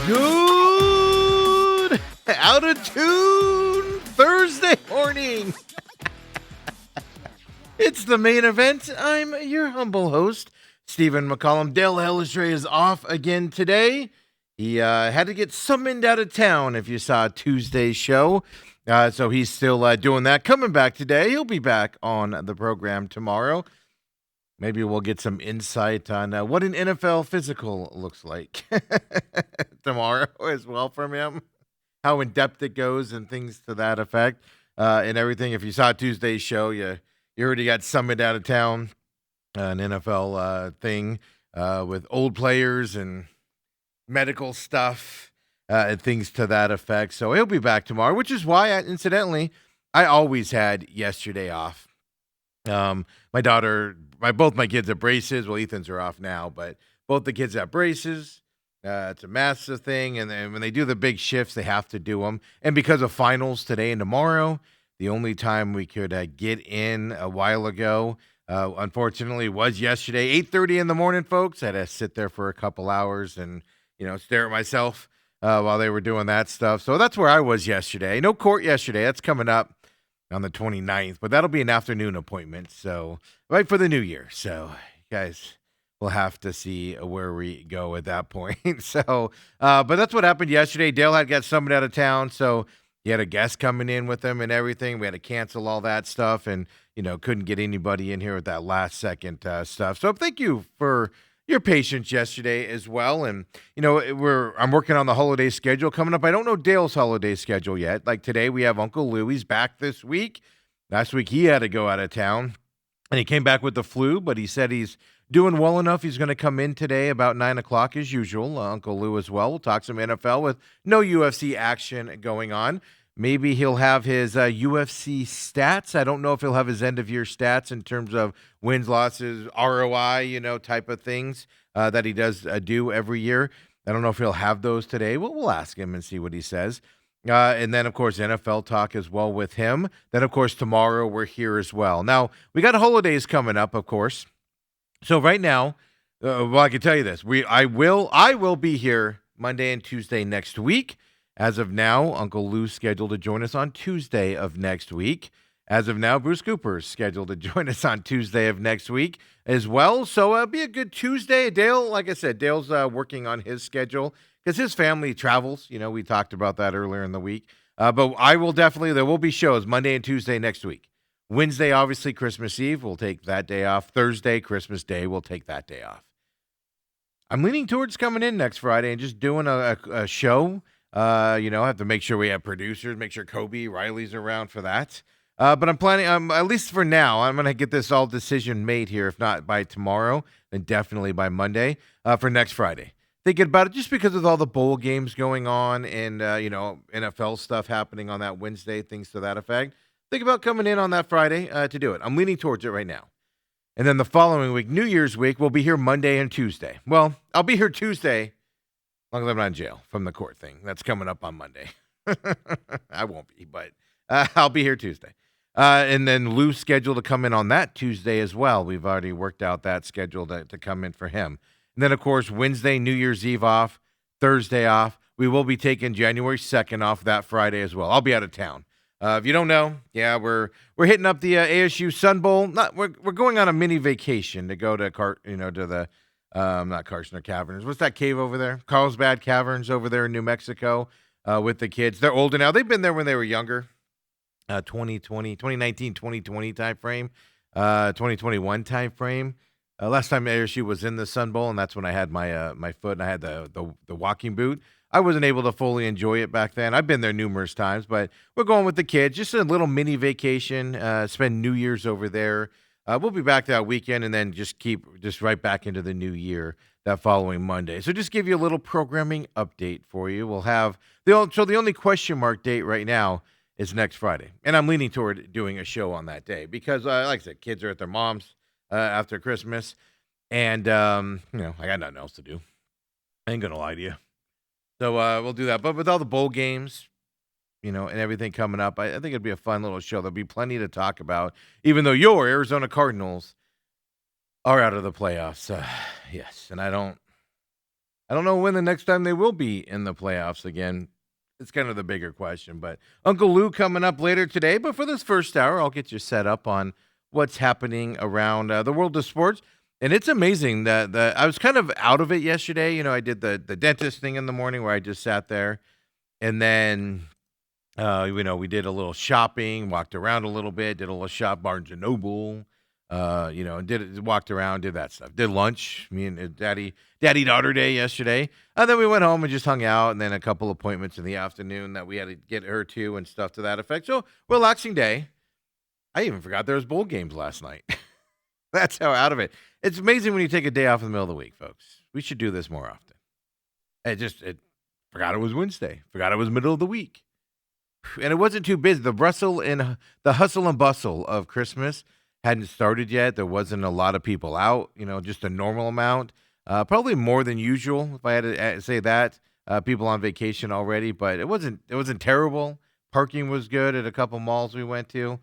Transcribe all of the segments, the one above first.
Good out of tune Thursday morning. It's the main event. I'm your humble host, Stephen McCollum. Dale Hellestrey is off again today. He had to get summoned out of town if you saw Tuesday's show. So he's still doing that. Coming back today. He'll be back on the program tomorrow. Maybe we'll get some insight on what an NFL physical looks like tomorrow as well from him. How in depth it goes and things to that effect and everything. If you saw Tuesday's show, you already got summoned out of town, an NFL thing with old players and medical stuff and things to that effect. So he'll be back tomorrow, which is why, incidentally, I always had yesterday off. My daughter, both my kids have braces. Well, Ethan's are off now, but both the kids have braces. It's a massive thing, and then when they do the big shifts, they have to do them. And because of finals today and tomorrow, the only time we could get in a while ago, unfortunately, was yesterday, 8:30 in the morning, folks. I had to sit there for a couple hours and stare at myself while they were doing that stuff. So that's where I was yesterday. No court yesterday. That's coming up on the 29th, but that'll be an afternoon appointment. So right for the new year. So guys, we'll have to see where we go at that point. So, but that's what happened yesterday. Dale had got summoned out of town. So he had a guest coming in with him and everything. We had to cancel all that stuff and, couldn't get anybody in here with that last second stuff. So thank you for your patience yesterday as well. And, I'm working on the holiday schedule coming up. I don't know Dale's holiday schedule yet. Like today we have Uncle Lou. He's back this week. Last week he had to go out of town and he came back with the flu, but he said he's doing well enough. He's going to come in today about 9 o'clock as usual. Uncle Lou as well. We'll talk some NFL with no UFC action going on. Maybe he'll have his UFC stats. I don't know if he'll have his end-of-year stats in terms of wins, losses, ROI, type of things that he does do every year. I don't know if he'll have those today. We'll ask him and see what he says. And then, of course, NFL talk as well with him. Then, of course, tomorrow we're here as well. Now, we got holidays coming up, of course. So right now, I can tell you this. I will be here Monday and Tuesday next week. As of now, Uncle Lou's scheduled to join us on Tuesday of next week. As of now, Bruce Cooper's scheduled to join us on Tuesday of next week as well. So it'll be a good Tuesday. Dale, like I said, Dale's working on his schedule because his family travels. We talked about that earlier in the week. But there will be shows Monday and Tuesday next week. Wednesday, obviously, Christmas Eve. We'll take that day off. Thursday, Christmas Day. We'll take that day off. I'm leaning towards coming in next Friday and just doing a show. I have to make sure we have producers, make sure Kobe Riley's around for that. But I'm planning, at least for now, I'm going to get this all decision made here. If not by tomorrow, then definitely by Monday for next Friday. Thinking about it just because of all the bowl games going on and, NFL stuff happening on that Wednesday, things to that effect. Think about coming in on that Friday to do it. I'm leaning towards it right now. And then the following week, New Year's week, we'll be here Monday and Tuesday. Well, I'll be here Tuesday. As long as I'm not in jail from the court thing. That's coming up on Monday. I won't be, but I'll be here Tuesday. And then Lou's scheduled to come in on that Tuesday as well. We've already worked out that schedule to come in for him. And then, of course, Wednesday, New Year's Eve off, Thursday off. We will be taking January 2nd off that Friday as well. I'll be out of town. If you don't know, we're hitting up the ASU Sun Bowl. We're going on a mini vacation to go to the not Carson Caverns. What's that cave over there? Carlsbad Caverns over there in New Mexico with the kids. They're older now. They've been there when they were younger. 2019, 2020 time frame, 2021 time frame. Last time ASU was in the Sun Bowl, and that's when I had my foot and I had the walking boot. I wasn't able to fully enjoy it back then. I've been there numerous times, but we're going with the kids. Just a little mini vacation. Spend New Year's over there. We'll be back that weekend and then just right back into the new year that following Monday. So just give you a little programming update for you. We'll have the only question mark date right now is next Friday. And I'm leaning toward doing a show on that day because, like I said, kids are at their mom's after Christmas. And, I got nothing else to do. I ain't going to lie to you. So we'll do that. But with all the bowl games, and everything coming up, I think it'd be a fun little show. There'll be plenty to talk about, even though your Arizona Cardinals are out of the playoffs. Yes, and I don't I don't know when the next time they will be in the playoffs again. It's kind of the bigger question. But Uncle Lou coming up later today. But for this first hour, I'll get you set up on what's happening around the world of sports. And it's amazing that I was kind of out of it yesterday. I did the dentist thing in the morning where I just sat there, and then we did a little shopping, walked around a little bit, did a little shop, Barnes and Noble, walked around, did that stuff, did lunch. Me and daddy daughter day yesterday, and then we went home and just hung out, and then a couple appointments in the afternoon that we had to get her to and stuff to that effect. So relaxing day. I even forgot there was bowl games last night. That's how out of it. It's amazing when you take a day off in the middle of the week, folks. We should do this more often. It forgot it was Wednesday. Forgot it was middle of the week. And it wasn't too busy. The hustle and bustle of Christmas hadn't started yet. There wasn't a lot of people out, just a normal amount. Probably more than usual, if I had to say that. People on vacation already, but it wasn't terrible. Parking was good at a couple malls we went to.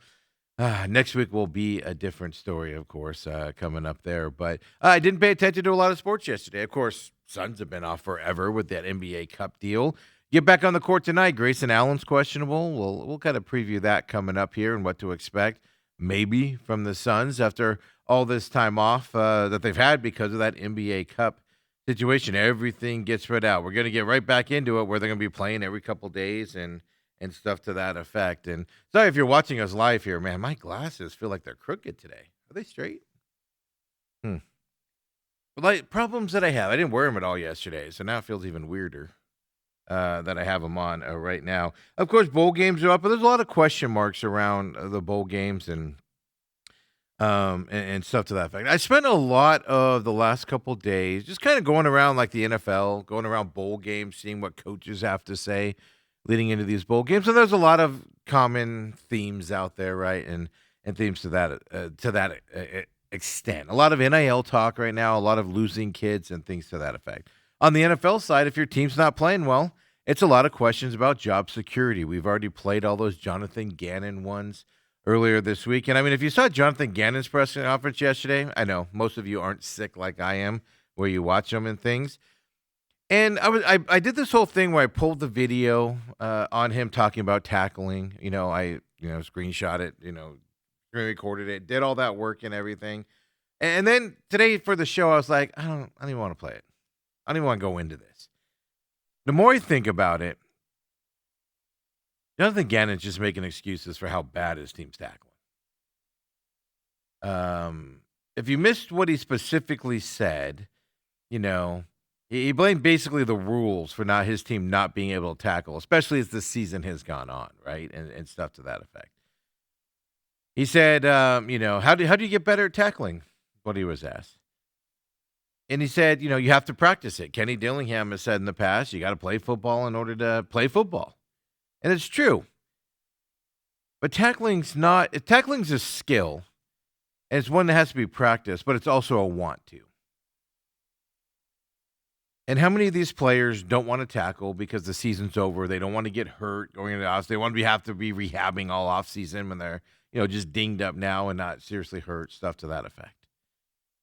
Next week will be a different story, of course, coming up there. But I didn't pay attention to a lot of sports yesterday. Of course, Suns have been off forever with that NBA Cup deal. Get back on the court tonight. Grayson Allen's questionable. We'll kind of preview that coming up here and what to expect maybe from the Suns after all this time off that they've had because of that NBA Cup situation. Everything gets spread out. We're going to get right back into it where they're going to be playing every couple days and stuff to that effect. And sorry if you're watching us live here, man, my glasses feel like they're crooked today. Are they straight? But like problems that I have, I didn't wear them at all yesterday, so now it feels even weirder that I have them on right now. Of course, bowl games are up, but there's a lot of question marks around the bowl games and stuff to that effect. I spent a lot of the last couple days just kind of going around like the NFL, going around bowl games, seeing what coaches have to say leading into these bowl games. And there's a lot of common themes out there, right? And themes to that extent. A lot of NIL talk right now, a lot of losing kids and things to that effect. On the NFL side, if your team's not playing well, it's a lot of questions about job security. We've already played all those Jonathan Gannon ones earlier this week. And I mean, if you saw Jonathan Gannon's press conference yesterday, I know most of you aren't sick like I am, where you watch them and things. And I did this whole thing where I pulled the video on him talking about tackling. I screenshot it, screen recorded it, did all that work and everything. And then today for the show, I was like, I don't even want to play it. I don't even want to go into this. The more I think about it, Jonathan Gannon's just making excuses for how bad his team's tackling. If you missed what he specifically said, he blamed basically the rules for his team not being able to tackle, especially as the season has gone on, right, and stuff to that effect. He said, how do you get better at tackling? What he was asked. And he said, you have to practice it. Kenny Dillingham has said in the past, you got to play football in order to play football. And it's true. But tackling's a skill. And it's one that has to be practiced, but it's also a want to. And how many of these players don't want to tackle because the season's over? They don't want to get hurt going into the offseason. They have to be rehabbing all offseason when they're, just dinged up now and not seriously hurt, stuff to that effect.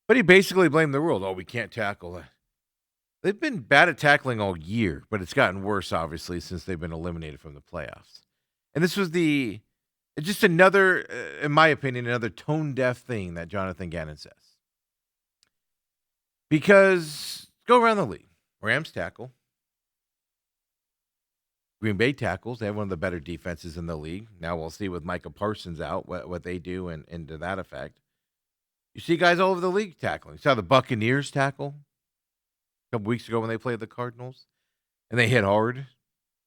But he basically blamed the rules. Oh, we can't tackle. They've been bad at tackling all year, but it's gotten worse, obviously, since they've been eliminated from the playoffs. And this was just another, in my opinion, another tone-deaf thing that Jonathan Gannon says. Because go around the league. Rams tackle. Green Bay tackles. They have one of the better defenses in the league. Now we'll see with Micah Parsons out what they do and to that effect. You see guys all over the league tackling. You saw the Buccaneers tackle a couple weeks ago when they played the Cardinals, and they hit hard.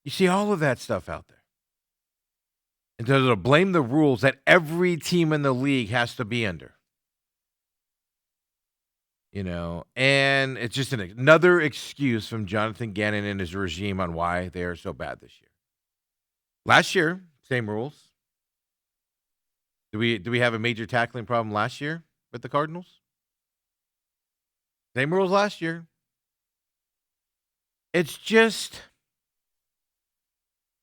You see all of that stuff out there. And to blame the rules that every team in the league has to be under. And it's just another excuse from Jonathan Gannon and his regime on why they are so bad this year. Last year, same rules. Do we have a major tackling problem last year with the Cardinals? Same rules last year. It's just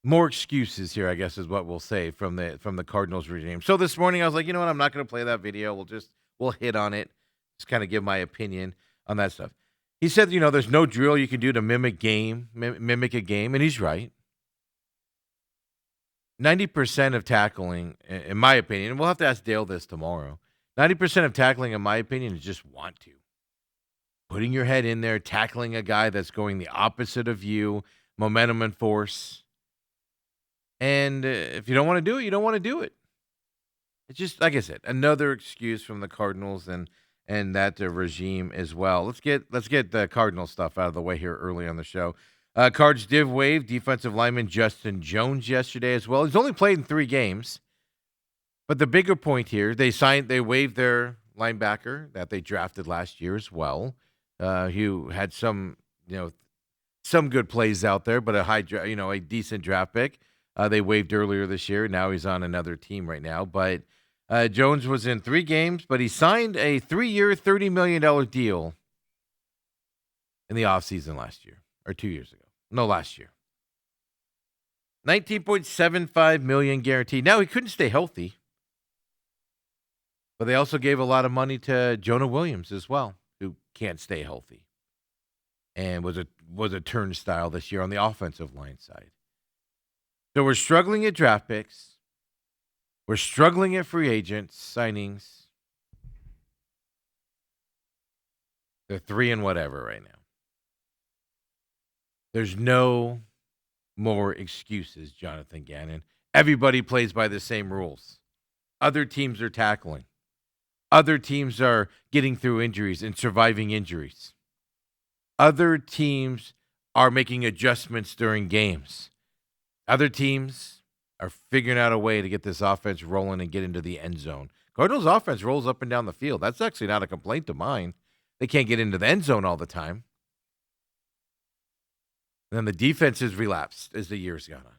more excuses here, I guess, is what we'll say from the Cardinals regime. So this morning I was like, you know what? I'm not going to play that video. We'll hit on it. Just kind of give my opinion on that stuff. He said, there's no drill you can do to mimic a game, and he's right. 90% of tackling, in my opinion, and we'll have to ask Dale this tomorrow. 90% of tackling, in my opinion, is just want to. Putting your head in there, tackling a guy that's going the opposite of you, momentum and force. And if you don't want to do it, you don't want to do it. It's just, like I said, another excuse from the Cardinals and that regime as well. Let's get the Cardinal stuff out of the way here early on the show. Cards div waive defensive lineman Justin Jones yesterday as well. He's only played in 3 games. But the bigger point here, they waived their linebacker that they drafted last year as well. Who had some good plays out there, but a decent draft pick. They waived earlier this year. Now he's on another team right now. But Jones was in 3 games, but he signed a 3-year, $30 million deal in the offseason last year, or 2 years ago. No, last year. $19.75 million guaranteed. Now, he couldn't stay healthy, but they also gave a lot of money to Jonah Williams as well, who can't stay healthy and was a turnstile this year on the offensive line side. So we're struggling at draft picks. We're struggling at free agents, signings. They're 3 and whatever right now. There's no more excuses, Jonathan Gannon. Everybody plays by the same rules. Other teams are tackling. Other teams are getting through injuries and surviving injuries. Other teams are making adjustments during games. Other teams are figuring out a way to get this offense rolling and get into the end zone. Cardinals offense rolls up and down the field. That's actually not a complaint of mine. They can't get into the end zone all the time. And then the defense has relapsed as the years gone on.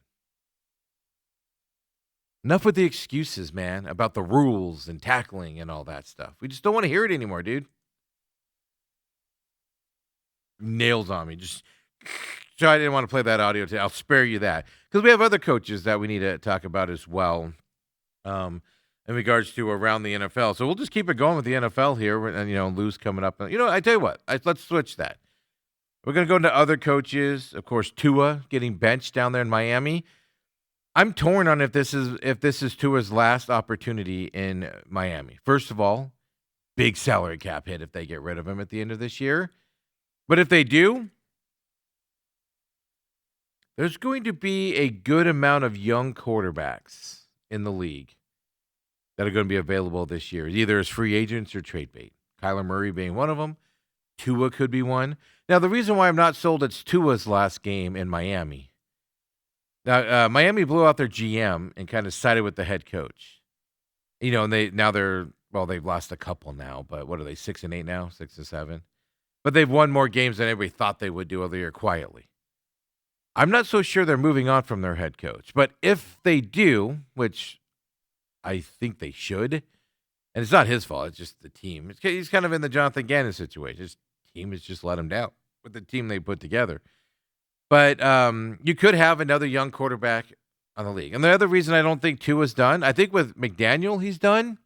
Enough with the excuses, man, about the rules and tackling and all that stuff. We just don't want to hear it anymore, dude. Nails on me. So I didn't want to play that audio today. I'll spare you that. Because we have other coaches that we need to talk about as well in regards to around the NFL. So we'll just keep it going with the NFL here. And, Lou's coming up. I tell you what. Let's switch that. We're going to go into other coaches. Of course, Tua getting benched down there in Miami. I'm torn on if this is Tua's last opportunity in Miami. First of all, big salary cap hit if they get rid of him at the end of this year. But if they do, there's going to be a good amount of young quarterbacks in the league that are going to be available this year, either as free agents or trade bait. Kyler Murray being one of them. Tua could be one. Now, the reason why I'm not sold it's Tua's last game in Miami. Now, Miami blew out their GM and kind of sided with the head coach. And they've lost a couple now, but what are they, 6-8 now? 6-7? But they've won more games than everybody thought they would do over the year quietly. I'm not so sure they're moving on from their head coach. But if they do, which I think they should, and it's not his fault, it's just the team. He's kind of in the Jonathan Gannon situation. His team has just let him down with the team they put together. But you could have another young quarterback on the league. And the other reason I don't think Tua's done, I think with McDaniel he's done.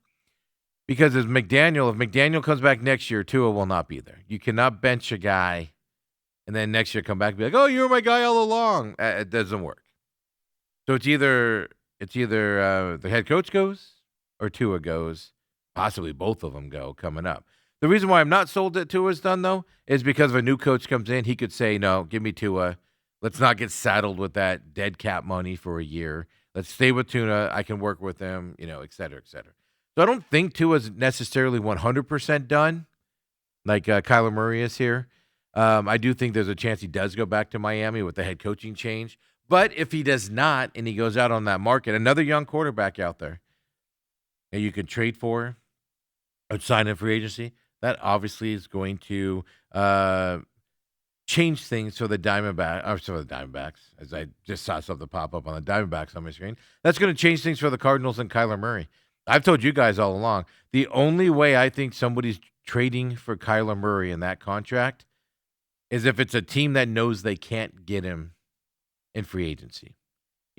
Because if McDaniel comes back next year, Tua will not be there. You cannot bench a guy and then next year come back and be like, oh, you were my guy all along. It doesn't work. So it's either the head coach goes or Tua goes. Possibly both of them go coming up. The reason why I'm not sold that Tua's done, though, is because if a new coach comes in, he could say, no, give me Tua. Let's not get saddled with that dead cap money for a year. Let's stay with Tua. I can work with him, et cetera, et cetera. So I don't think Tua's necessarily 100% done, like Kyler Murray is here. I do think there's a chance he does go back to Miami with the head coaching change. But if he does not and he goes out on that market, another young quarterback out there that you could trade for, or sign in free agency, that obviously is going to change things for the Diamondbacks, as I just saw something pop up on the Diamondbacks on my screen. That's going to change things for the Cardinals and Kyler Murray. I've told you guys all along, the only way I think somebody's trading for Kyler Murray in that contract is if it's a team that knows they can't get him in free agency.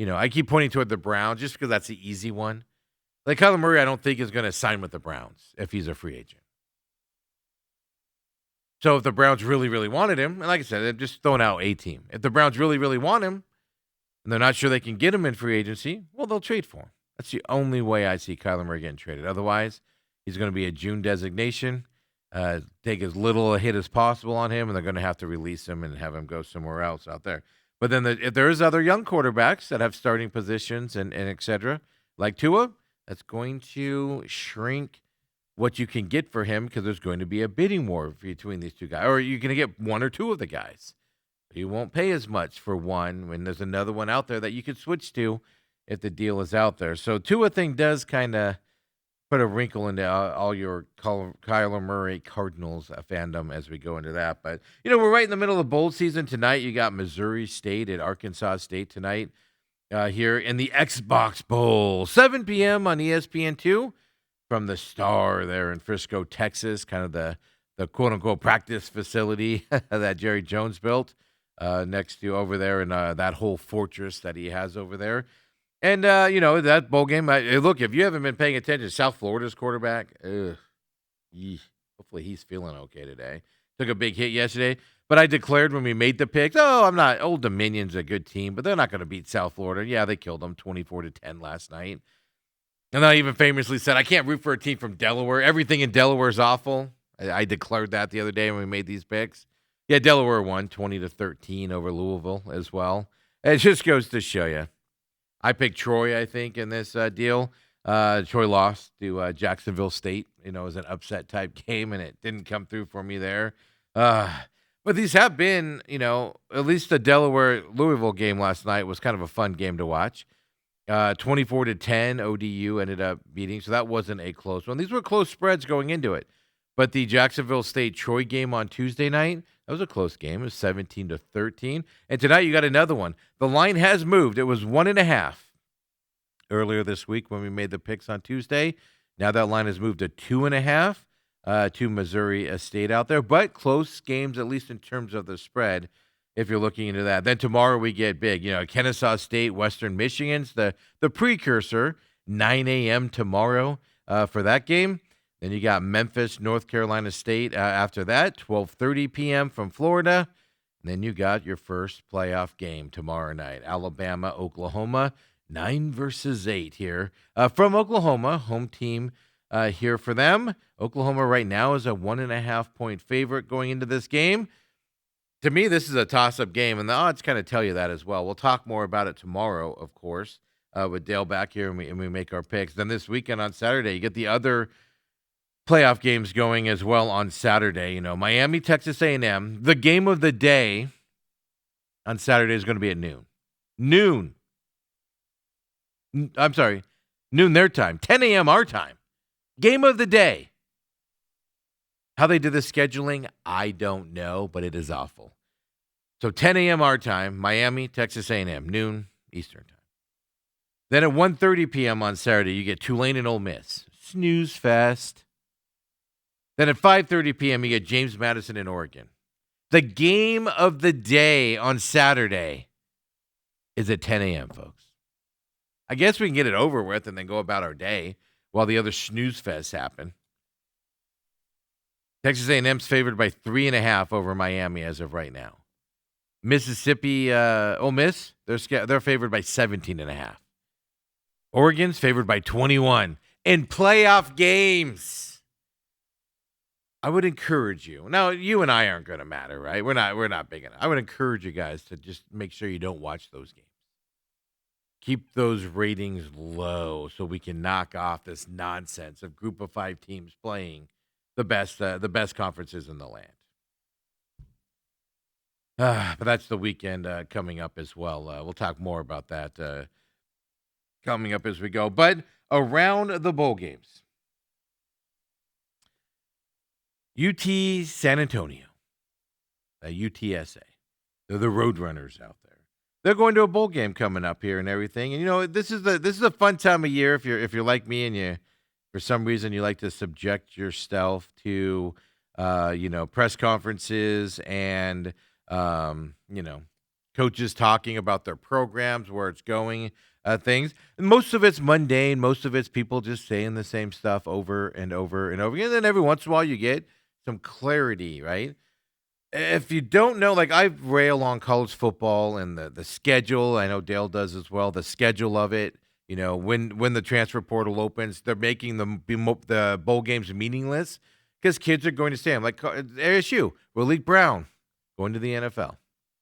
I keep pointing toward the Browns just because that's the easy one. Like Kyler Murray, I don't think is going to sign with the Browns if he's a free agent. So if the Browns really, really wanted him, and like I said, they're just throwing out a team. If the Browns really, really want him, and they're not sure they can get him in free agency, well, they'll trade for him. That's the only way I see Kyler Murray getting traded. Otherwise, he's going to be a June designation, take as little a hit as possible on him, and they're going to have to release him and have him go somewhere else out there. But then if there's other young quarterbacks that have starting positions and et cetera, like Tua, that's going to shrink what you can get for him because there's going to be a bidding war between these two guys. Or you're going to get one or two of the guys. You won't pay as much for one when there's another one out there that you could switch to if the deal is out there. So Tua thing does kind of put a wrinkle into all your Kyler Murray Cardinals fandom as we go into that. But, we're right in the middle of bowl season tonight. You got Missouri State at Arkansas State tonight here in the Xbox Bowl, 7 p.m. on ESPN2 from the Star there in Frisco, Texas, kind of the quote-unquote practice facility that Jerry Jones built next to over there in that whole fortress that he has over there. And, that bowl game, look, if you haven't been paying attention, South Florida's quarterback, hopefully he's feeling okay today. Took a big hit yesterday, but I declared when we made the picks, Old Dominion's a good team, but they're not going to beat South Florida. Yeah, they killed them 24-10 last night. And I even famously said, I can't root for a team from Delaware. Everything in Delaware is awful. I declared that the other day when we made these picks. Yeah, Delaware won 20-13 over Louisville as well. It just goes to show you. I picked Troy, I think, in this deal. Troy lost to Jacksonville State. It was an upset type game, and it didn't come through for me there. But these have been, at least the Delaware-Louisville game last night was kind of a fun game to watch. 24-10, ODU ended up beating, so that wasn't a close one. These were close spreads going into it. But the Jacksonville State-Troy game on Tuesday night, that was a close game. It was 17-13. And tonight you got another one. The line has moved. It was 1.5 earlier this week when we made the picks on Tuesday. Now that line has moved to 2.5 to Missouri State out there. But close games, at least in terms of the spread, if you're looking into that. Then tomorrow we get big. Kennesaw State, Western Michigan's the precursor, 9 a.m. tomorrow for that game. Then you got Memphis, North Carolina State after that, 12:30 p.m. from Florida. And then you got your first playoff game tomorrow night, Alabama, Oklahoma, 9-8 here. From Oklahoma, home team here for them. Oklahoma right now is a 1.5-point favorite going into this game. To me, this is a toss-up game, and the odds kind of tell you that as well. We'll talk more about it tomorrow, of course, with Dale back here, and we make our picks. Then this weekend on Saturday, you get the other playoff games going as well on Saturday. Miami, Texas A&M. The game of the day on Saturday is going to be at noon. I'm sorry, noon their time, 10 a.m. our time. Game of the day. How they do the scheduling, I don't know, but it is awful. So 10 a.m. our time, Miami, Texas A&M, noon Eastern time. Then at 1:30 p.m. on Saturday, you get Tulane and Ole Miss. Snooze fest. Then at 5:30 p.m., you get James Madison in Oregon. The game of the day on Saturday is at 10 a.m., folks. I guess we can get it over with and then go about our day while the other snooze fests happen. Texas A&M's favored by 3.5 over Miami as of right now. Mississippi, Ole Miss, they're favored by 17.5. Oregon's favored by 21 in playoff games. I would encourage you. Now, you and I aren't going to matter, right? We're not big enough. I would encourage you guys to just make sure you don't watch those games. Keep those ratings low so we can knock off this nonsense of group of 5 teams playing the best conferences in the land. But that's the weekend coming up as well. We'll talk more about that coming up as we go. But around the bowl games, UT San Antonio, UTSA, they're the Roadrunners out there. They're going to a bowl game coming up here and everything. And this is a fun time of year if you're like me and you, for some reason, you like to subject yourself to press conferences and coaches talking about their programs, where it's going, things. And most of it's mundane. Most of it's people just saying the same stuff over and over and over again. And then every once in a while you get some clarity, right? If you don't know, like I rail on college football and the schedule. I know Dale does as well. The schedule of it. When the transfer portal opens, they're making the bowl games meaningless because kids are going to stay. I'm like ASU, Malik Brown going to the NFL,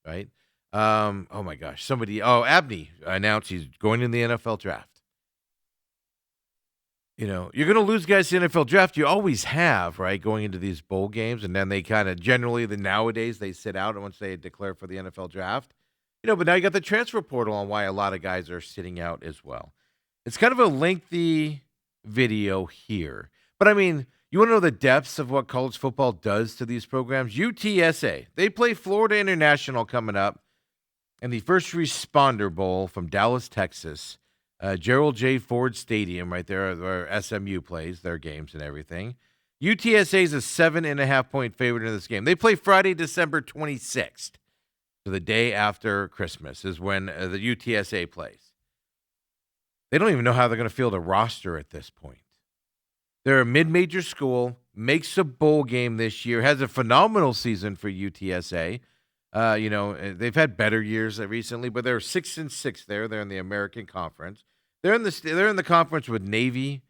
right? Oh my gosh, Abney announced he's going to the NFL draft. You're going to lose guys to the NFL draft. You always have, right, going into these bowl games. And then they kind of generally, nowadays, they sit out once they declare for the NFL draft. But now you got the transfer portal on why a lot of guys are sitting out as well. It's kind of a lengthy video here. But, I mean, you want to know the depths of what college football does to these programs? UTSA, they play Florida International coming up and the First Responder Bowl from Dallas, Texas. Gerald J. Ford Stadium, right there, where SMU plays their games and everything. UTSA is a 7.5-point favorite in this game. They play Friday, December 26th. So the day after Christmas is when the UTSA plays. They don't even know how they're going to field a roster at this point. They're a mid-major school, makes a bowl game this year, has a phenomenal season for UTSA. They've had better years recently, but they're 6-6 there. They're in the American Conference. They're in the conference with Navy,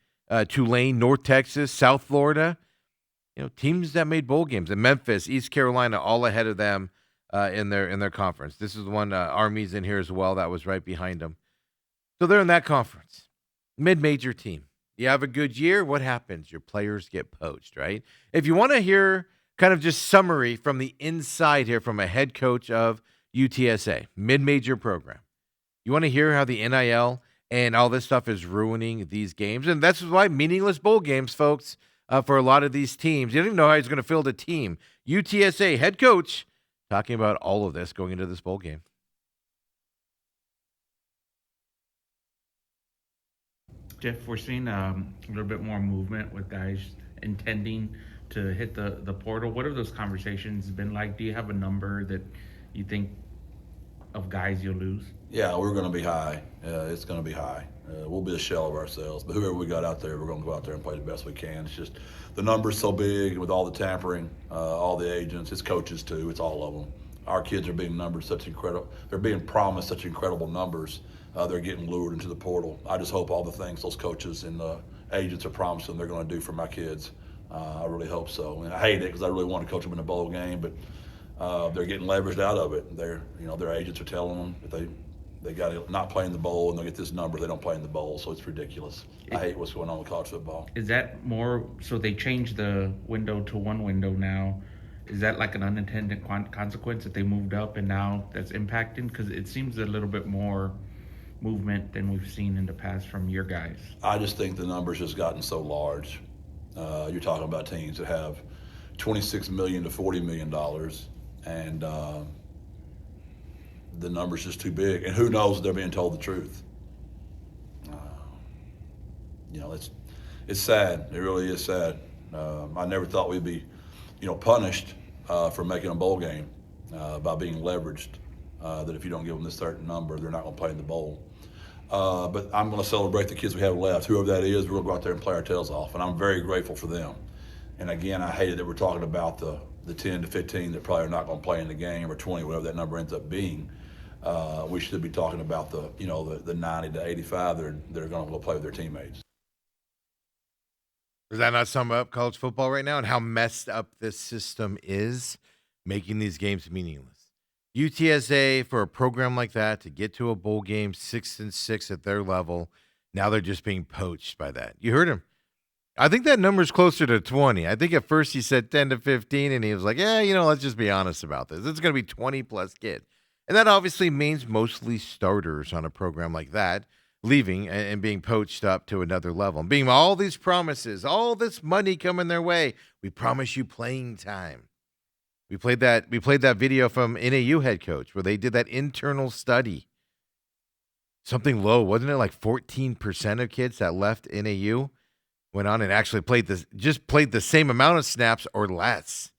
Tulane, North Texas, South Florida. Teams that made bowl games. And Memphis, East Carolina, all ahead of them in their conference. This is the one Army's in here as well. That was right behind them. So they're in that conference. Mid-major team. You have a good year, what happens? Your players get poached, right? If you want to hear kind of just summary from the inside here from a head coach of UTSA, mid-major program. You want to hear how the NIL and all this stuff is ruining these games. And that's why meaningless bowl games, folks, for a lot of these teams. You don't even know how he's going to field a team. UTSA head coach talking about all of this going into this bowl game. Jeff, we're seeing a little bit more movement with guys intending to hit the portal. What have those conversations been like? Do you have a number that you think of guys you'll lose? Yeah, we're going to be high. It's going to be high. We'll be a shell of ourselves. But whoever we got out there, we're going to go out there and play the best we can. It's just the numbers so big with all the tampering, all the agents, it's coaches too. It's all of them. Our kids are being they're being promised such incredible numbers. They're getting lured into the portal. I just hope all the things those coaches and the agents are promising they're going to do for my kids. I really hope so. And I hate it because I really want to coach them in a bowl game, but they're getting leveraged out of it. Their agents are telling them that they got to not play in the bowl and they'll get this number if they don't play in the bowl. So it's ridiculous. I hate what's going on with college football. Is that more so they changed the window to one window now? Is that like an unintended consequence that they moved up and now that's impacting? Because it seems a little bit more movement than we've seen in the past from your guys. I just think the numbers just gotten so large. You're talking about teams that have $26 million to $40 million, and the number's just too big. And who knows if they're being told the truth? It's sad. It really is sad. I never thought we'd be, punished for making a bowl game by being leveraged. That if you don't give them this certain number, they're not going to play in the bowl. But I'm going to celebrate the kids we have left. Whoever that is, we're going to go out there and play our tails off. And I'm very grateful for them. And again, I hated that we're talking about the 10 to 15 that probably are not going to play in the game, or 20, whatever that number ends up being. We should be talking about the 90 to 85 that are going to go play with their teammates. Does that not sum up college football right now and how messed up this system is, making these games meaningless? UTSA, for a program like that to get to a bowl game 6-6 at their level, now they're just being poached by that. You heard him. I think that number's closer to 20. I think at first he said 10 to 15, and he was like, let's just be honest about this. It's going to be 20-plus kids. And that obviously means mostly starters on a program like that, leaving and being poached up to another level. And being all these promises, all this money coming their way. We promise you playing time. We played that video from NAU head coach where they did that internal study. Something low, wasn't it? Like 14% of kids that left NAU went on and actually played the same amount of snaps or less.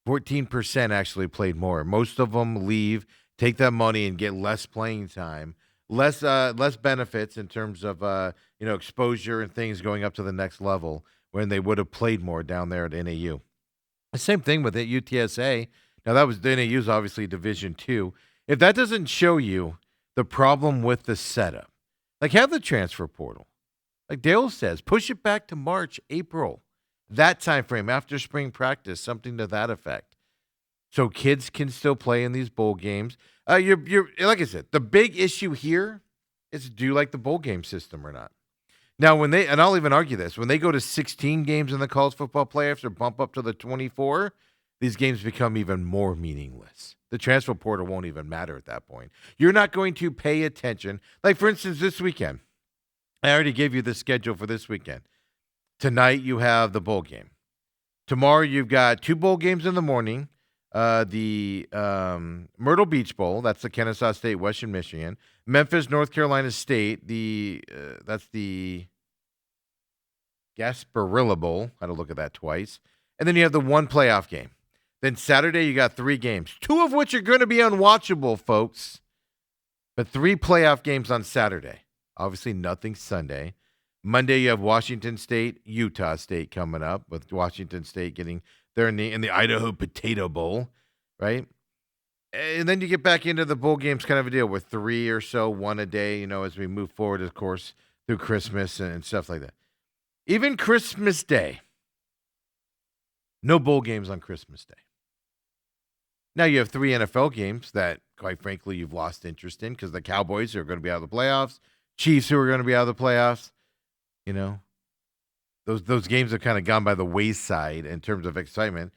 14% actually played more. Most of them leave, take that money and get less playing time, less benefits in terms of exposure and things going up to the next level when they would have played more down there at NAU. The same thing with it, UTSA. Now that was the NAU's obviously Division II. If that doesn't show you the problem with the setup, like have the transfer portal. Like Dale says, push it back to March, April, that time frame after spring practice, something to that effect, so kids can still play in these bowl games. You're like I said, the big issue here is do you like the bowl game system or not? Now, and I'll even argue this, when they go to 16 games in the college football playoffs or bump up to the 24, these games become even more meaningless. The transfer portal won't even matter at that point. You're not going to pay attention. Like, for instance, this weekend, I already gave you the schedule for this weekend. Tonight, you have the bowl game. Tomorrow, you've got 2 bowl games in the morning. The Myrtle Beach Bowl, that's the Kennesaw State, Western Michigan. Memphis, North Carolina State, that's the Gasparilla Bowl. I had to look at that twice. And then you have the 1 playoff game. Then Saturday, you got 3 games, 2 of which are going to be unwatchable, folks. But 3 playoff games on Saturday. Obviously, nothing Sunday. Monday, you have Washington State, Utah State coming up, with Washington State getting there in the Idaho Potato Bowl, right? And then you get back into the bowl games kind of a deal with 3 or so, 1 a day, as we move forward, of course, through Christmas and stuff like that. Even Christmas Day, no bowl games on Christmas Day. Now you have 3 NFL games that, quite frankly, you've lost interest in because the Cowboys are going to be out of the playoffs, Chiefs who are going to be out of the playoffs. Those games have kind of gone by the wayside in terms of excitement.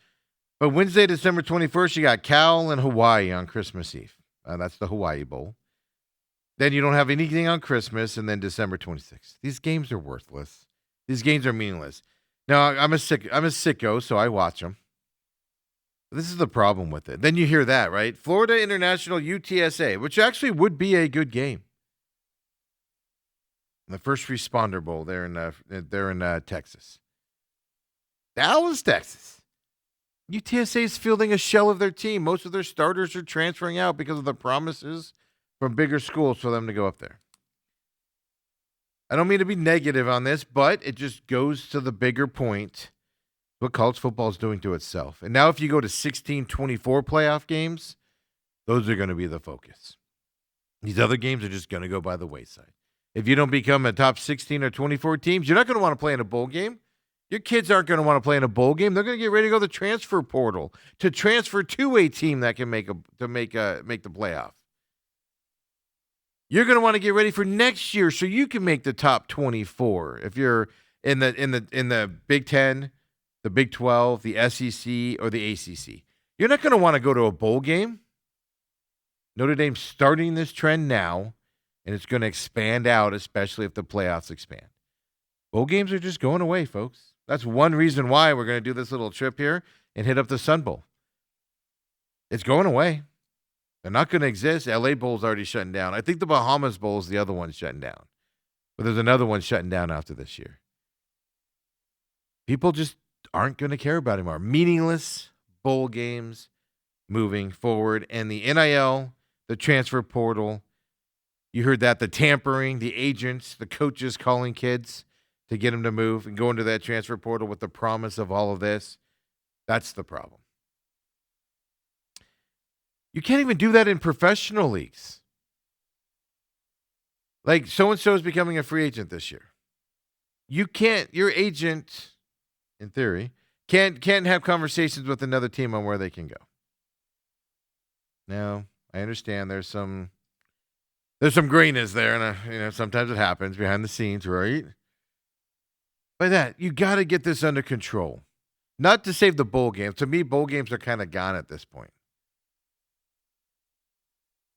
But Wednesday, December 21st, you got Cal and Hawaii on Christmas Eve. That's the Hawaii Bowl. Then you don't have anything on Christmas, and then December 26th. These games are worthless. These games are meaningless. Now, I'm a sicko, so I watch them. This is the problem with it. Then you hear that, right? Florida International UTSA, which actually would be a good game. The First Responder Bowl there in Texas. Dallas, Texas. UTSA is fielding a shell of their team. Most of their starters are transferring out because of the promises from bigger schools for them to go up there. I don't mean to be negative on this, but it just goes to the bigger point, what college football is doing to itself. And now if you go to 16-24 playoff games, those are going to be the focus. These other games are just going to go by the wayside. If you don't become a top 16 or 24 teams, you're not going to want to play in a bowl game. Your kids aren't going to want to play in a bowl game. They're going to get ready to go to the transfer portal to transfer to a team that can make the playoff. You're going to want to get ready for next year so you can make the top 24. If you're in the Big 10, the Big 12, the SEC, or the ACC, you're not going to want to go to a bowl game. Notre Dame's starting this trend now, and it's going to expand out, especially if the playoffs expand. Bowl games are just going away, folks. That's one reason why we're going to do this little trip here and hit up the Sun Bowl. It's going away. They're not going to exist. LA Bowl's already shutting down. I think the Bahamas Bowl is the other one shutting down. But there's another one shutting down after this year. People just aren't going to care about anymore. Meaningless bowl games moving forward. And the NIL, the transfer portal, you heard that, the tampering, the agents, the coaches calling kids to get them to move and go into that transfer portal with the promise of all of this. That's the problem. You can't even do that in professional leagues. Like, so-and-so is becoming a free agent this year. You can't, your agent, in theory, can't have conversations with another team on where they can go. Now, I understand there's some grayness there, and sometimes it happens behind the scenes, right? By that, you got to get this under control. Not to save the bowl games. To me, bowl games are kind of gone at this point.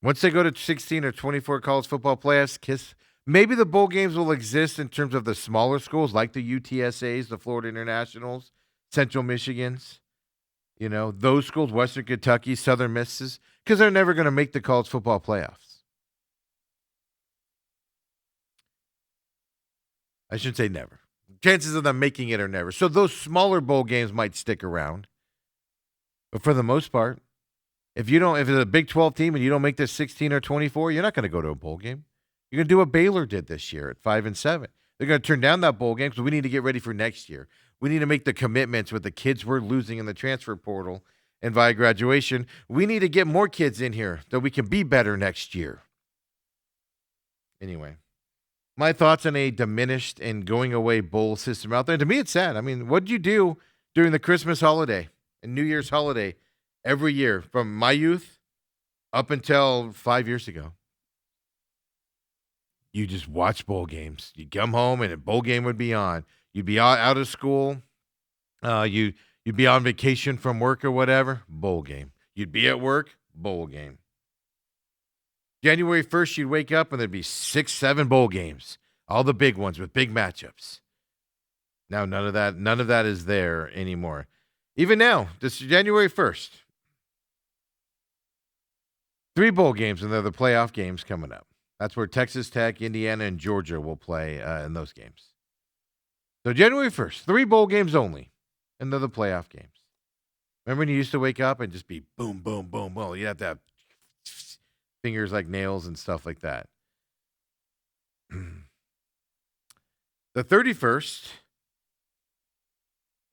Once they go to 16 or 24 college football playoffs, maybe the bowl games will exist in terms of the smaller schools like the UTSAs, the Florida Internationals, Central Michigans, those schools, Western Kentucky, Southern Misses, because they're never going to make the college football playoffs. I should say never. Chances of them making it are never. So those smaller bowl games might stick around. But for the most part, if it's a Big 12 team and you don't make this 16 or 24, you're not going to go to a bowl game. You're going to do what Baylor did this year at 5-7. They're going to turn down that bowl game because we need to get ready for next year. We need to make the commitments with the kids we're losing in the transfer portal and via graduation. We need to get more kids in here so we can be better next year. Anyway, my thoughts on a diminished and going away bowl system out there. To me, it's sad. I mean, what did you do during the Christmas holiday and New Year's holiday every year from my youth up until 5 years ago? You just watch bowl games. You'd come home and a bowl game would be on. You'd be out of school. You'd be on vacation from work or whatever. Bowl game. You'd be at work. Bowl game. January 1st, you'd wake up and there'd be 6, 7 bowl games. All the big ones with big matchups. Now none of that is there anymore. Even now, this January 1st. 3 bowl games and they're the playoff games coming up. That's where Texas Tech, Indiana, and Georgia will play in those games. So January 1st, 3 bowl games only, and they're the playoff games. Remember when you used to wake up and just be boom, boom, boom, well, you'd have to have fingers like nails and stuff like that. The 31st,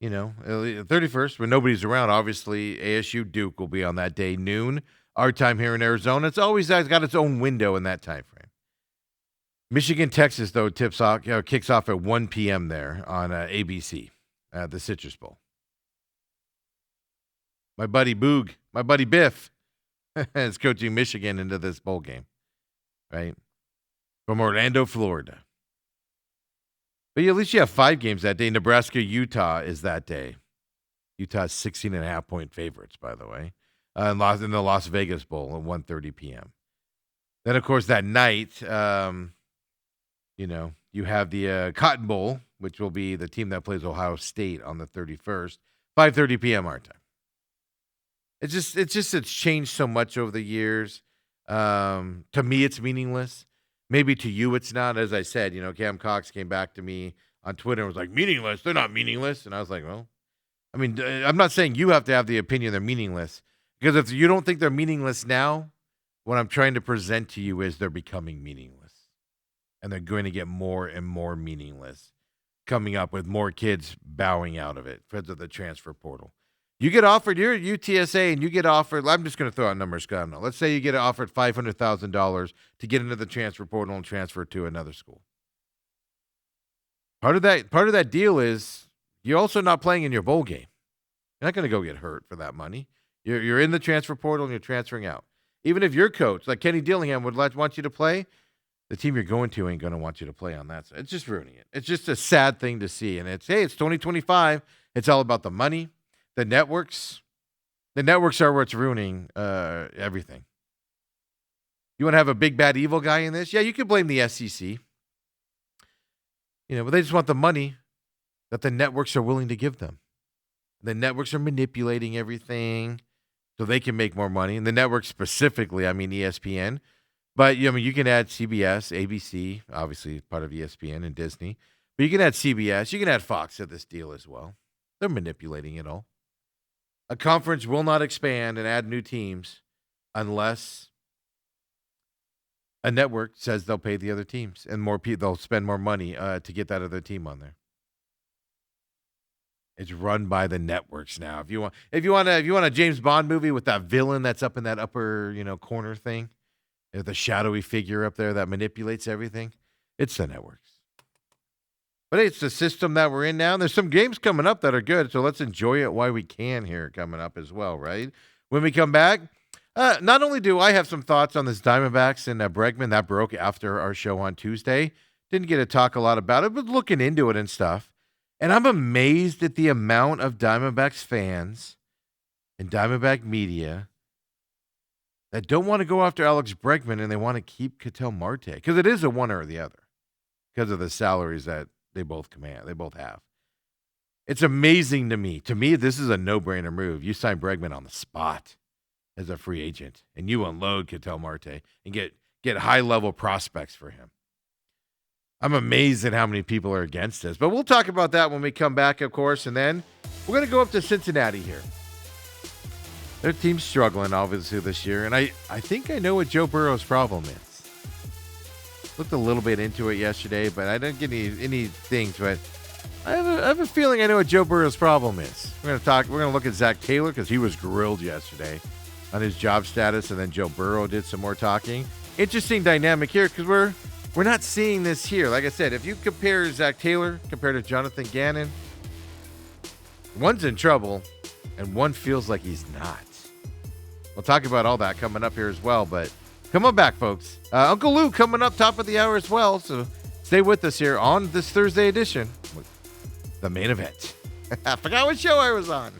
31st, when nobody's around, obviously ASU Duke will be on that day, noon. Our time here in Arizona, it's always got its own window in that time frame. Michigan, Texas, though, kicks off at 1 p.m. there on ABC, the Citrus Bowl. My buddy Biff, is coaching Michigan into this bowl game, right? From Orlando, Florida. But at least you have 5 games that day. Nebraska, Utah is that day. Utah's 16.5-point favorites, by the way. In the Las Vegas Bowl at 1:30 p.m. Then, of course, that night, you have the Cotton Bowl, which will be the team that plays Ohio State on the 31st, 5:30 p.m. our time. It's changed so much over the years. To me, it's meaningless. Maybe to you, it's not. As I said, Cam Cox came back to me on Twitter and was like, meaningless? They're not meaningless. And I was like, well, I mean, I'm not saying you have to have the opinion they're meaningless. Because if you don't think they're meaningless now, what I'm trying to present to you is they're becoming meaningless. And they're going to get more and more meaningless coming up with more kids bowing out of it because of the transfer portal. You get offered, you're at UTSA and you get offered, I'm just going to throw out numbers, because I don't know. Let's say you get offered $500,000 to get into the transfer portal and transfer to another school. Part of that deal is you're also not playing in your bowl game. You're not going to go get hurt for that money. You're in the transfer portal and you're transferring out. Even if your coach, like Kenny Dillingham, would want you to play, the team you're going to ain't going to want you to play on that side. It's just ruining it. It's just a sad thing to see. And it's 2025. It's all about the money, the networks. The networks are what's ruining everything. You want to have a big, bad, evil guy in this? Yeah, you can blame the SEC. But they just want the money that the networks are willing to give them. The networks are manipulating everything so they can make more money. And the networks specifically, I mean ESPN. But, you can add CBS, ABC, obviously part of ESPN and Disney. But you can add CBS. You can add Fox to this deal as well. They're manipulating it all. A conference will not expand and add new teams unless a network says they'll pay the other teams and more people. They'll spend more money to get that other team on there. It's run by the networks now. If you want a James Bond movie with that villain that's up in that upper corner thing, the shadowy figure up there that manipulates everything, it's the networks. But it's the system that we're in now. And there's some games coming up that are good, so let's enjoy it while we can here coming up as well, right? When we come back, not only do I have some thoughts on this Diamondbacks and Bregman that broke after our show on Tuesday, didn't get to talk a lot about it, but looking into it and stuff. And I'm amazed at the amount of Diamondbacks fans and Diamondback media that don't want to go after Alex Bregman and they want to keep Ketel Marte. Because it is a one or the other. Because of the salaries that they both command. They both have. It's amazing to me. To me, this is a no-brainer move. You sign Bregman on the spot as a free agent. And you unload Ketel Marte and get high-level prospects for him. I'm amazed at how many people are against this. But we'll talk about that when we come back, of course. And then we're going to go up to Cincinnati here. Their team's struggling, obviously, this year. And I think I know what Joe Burrow's problem is. Looked a little bit into it yesterday, but I didn't get any things. But I have a feeling I know what Joe Burrow's problem is. We're going to look at Zach Taylor because he was grilled yesterday on his job status, and then Joe Burrow did some more talking. Interesting dynamic here because we're not seeing this here. Like I said, if you compare Zach Taylor compared to Jonathan Gannon, one's in trouble and one feels like he's not. We'll talk about all that coming up here as well, but come on back, folks. Uncle Lou coming up top of the hour as well, so stay with us here on this Thursday edition with the main event. I forgot what show I was on.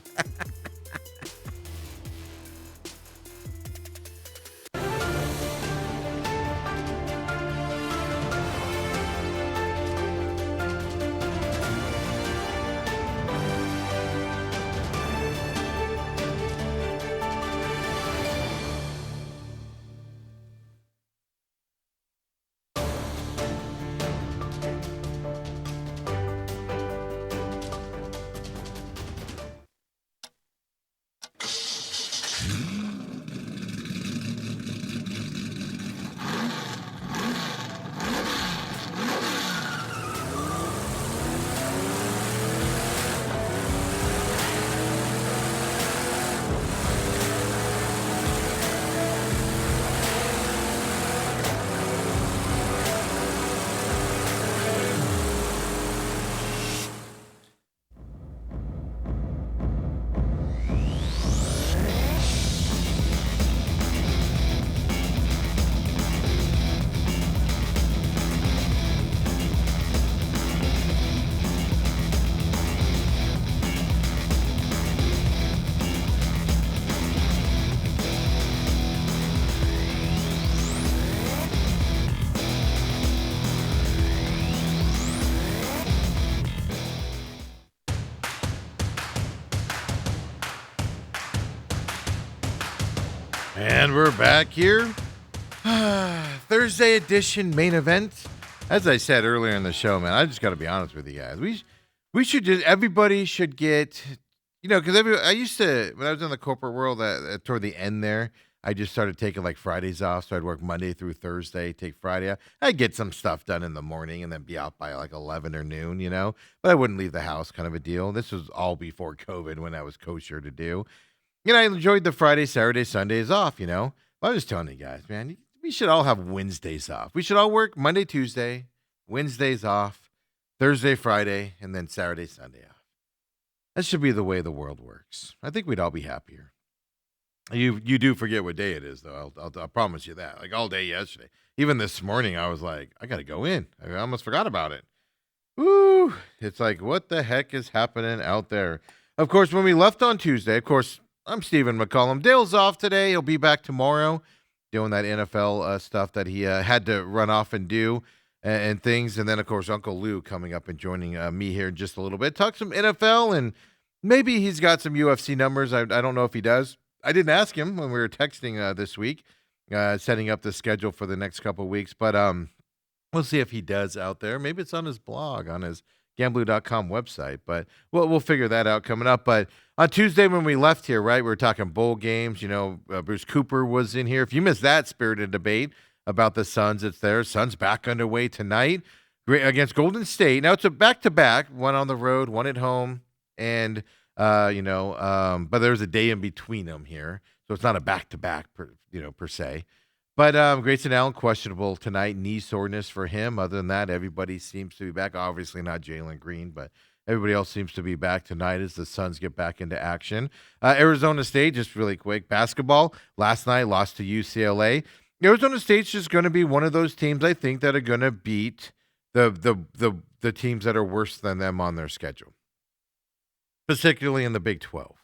And we're back here. Thursday edition main event. As I said earlier in the show, man, I just got to be honest with you guys. We should just, everybody should get, because I used to, when I was in the corporate world, toward the end there, I just started taking like Fridays off. So I'd work Monday through Thursday, take Friday off. I'd get some stuff done in the morning and then be out by like 11 or noon, but I wouldn't leave the house, kind of a deal. This was all before COVID when that was kosher to do. I enjoyed the Friday, Saturday, Sundays off, But I was telling you guys, man, we should all have Wednesdays off. We should all work Monday, Tuesday, Wednesdays off, Thursday, Friday, and then Saturday, Sunday off. That should be the way the world works. I think we'd all be happier. You do forget what day it is, though. I'll promise you that. Like all day yesterday. Even this morning, I was like, I got to go in. I almost forgot about it. Woo! It's like, what the heck is happening out there? Of course, when we left on Tuesday, I'm Stephen McCollum. Dale's off today. He'll be back tomorrow doing that NFL stuff that he had to run off and do and things. And then, of course, Uncle Lou coming up and joining me here in just a little bit. Talk some NFL, and maybe he's got some UFC numbers. I don't know if he does. I didn't ask him when we were texting this week, setting up the schedule for the next couple of weeks. But we'll see if he does out there. Maybe it's on his blog, on his Gamblu.com website, but we'll figure that out coming up. But on Tuesday when we left here, right, we were talking bowl games. Bruce Cooper was in here. If you missed that spirited debate about the Suns, it's there. Suns back underway tonight against Golden State. Now it's a back-to-back, one on the road, one at home, and but there's a day in between them here, so it's not a back-to-back per se. But Grayson Allen questionable tonight, knee soreness for him. Other than that, everybody seems to be back. Obviously not Jalen Green, but everybody else seems to be back tonight as the Suns get back into action. Arizona State, just really quick, basketball. Last night lost to UCLA. Arizona State's just going to be one of those teams, I think, that are going to beat the teams that are worse than them on their schedule, particularly in the Big 12.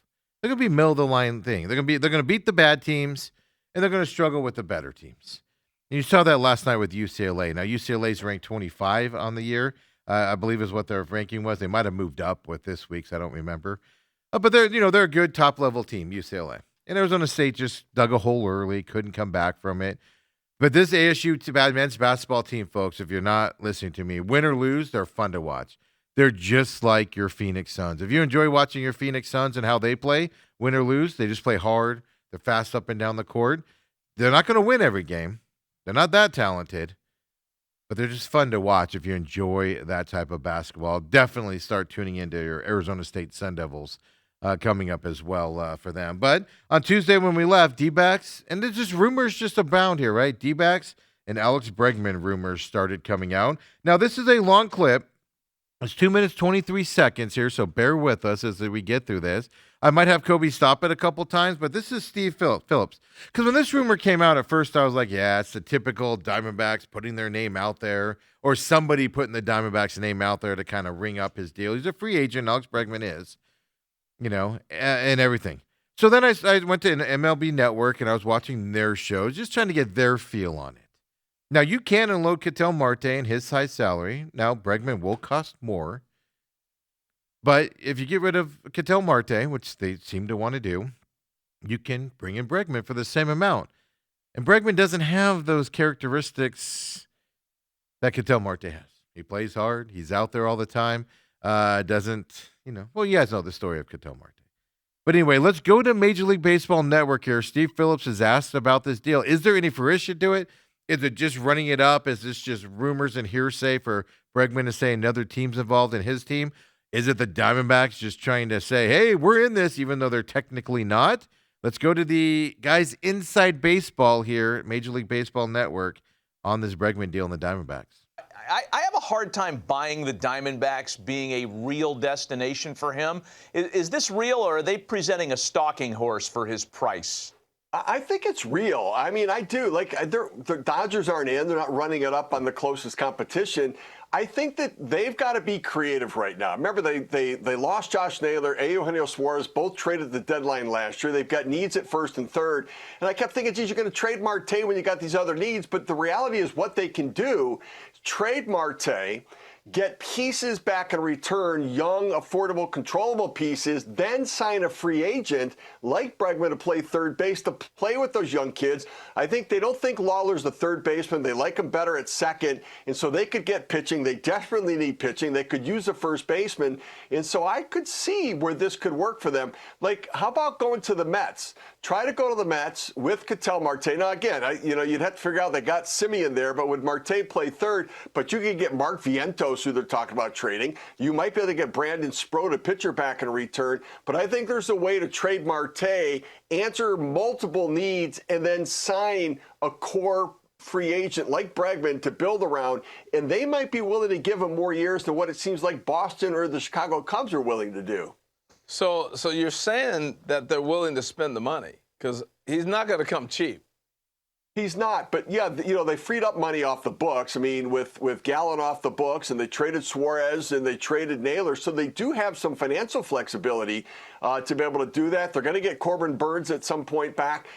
They're going to be middle of the line thing. They're going to beat the bad teams, and they're going to struggle with the better teams. And you saw that last night with UCLA. Now, UCLA's ranked 25 on the year, I believe is what their ranking was. They might have moved up with this week's. I don't remember. But they're a good top-level team, UCLA. And Arizona State just dug a hole early, couldn't come back from it. But this ASU men's basketball team, folks, if you're not listening to me, win or lose, they're fun to watch. They're just like your Phoenix Suns. If you enjoy watching your Phoenix Suns and how they play, win or lose, they just play hard. They're fast up and down the court. They're not going to win every game. They're not that talented. but they're just fun to watch if you enjoy that type of basketball. Definitely start tuning into your Arizona State Sun Devils coming up as well for them. But on Tuesday when we left, D-backs, and there's just rumors just abound here, right? D-backs and Alex Bregman rumors started coming out. Now, this is a long clip. It's 2 minutes, 23 seconds here, so bear with us as we get through this. I might have Kobe stop it a couple times, but this is Steve Phillips. Because when this rumor came out at first, I was like, yeah, it's the typical Diamondbacks putting their name out there, or somebody putting the Diamondbacks' name out there to kind of ring up his deal. He's a free agent, Alex Bregman is, and everything. So then I went to an MLB Network, and I was watching their shows, just trying to get their feel on it. Now, you can unload Ketel Marte and his high salary. Now, Bregman will cost more. But if you get rid of Ketel Marte, which they seem to want to do, you can bring in Bregman for the same amount. And Bregman doesn't have those characteristics that Ketel Marte has. He plays hard. He's out there all the time. Well, you guys know the story of Ketel Marte. But anyway, let's go to Major League Baseball Network here. Steve Phillips has asked about this deal. Is there any fruition to it? Is it just running it up? Is this just rumors and hearsay for Bregman to say another team's involved in his team? Is it the Diamondbacks just trying to say, hey, we're in this, even though they're technically not? Let's go to the guys inside baseball here at Major League Baseball Network on this Bregman deal in the Diamondbacks. I have a hard time buying the Diamondbacks being a real destination for him. Is this real, or are they presenting a stalking horse for his price? I think it's real. I mean, I do. The Dodgers aren't in. They're not running it up on the closest competition. I think that they've got to be creative right now. Remember, they lost Josh Naylor, Eugenio Suarez, both traded at the deadline last year. They've got needs at first and third. And I kept thinking, geez, you're going to trade Marte when you got these other needs. But the reality is what they can do, trade Marte, get pieces back in return, young, affordable, controllable pieces, then sign a free agent like Bregman to play third base, to play with those young kids. I think they don't think Lawler's the third baseman. They like him better at second, and so they could get pitching. They desperately need pitching. They could use a first baseman, and so I could see where this could work for them. Like, how about going to the Mets? Try to go to the Mets with Ketel Marte. Now, again, you'd have to figure out they got Simeon there, but would Marte play third? But you could get Mark Vientos, who they're talking about trading. You might be able to get Brandon Sproat, a pitcher, back in return. But I think there's a way to trade Marte, answer multiple needs, and then sign a core free agent like Bregman to build around, and they might be willing to give him more years than what it seems like Boston or the Chicago Cubs are willing to do. So you're saying that they're willing to spend the money, because he's not going to come cheap. He's not, but yeah, they freed up money off the books. I mean, with Gallen off the books, and they traded Suarez and they traded Naylor, so they do have some financial flexibility to be able to do that. They're going to get Corbin Burns at some point back,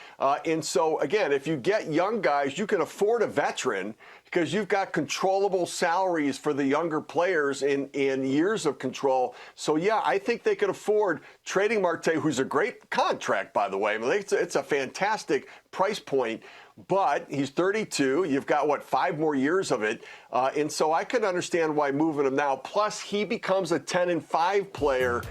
and so again, if you get young guys, you can afford a veteran because you've got controllable salaries for the younger players in years of control. So yeah, I think they could afford trading Marte, who's a great contract, by the way. I mean, it's a fantastic price point. But he's 32. You've got, 5 more years of it. And so I could understand why moving him now. Plus, he becomes a 10-5 player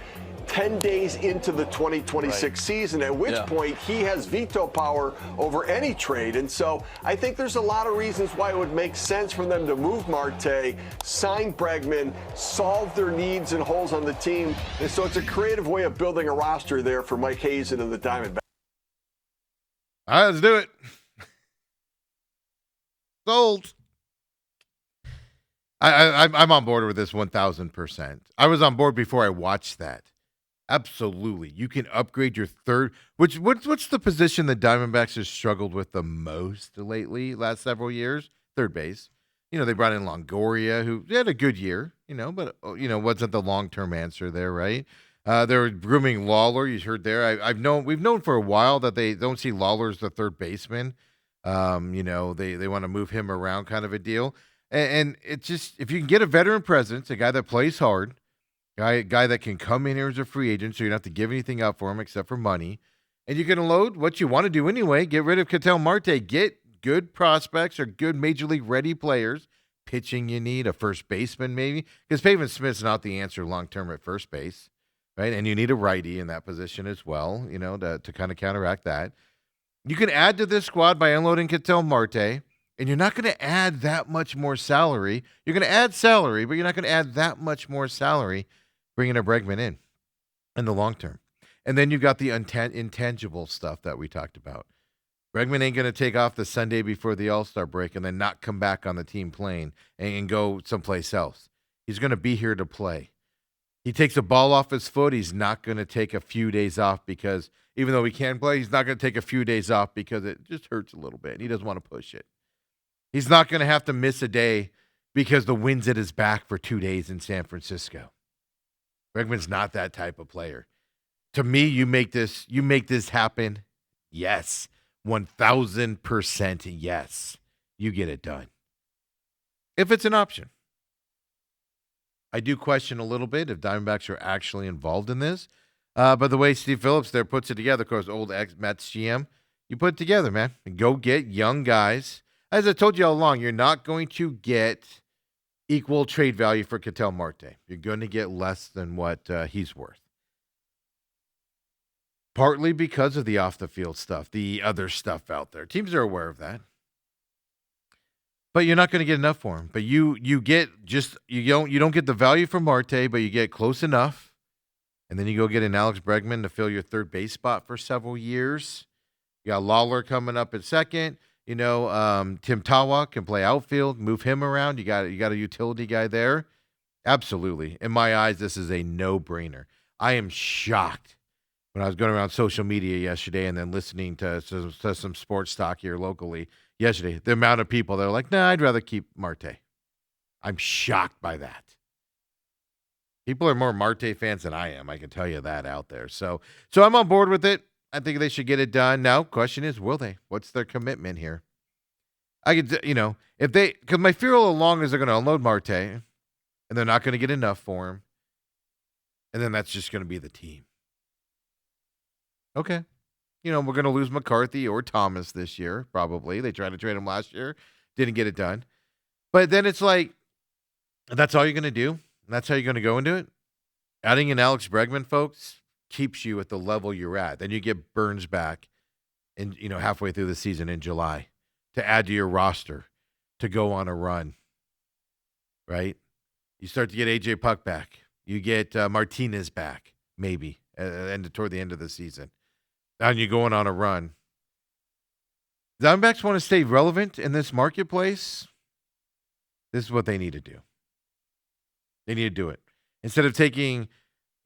10 days into the 2026 season, at which point he has veto power over any trade. And so I think there's a lot of reasons why it would make sense for them to move Marte, sign Bregman, solve their needs and holes on the team. And so it's a creative way of building a roster there for Mike Hazen and the Diamondbacks. All right, let's do it. Sold. I'm on board with this 1,000%. I was on board before I watched that. Absolutely. You can upgrade your third. What's the position the Diamondbacks have struggled with the most lately, last several years? Third base. They brought in Longoria, who had a good year, but wasn't the long-term answer there, right? They're grooming Lawler. You heard there. We've known for a while that they don't see Lawler as the third baseman. They want to move him around, kind of a deal. And it's just, if you can get a veteran presence, a guy that plays hard, guy that can come in here as a free agent, so you don't have to give anything up for him except for money, and you can load what you want to do anyway. Get rid of Ketel Marte. Get good prospects or good major league ready players. Pitching you need, a first baseman maybe, because Pavin Smith's not the answer long term at first base, right? And you need a righty in that position as well, to kind of counteract that. You can add to this squad by unloading Ketel Marte. And you're not going to add that much more salary. You're going to add salary, but you're not going to add that much more salary bringing a Bregman in the long term. And then you've got the intangible stuff that we talked about. Bregman ain't going to take off the Sunday before the All-Star break and then not come back on the team plane and go someplace else. He's going to be here to play. He takes a ball off his foot. He's not going to take a few days off because even though he can play, he's not going to take a few days off because it just hurts a little bit. And he doesn't want to push it. He's not going to have to miss a day because the wind's at his back for 2 days in San Francisco. Bregman's not that type of player. To me, you make this happen. Yes. 1,000% yes. You get it done. If it's an option. I do question a little bit if Diamondbacks are actually involved in this. But the way Steve Phillips there puts it together, of course, old ex-Mets GM, you put it together, man. And go get young guys. As I told you all along, you're not going to get equal trade value for Ketel Marte. You're going to get less than what he's worth. Partly because of the off-the-field stuff, the other stuff out there. Teams are aware of that. But you're not going to get enough for him. But you don't get the value for Marte, but you get close enough. And then you go get an Alex Bregman to fill your third base spot for several years. You got Lawler coming up at second. Tim Tawa can play outfield, move him around. You got a utility guy there. Absolutely. In my eyes, this is a no-brainer. I am shocked when I was going around social media yesterday and then listening to some sports talk here locally yesterday, the amount of people that are like, nah, I'd rather keep Marte. I'm shocked by that. People are more Marte fans than I am. I can tell you that out there. So I'm on board with it. I think they should get it done. Now, question is, will they? What's their commitment here? Because my fear all along is they're going to unload Marte and they're not going to get enough for him. And then that's just going to be the team. Okay. We're going to lose McCarthy or Thomas this year, probably. They tried to trade him last year. Didn't get it done. But then it's like, that's all you're going to do? And that's how you're going to go into it? Adding in Alex Bregman, folks, keeps you at the level you're at. Then you get Burns back halfway through the season in July to add to your roster to go on a run. Right? You start to get AJ Puck back. You get Martinez back, maybe, toward the end of the season. Now you're going on a run. Diamondbacks want to stay relevant in this marketplace. This is what they need to do. They need to do it. Instead of taking,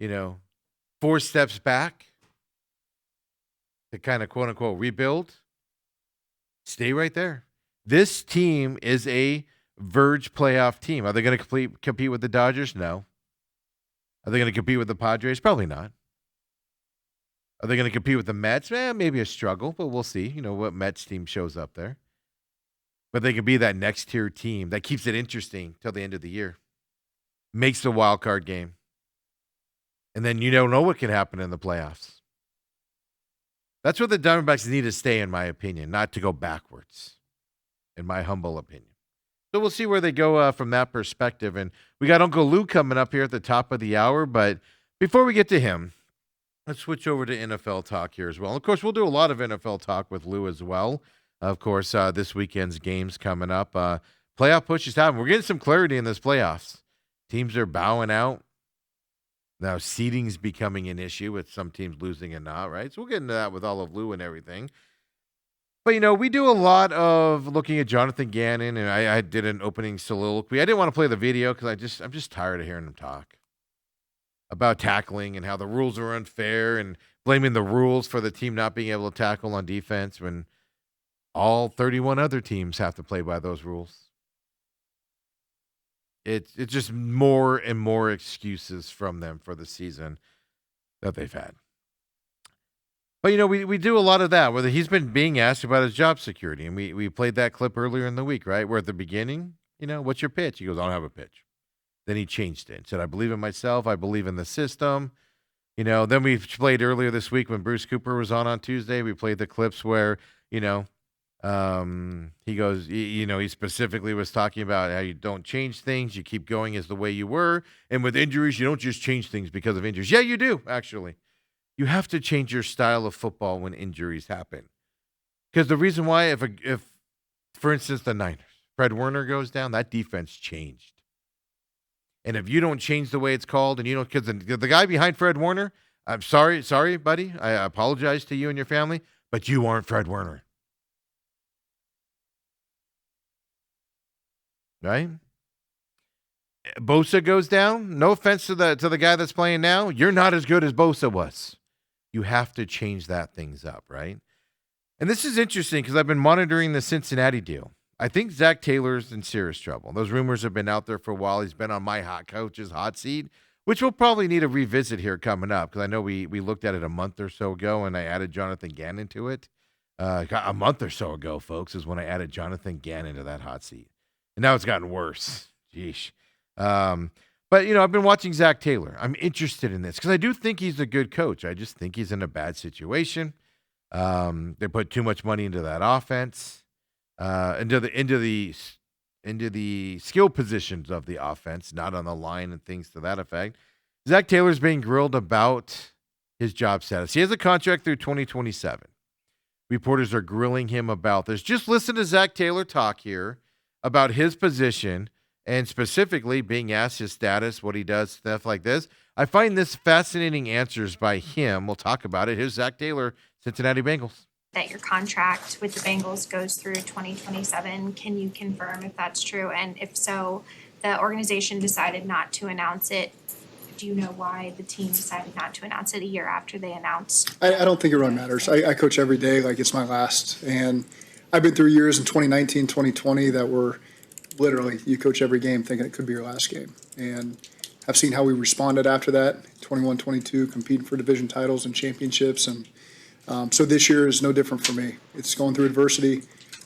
4 steps back to kind of quote-unquote rebuild, stay right there. This team is a verge playoff team. Are they going to compete with the Dodgers? No. Are they going to compete with the Padres? Probably not. Are they going to compete with the Mets? Maybe a struggle, but we'll see. What Mets team shows up there. But they can be that next tier team that keeps it interesting till the end of the year. Makes the wild card game. And then you don't know what can happen in the playoffs. That's where the Diamondbacks need to stay, in my opinion, not to go backwards, in my humble opinion. So we'll see where they go from that perspective. And we got Uncle Lou coming up here at the top of the hour. But before we get to him, let's switch over to NFL talk here as well. Of course, we'll do a lot of NFL talk with Lou as well. Of course, this weekend's games coming up. Playoff push is happening. We're getting some clarity in this playoffs. Teams are bowing out. Now, seeding's becoming an issue with some teams losing and not, right? So we'll get into that with all of Lou and everything. But, we do a lot of looking at Jonathan Gannon, and I did an opening soliloquy. I didn't want to play the video because I'm just tired of hearing him talk about tackling and how the rules are unfair and blaming the rules for the team not being able to tackle on defense when all 31 other teams have to play by those rules. It's just more and more excuses from them for the season that they've had. But, we do a lot of that, whether he's been being asked about his job security. And we played that clip earlier in the week, right? Where at the beginning, what's your pitch? He goes, I don't have a pitch. Then he changed it and said, I believe in myself. I believe in the system. Then we played earlier this week when Bruce Cooper was on Tuesday. We played the clips where, he goes, he specifically was talking about how you don't change things. You keep going as the way you were. And with injuries, you don't just change things because of injuries. Yeah, you do, actually. You have to change your style of football when injuries happen. Because the reason why, if for instance, the Niners. Fred Warner goes down, that defense changed. And if you don't change the way it's called, and you don't, because the guy behind Fred Warner, I'm sorry, buddy. I apologize to you and your family, but you aren't Fred Warner. Right? Bosa goes down. No offense to the guy that's playing now. You're not as good as Bosa was. You have to change that things up, right? And this is interesting because I've been monitoring the Cincinnati deal. I think Zach Taylor's in serious trouble. Those rumors have been out there for a while. He's been on my hot coach's hot seat, which we'll probably need a revisit here coming up because I know we looked at it a month or so ago and I added Jonathan Gannon to it. A month or so ago, folks, is when I added Jonathan Gannon to that hot seat. And now it's gotten worse. Jeez. But, I've been watching Zach Taylor. I'm interested in this because I do think he's a good coach. I just think he's in a bad situation. They put too much money into that offense, into the skill positions of the offense, not on the line and things to that effect. Zach Taylor's being grilled about his job status. He has a contract through 2027. Reporters are grilling him about this. Just listen to Zach Taylor talk here about his position and specifically being asked his status, what he does, stuff like this. I find this fascinating answers by him. We'll talk about it. Here's Zach Taylor, Cincinnati Bengals. That your contract with the Bengals goes through 2027. Can you confirm if that's true? And if so, the organization decided not to announce it. Do you know why the team decided not to announce it a year after they announced? I don't think it really matters. I coach every day like it's my last. And I've been through years in 2019, 2020 that were literally you coach every game thinking it could be your last game. And I've seen how we responded after that, 21-22, competing for division titles and championships. And so this year is no different for me. It's going through adversity,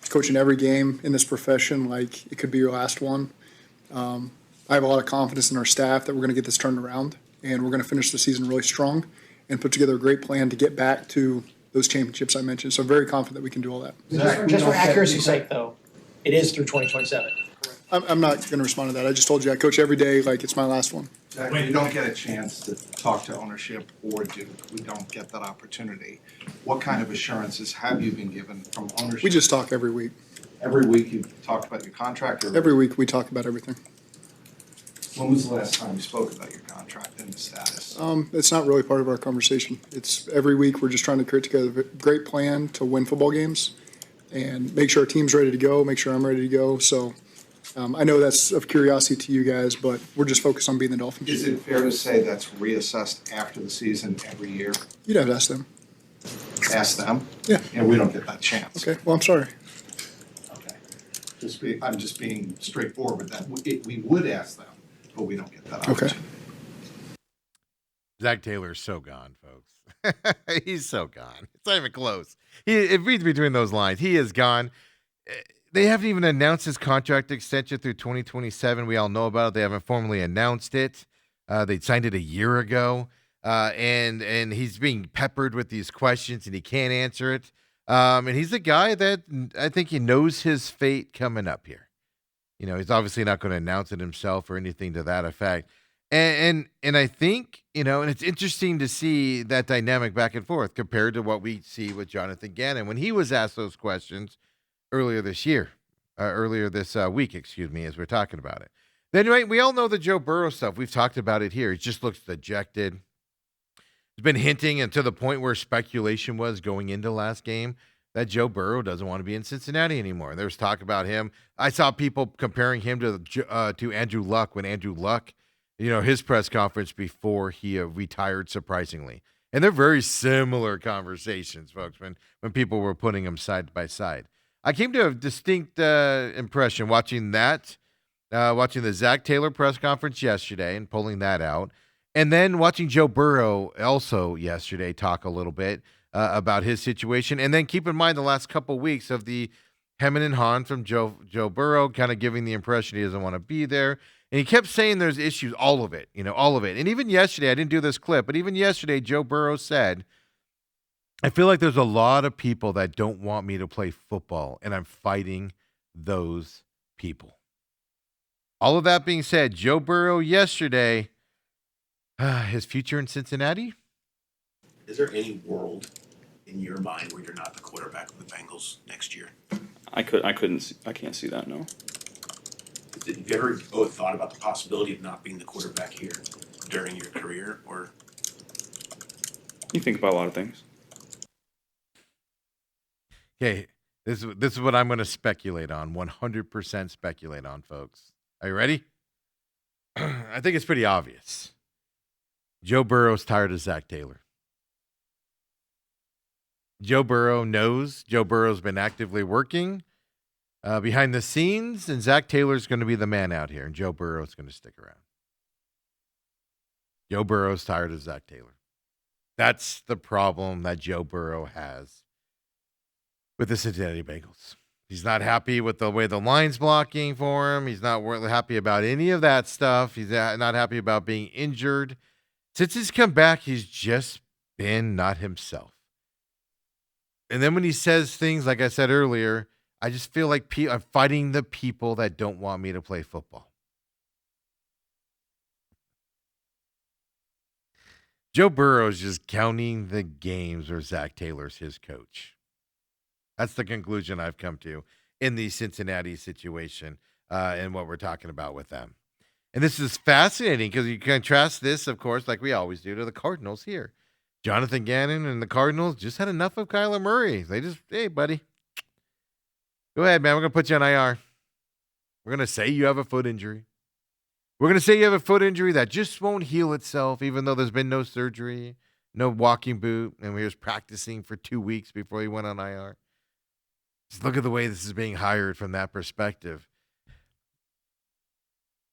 coaching every game in this profession like it could be your last one. I have a lot of confidence in our staff that we're going to get this turned around, and we're going to finish the season really strong and put together a great plan to get back to those championships I mentioned. So I'm very confident that we can do all that. Just for accuracy's sake, though, it is through 2027. I'm not going to respond to that. I just told you I coach every day like it's my last one. When you don't get a chance to talk to ownership or Duke, we don't get that opportunity. What kind of assurances have you been given from ownership? We just talk every week. Every week you talked about your contract? Or Every week we talk about everything. When was the last time you spoke about your contract and the status? It's not really part of our conversation. It's every week we're just trying to create together a great plan to win football games and make sure our team's ready to go, make sure I'm ready to go. So I know that's of curiosity to you guys, but we're just focused on being the Dolphins. Is it fair to say that's reassessed after the season every year? You'd have to ask them. Ask them? Yeah. And we don't get that chance. Okay, well, I'm sorry. Okay. I'm just being straightforward with that. We would ask them, but we don't get that opportunity. Okay. Zach Taylor's so gone, folks. He's so gone. It's not even close. It reads between those lines. He is gone. They haven't even announced his contract extension through 2027. We all know about it. They haven't formally announced it. They signed it a year ago, and he's being peppered with these questions, and he can't answer it. And he's a guy that I think he knows his fate coming up here. He's obviously not going to announce it himself or anything to that effect. And I think, and it's interesting to see that dynamic back and forth compared to what we see with Jonathan Gannon when he was asked those questions earlier this week, as we're talking about it. Then, right, we all know the Joe Burrow stuff. We've talked about it here. He just looks dejected. He's been hinting, and to the point where speculation was going into last game, that Joe Burrow doesn't want to be in Cincinnati anymore. There's talk about him. I saw people comparing him to Andrew Luck when Andrew Luck, his press conference before he retired, surprisingly. And they're very similar conversations, folks, when people were putting them side by side. I came to a distinct impression watching the Zach Taylor press conference yesterday and pulling that out, and then watching Joe Burrow also yesterday talk a little bit about his situation. And then keep in mind the last couple weeks of the hemming and hawing from Joe Burrow, kind of giving the impression he doesn't want to be there. And he kept saying there's issues, all of it. And even yesterday, I didn't do this clip, but even yesterday, Joe Burrow said, I feel like there's a lot of people that don't want me to play football, and I'm fighting those people. All of that being said, Joe Burrow yesterday, his future in Cincinnati? Is there any world in your mind where you're not the quarterback of the Bengals next year? I can't see that, no. Have you ever both thought about the possibility of not being the quarterback here during your career, or? You think about a lot of things. Okay, this is what I'm going to speculate on. 100% speculate on, folks. Are you ready? I think it's pretty obvious. Joe Burrow's tired of Zach Taylor. Joe Burrow knows. Joe Burrow's been actively working behind the scenes, and Zach Taylor's going to be the man out here, and Joe Burrow's going to stick around. Joe Burrow's tired of Zach Taylor. That's the problem that Joe Burrow has with the Cincinnati Bengals. He's not happy with the way the line's blocking for him. He's not happy about any of that stuff. He's not happy about being injured. Since he's come back, he's just been not himself. And then when he says things, like I said earlier, I just feel like I'm fighting the people that don't want me to play football. Joe Burrow is just counting the games where Zach Taylor's his coach. That's the conclusion I've come to in the Cincinnati situation and what we're talking about with them. And this is fascinating because you contrast this, of course, like we always do, to the Cardinals here. Jonathan Gannon and the Cardinals just had enough of Kyler Murray. They just, hey, buddy, go ahead, man. We're going to put you on IR. We're going to say you have a foot injury. We're going to say you have a foot injury that just won't heal itself, even though there's been no surgery, no walking boot, and we was practicing for 2 weeks before he went on IR. Just look at the way this is being hired from that perspective.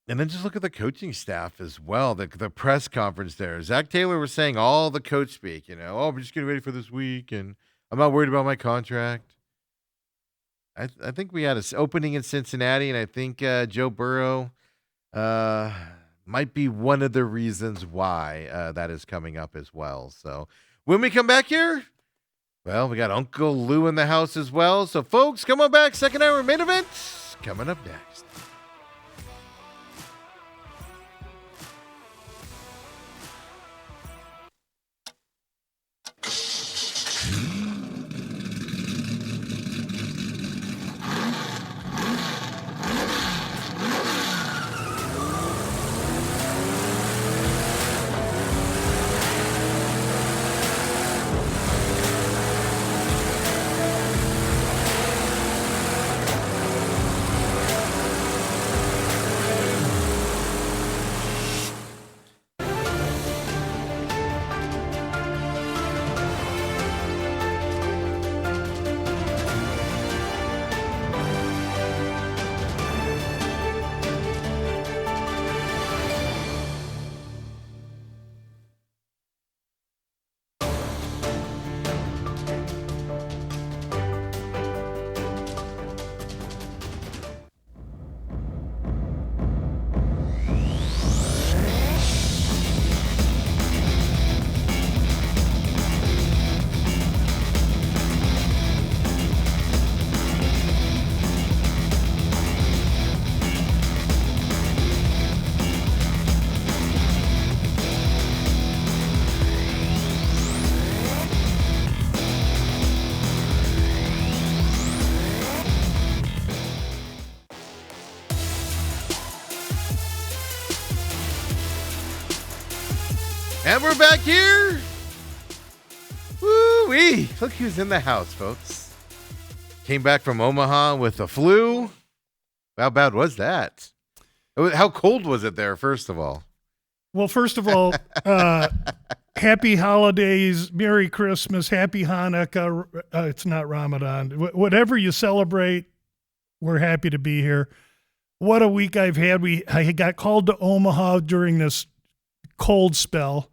And then just look at the coaching staff as well, the press conference there. Zach Taylor was saying all the coach speak, I'm just getting ready for this week, and I'm not worried about my contract. I think we had an opening in Cincinnati, and I think Joe Burrow might be one of the reasons why that is coming up as well. So when we come back here, well, we got Uncle Lou in the house as well. So, folks, come on back. Second hour main event coming up next. And we're back here. Woo-wee. Look who's in the house, folks. Came back from Omaha with the flu. How bad was that? How cold was it there, first of all? Well, first of all, happy holidays, Merry Christmas, Happy Hanukkah. It's not Ramadan. Whatever you celebrate, we're happy to be here. What a week I've had. I got called to Omaha during this cold spell.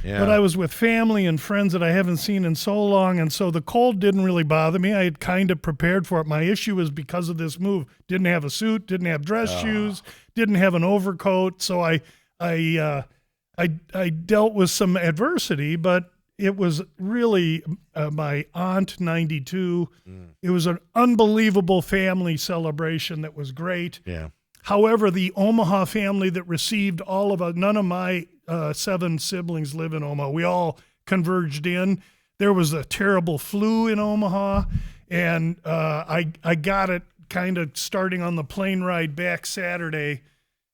Yeah. But I was with family and friends that I haven't seen in so long, and so the cold didn't really bother me. I had kind of prepared for it. My issue was because of this move. Didn't have a suit, didn't have dress shoes, didn't have an overcoat, so I dealt with some adversity, but it was really my aunt, 92. It was an unbelievable family celebration that was great. Yeah. However, the Omaha family that received all of none of my 7 siblings live in Omaha. We all converged in. There was a terrible flu in Omaha, And I got it kind of starting on the plane ride back Saturday,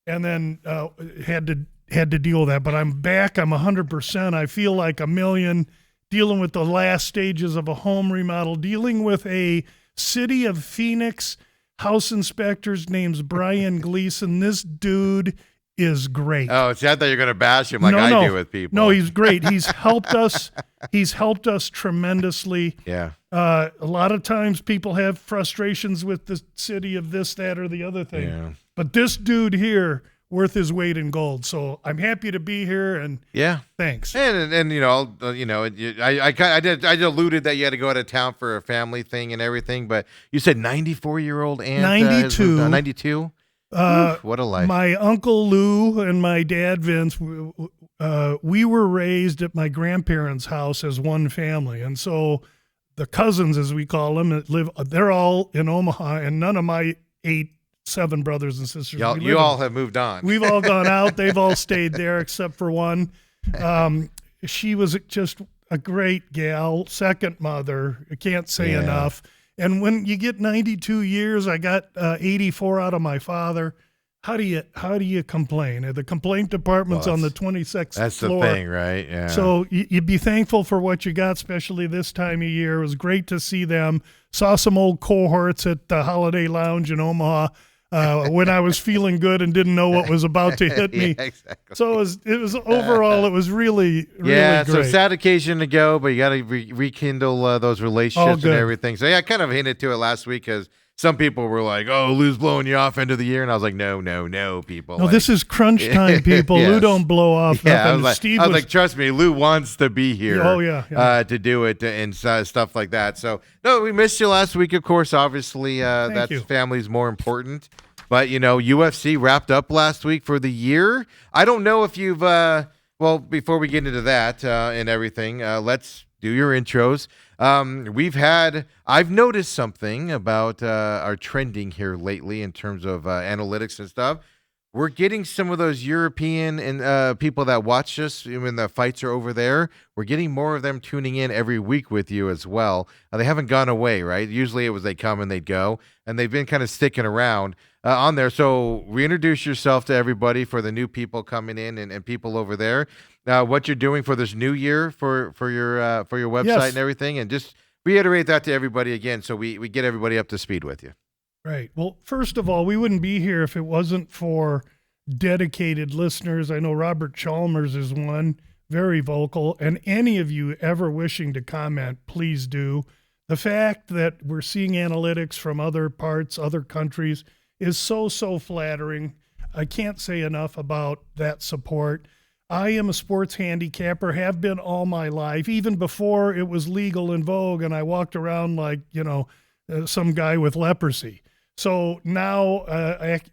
and then had to deal with that. But I'm back. I'm 100%. I feel like a million, dealing with the last stages of a home remodel, dealing with a City of Phoenix house inspector's name's Brian Gleason. This dude is great. Oh, see, I thought you were going to bash him like I do with people. No, he's great. He's helped us. He's helped us tremendously. Yeah. A lot of times people have frustrations with the city of this, that, or the other thing. Yeah. But this dude here, worth his weight in gold. So I'm happy to be here, and thanks. And I alluded that you had to go out of town for a family thing and everything, but you said 94-year-old aunt. 92. 92. What a life. My uncle Lou and my dad Vince, we were raised at my grandparents' house as one family, and so the cousins, as we call them, that they're all in Omaha, and none of my 7 brothers and sisters. You all have moved on. We've all gone out. They've all stayed there except for one. She was just a great gal, second mother. I can't say enough. And when you get 92 years, I got 84 out of my father. How do you complain? The complaint department's on the 26th That's floor. the thing, right? Yeah. So you'd be thankful for what you got, especially this time of year. It was great to see them. Saw some old cohorts at the Holiday Lounge in Omaha when I was feeling good and didn't know what was about to hit me. Yeah, exactly. So it was overall, it was really so great. sad occasion to go, but you got to rekindle those relationships and everything. So I kind of hinted to it last week because some people were like, "Oh, Lou's blowing you off end of the year," and I was like, "No, people. No, like, this is crunch time, people. Yes. Lou don't blow off. Yeah, nothing. I was like, trust me, Lou wants to be here. Oh yeah. To do it and stuff like that. So no, we missed you last week, of course. Obviously, that's you. family's more important. But UFC wrapped up last week for the year. I don't know if you've. Before we get into that and everything, let's do your intros. I've noticed something about our trending here lately in terms of analytics and stuff. We're getting some of those European and people that watch us when the fights are over there. We're getting more of them tuning in every week with you as well. They haven't gone away, right? Usually it was they come and they'd go, and they've been kind of sticking around on there. So reintroduce yourself to everybody for the new people coming in and people over there. What you're doing for this new year for your website and everything, and just reiterate that to everybody again so we get everybody up to speed with you. Right. Well, first of all, we wouldn't be here if it wasn't for dedicated listeners. I know Robert Chalmers is one, very vocal, and any of you ever wishing to comment, please do. The fact that we're seeing analytics from other parts, other countries, is so flattering. I can't say enough about that support. I am a sports handicapper, have been all my life, even before it was legal in vogue, and I walked around like, some guy with leprosy. So now,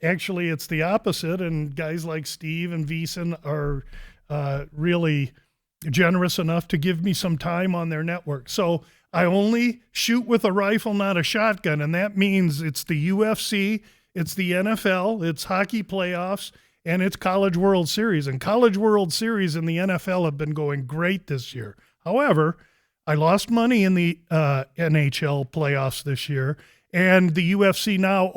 actually, it's the opposite, and guys like Steve and Veasan are really generous enough to give me some time on their network. So I only shoot with a rifle, not a shotgun, and that means it's the UFC, it's the NFL, it's hockey playoffs, and it's College World Series. And College World Series and the NFL have been going great this year. However, I lost money in the NHL playoffs this year, and the UFC now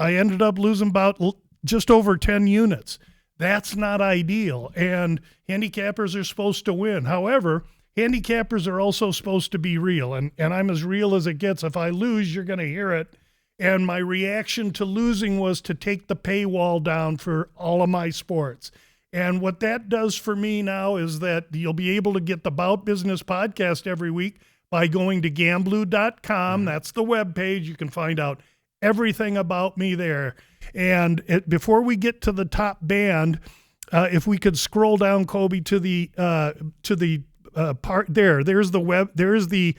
I ended up losing about just over 10 units. That's not ideal, and handicappers are supposed to win. However, handicappers are also supposed to be real, and I'm as real as it gets. If I lose, you're going to hear it. And my reaction to losing was to take the paywall down for all of my sports. And what that does for me now is that you'll be able to get the Bout Business podcast every week by going to gamblu.com. That's the webpage. You can find out everything about me there. And before we get to the top band, if we could scroll down, Kobe, to the part there. There's the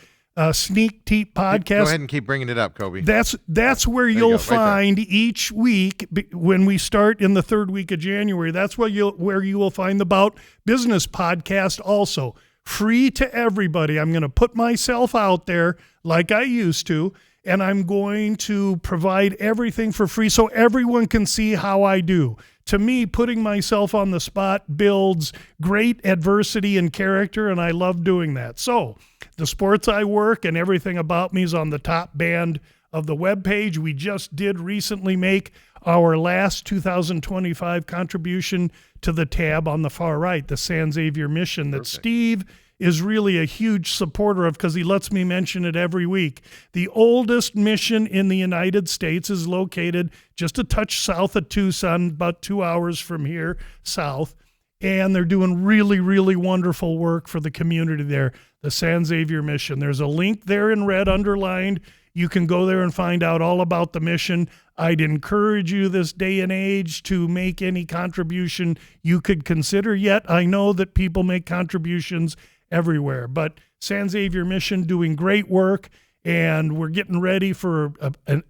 Sneak Teep podcast. Go ahead and keep bringing it up, Kobe. That's where you'll find each week when we start in the third week of January. That's where you will find the Bout Business podcast also. Free to everybody. I'm going to put myself out there like I used to, and I'm going to provide everything for free so everyone can see how I do. to me, putting myself on the spot builds great adversity and character, and I love doing that. So the sports I work and everything about me is on the top band of the webpage. We just did recently make our last 2025 contribution to the tab on the far right, the San Xavier Mission, that Steve is really a huge supporter of because he lets me mention it every week. The oldest mission in the United States is located just a touch south of Tucson, about 2 hours from here south, and they're doing really, really wonderful work for the community there, the San Xavier Mission. There's a link there in red underlined. You can go there and find out all about the mission. I'd encourage you this day and age to make any contribution you could consider. Yet I know that people make contributions everywhere, but San Xavier Mission doing great work, and we're getting ready for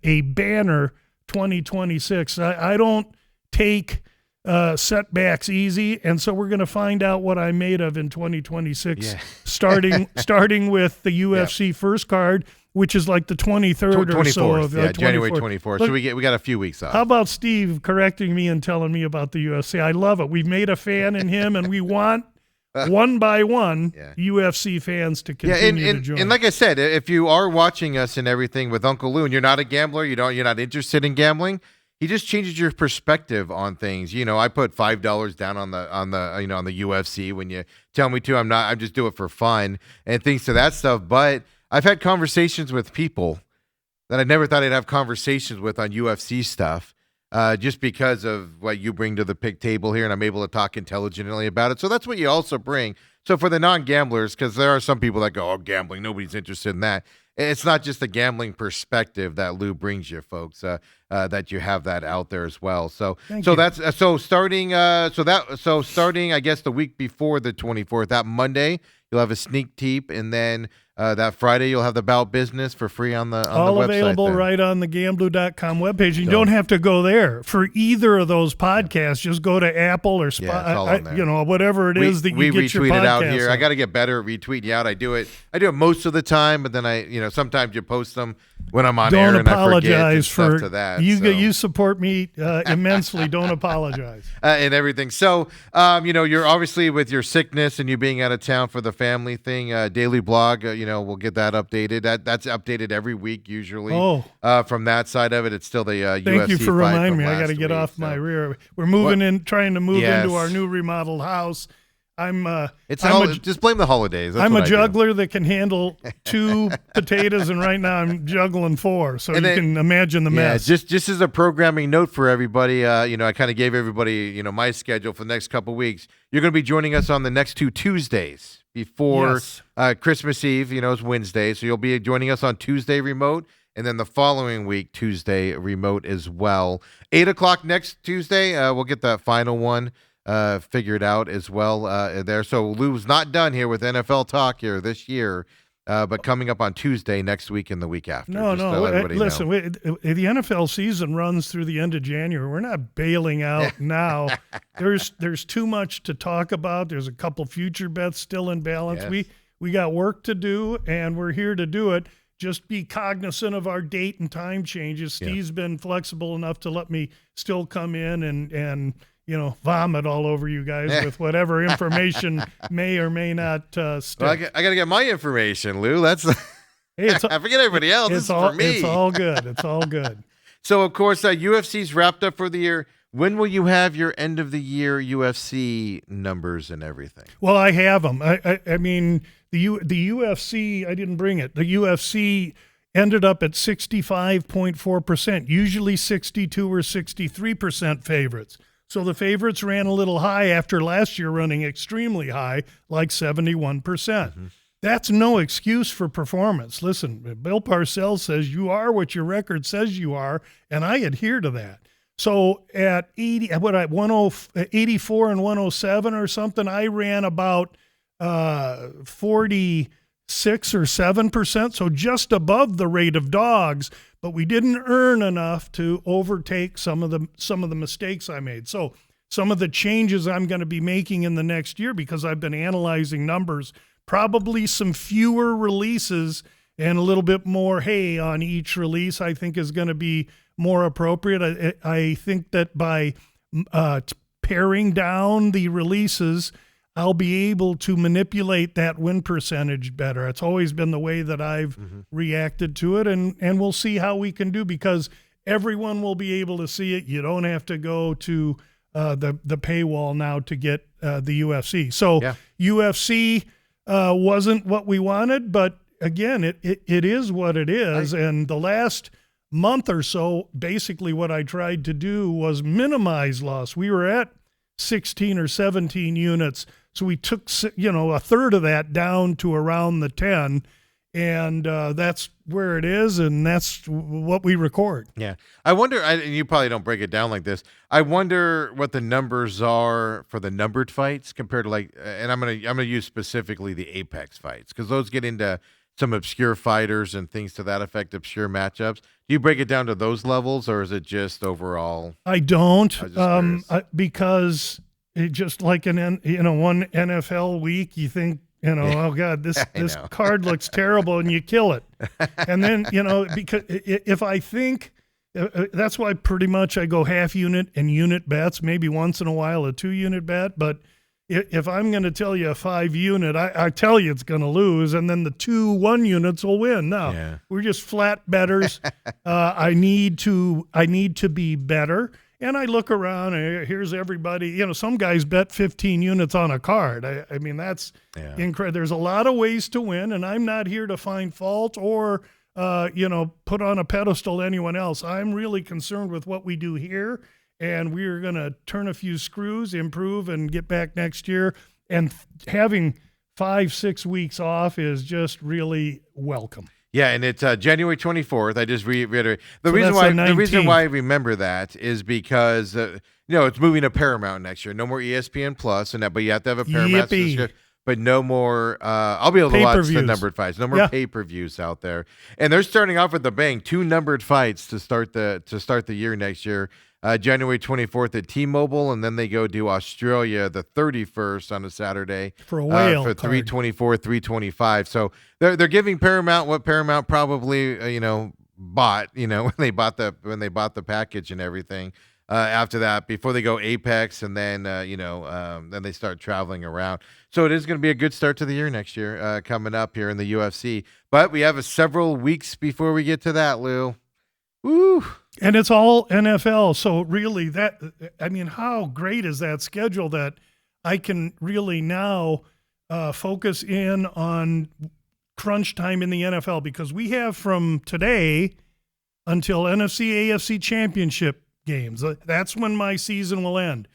a banner 2026. I don't take setbacks easy, and so we're going to find out what I'm made of in 2026, starting with the UFC first card, which is like the 23rd or so of January 24th. So we got a few weeks off. How about Steve correcting me and telling me about the UFC? I love it. We've made a fan in him, and we want one by one UFC fans to continue to join. And like I said, if you are watching us and everything with Uncle Lou, and you're not a gambler, you're not interested in gambling, he just changes your perspective on things. You know, I put $5 down on the UFC when you tell me to. I just do it for fun and things to that stuff. But I've had conversations with people that I never thought I'd have conversations with on UFC stuff. Just because of what you bring to the pick table here, and I'm able to talk intelligently about it. So that's what you also bring. So for the non-gamblers, because there are some people that go, oh, gambling, nobody's interested in that. It's not just the gambling perspective that Lou brings you, folks, that you have that out there as well. So starting, I guess the week before the 24th, that Monday, you'll have a sneak peek, and then that Friday you'll have the Bout Business for free on the all website available there. right on the Gamblu.com webpage. You don't have to go there for either of those podcasts. Just go to Apple or Spotify, whatever it is that you get your podcast. We retweet it out here. I got to get better at retweeting you out. I do it most of the time, but then sometimes you post them when I'm on air and I forget and stuff to that. You support me immensely. Don't apologize. And everything. So, you're obviously with your sickness and you being out of town for the family thing, daily blog, we'll get that updated. That's updated every week usually. From that side of it, it's still the UFC. Thank you for reminding me. I got to get off so. my rear. We're moving trying to move into our new remodeled house. Just blame the holidays. That's I'm what a I juggler that can handle 2 potatoes, and right now I'm juggling 4. So can imagine the mess. Just as a programming note for everybody, I kind of gave everybody, my schedule for the next couple of weeks. You're going to be joining us on the next 2 Tuesdays before Christmas Eve. It's Wednesday, so you'll be joining us on Tuesday remote, and then the following week Tuesday remote as well. 8:00 next Tuesday, we'll get that final one figured out as well there. So Lou's not done here with NFL talk here this year, but coming up on Tuesday next week and the week after. Listen, the NFL season runs through the end of January. We're not bailing out now. There's too much to talk about. There's a couple future bets still in balance. Yes. We got work to do, and we're here to do it. Just be cognizant of our date and time changes. Steve's been flexible enough to let me still come in and vomit all over you guys with whatever information may or may not stick. Well, I got to get my information, Lou. That's I forget everybody else. This is for me. It's all good. It's all good. So, of course, UFC's wrapped up for the year. When will you have your end of the year UFC numbers and everything? Well, I have them. I mean, the UFC, I didn't bring it. The UFC ended up at 65.4%, usually 62 or 63% favorites. So the favorites ran a little high after last year running extremely high, like 71%. Mm-hmm. That's no excuse for performance. Listen, Bill Parcells says you are what your record says you are, and I adhere to that. So at 84 and 107 or something, I ran about 46 or 7%, so just above the rate of dogs, but we didn't earn enough to overtake some of the mistakes I made. So some of the changes I'm going to be making in the next year, because I've been analyzing numbers, probably some fewer releases and a little bit more hay on each release, I think is going to be more appropriate. I think that by paring down the releases, I'll be able to manipulate that win percentage better. It's always been the way that I've reacted to it, and we'll see how we can do, because everyone will be able to see it. You don't have to go to the paywall now to get the UFC. So UFC wasn't what we wanted, but again, it is what it is. And the last month or so, basically what I tried to do was minimize loss. We were at 16 or 17 units. So we took, a third of that down to around the 10, and that's where it is, and that's what we record. Yeah. I wonder, and you probably don't break it down like this, I wonder what the numbers are for the numbered fights compared to and I'm gonna use specifically the Apex fights, because those get into some obscure fighters and things to that effect, obscure matchups. Do you break it down to those levels, or is it just overall? I don't, because it just like one NFL week, you think, oh God, this card looks terrible, and you kill it. And then, because if I think, that's why pretty much I go half unit and unit bets, maybe once in a while a 2-unit bet. But if I'm going to tell you a 5-unit, I tell you it's going to lose, and then the 2 1-units will win. No, we're just flat bettors. I need to be better. And I look around, and here's everybody. Some guys bet 15 units on a card. I mean, that's incredible. There's a lot of ways to win, and I'm not here to find fault or, put on a pedestal anyone else. I'm really concerned with what we do here, and we're going to turn a few screws, improve, and get back next year. And having 5-6 weeks off is just really welcome. Yeah, and it's January 24th. I just reiterate the So reason why I remember that is because it's moving to Paramount next year. No more ESPN Plus, but you have to have a Paramount subscription. But no more. I'll be able to watch the numbered fights. No more pay-per-views out there. And they're starting off with a bang. 2 numbered fights to start the year next year. January 24th at T-Mobile, and then they go to Australia the 31st on a Saturday for a whale for 324, 325. So they're giving Paramount what Paramount probably bought when they bought the package and everything. After that, before they go Apex, and then then they start traveling around. So it is going to be a good start to the year next year coming up here in the UFC. But we have several weeks before we get to that, Lou. Woo! And it's all NFL. So really how great is that schedule that I can really now focus in on crunch time in the NFL, because we have from today until NFC, AFC championship games. That's when my season will end.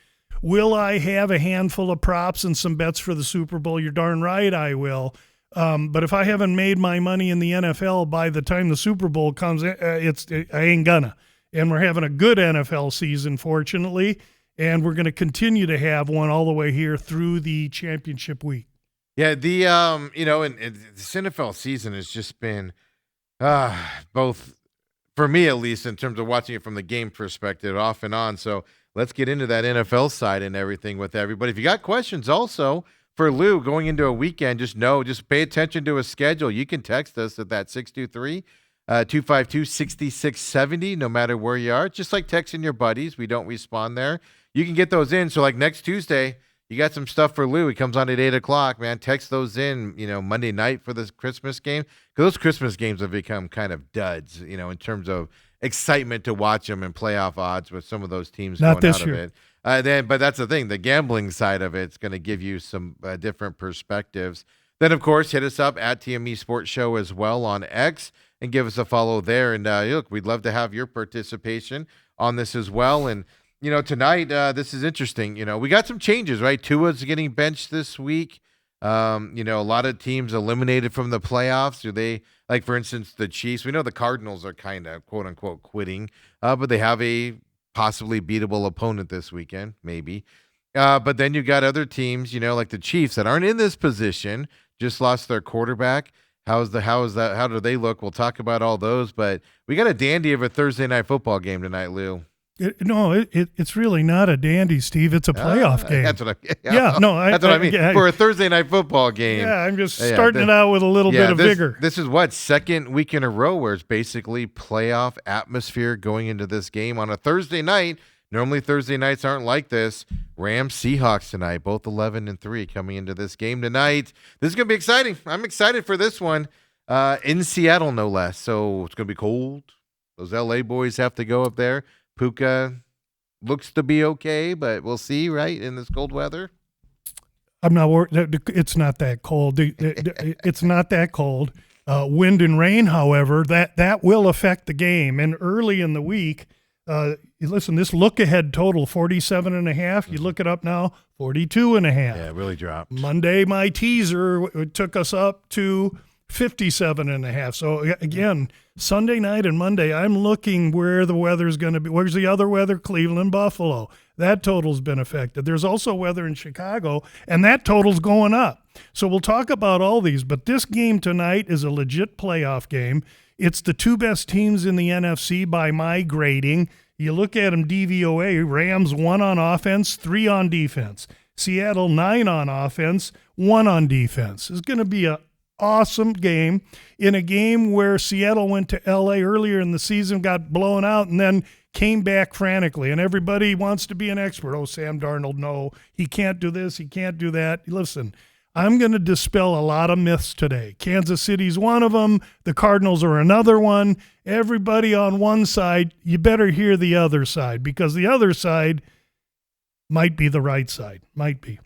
Will I have a handful of props and some bets for the Super Bowl? You're darn right I will. But if I haven't made my money in the NFL by the time the Super Bowl comes, I ain't gonna. And we're having a good NFL season, fortunately, and we're going to continue to have one all the way here through the championship week. Yeah, the and this NFL season has just been both, for me at least, in terms of watching it from the game perspective, off and on. So let's get into that NFL side and everything with everybody. If you got questions also for Lou going into a weekend, just pay attention to his schedule. You can text us at that 623-252-6670, no matter where you are. It's just like texting your buddies. We don't respond there. You can get those in. So like next Tuesday, you got some stuff for Lou. He comes on at 8 o'clock, man. Text those in, Monday night for this Christmas game. Because those Christmas games have become kind of duds, in terms of excitement to watch them and playoff odds with some of those teams Not going this out year. of it. But that's the thing. The gambling side of it's going to give you some different perspectives. Then, of course, hit us up at TME Sports Show as well on X and give us a follow there. And look, we'd love to have your participation on this as well. And, tonight, this is interesting. We got some changes, right? Tua's getting benched this week. A lot of teams eliminated from the playoffs. Do they, like, for instance, the Chiefs? We know the Cardinals are kind of, quote unquote, quitting, but they have a possibly beatable opponent this weekend, maybe. But then you got other teams, like the Chiefs that aren't in this position, just lost their quarterback. How do they look? We'll talk about all those, but we got a dandy of a Thursday night football game tonight, Lou. It's really not a dandy, Steve. It's a playoff game. That's what that's what I mean. For a Thursday night football game. Yeah, I'm just starting it out with a little bit of vigor. This is second week in a row where it's basically playoff atmosphere going into this game on a Thursday night. Normally Thursday nights aren't like this. Rams Seahawks tonight, both 11-3 coming into this game tonight. This is going to be exciting. I'm excited for this one in Seattle, no less. So it's going to be cold. Those LA boys have to go up there. Puka looks to be okay, but we'll see, right, in this cold weather. I'm not worried. It's not that cold. It's not that cold. Wind and rain, however, that will affect the game. And early in the week, listen, this look-ahead total, 47.5. You look it up now, 42.5. Yeah, it really dropped. Monday, my teaser, it took us up to 57.5. So, again, Sunday night and Monday, I'm looking where the weather's going to be. Where's the other weather? Cleveland, Buffalo. That total's been affected. There's also weather in Chicago, and that total's going up. So we'll talk about all these, but this game tonight is a legit playoff game. It's the two best teams in the NFC by my grading. You look at them DVOA, Rams 1 on offense, 3 on defense. Seattle 9 on offense, 1 on defense. It's going to be an awesome game in a game where Seattle went to L.A. earlier in the season, got blown out, and then came back frantically. And everybody wants to be an expert. Oh, Sam Darnold, no, he can't do this, he can't do that. Listen, I'm going to dispel a lot of myths today. Kansas City's one of them. The Cardinals are another one. Everybody on one side, you better hear the other side, because the other side might be the right side. Might be.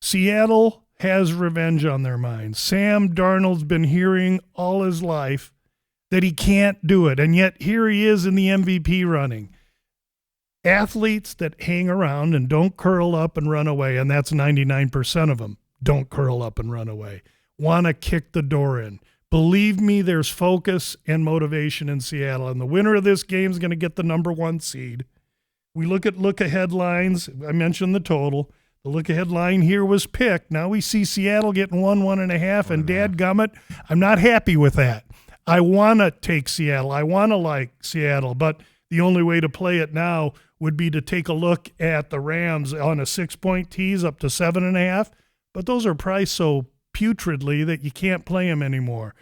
Seattle has revenge on their minds. Sam Darnold's been hearing all his life that he can't do it, and yet here he is in the MVP running. Athletes that hang around and don't curl up and run away, and that's 99% of them, don't curl up and run away, want to kick the door in. Believe me, there's focus and motivation in Seattle, and the winner of this game is going to get the number 1 seed. We look at look-ahead lines. I mentioned the total. The look-ahead line here was picked. Now we see Seattle getting 1.5, and dadgummit, I'm not happy with that. I want to take Seattle. I want to like Seattle, but the only way to play it now would be to take a look at the Rams on a 6-point tease up to 7.5, but those are priced so putridly that you can't play them anymore.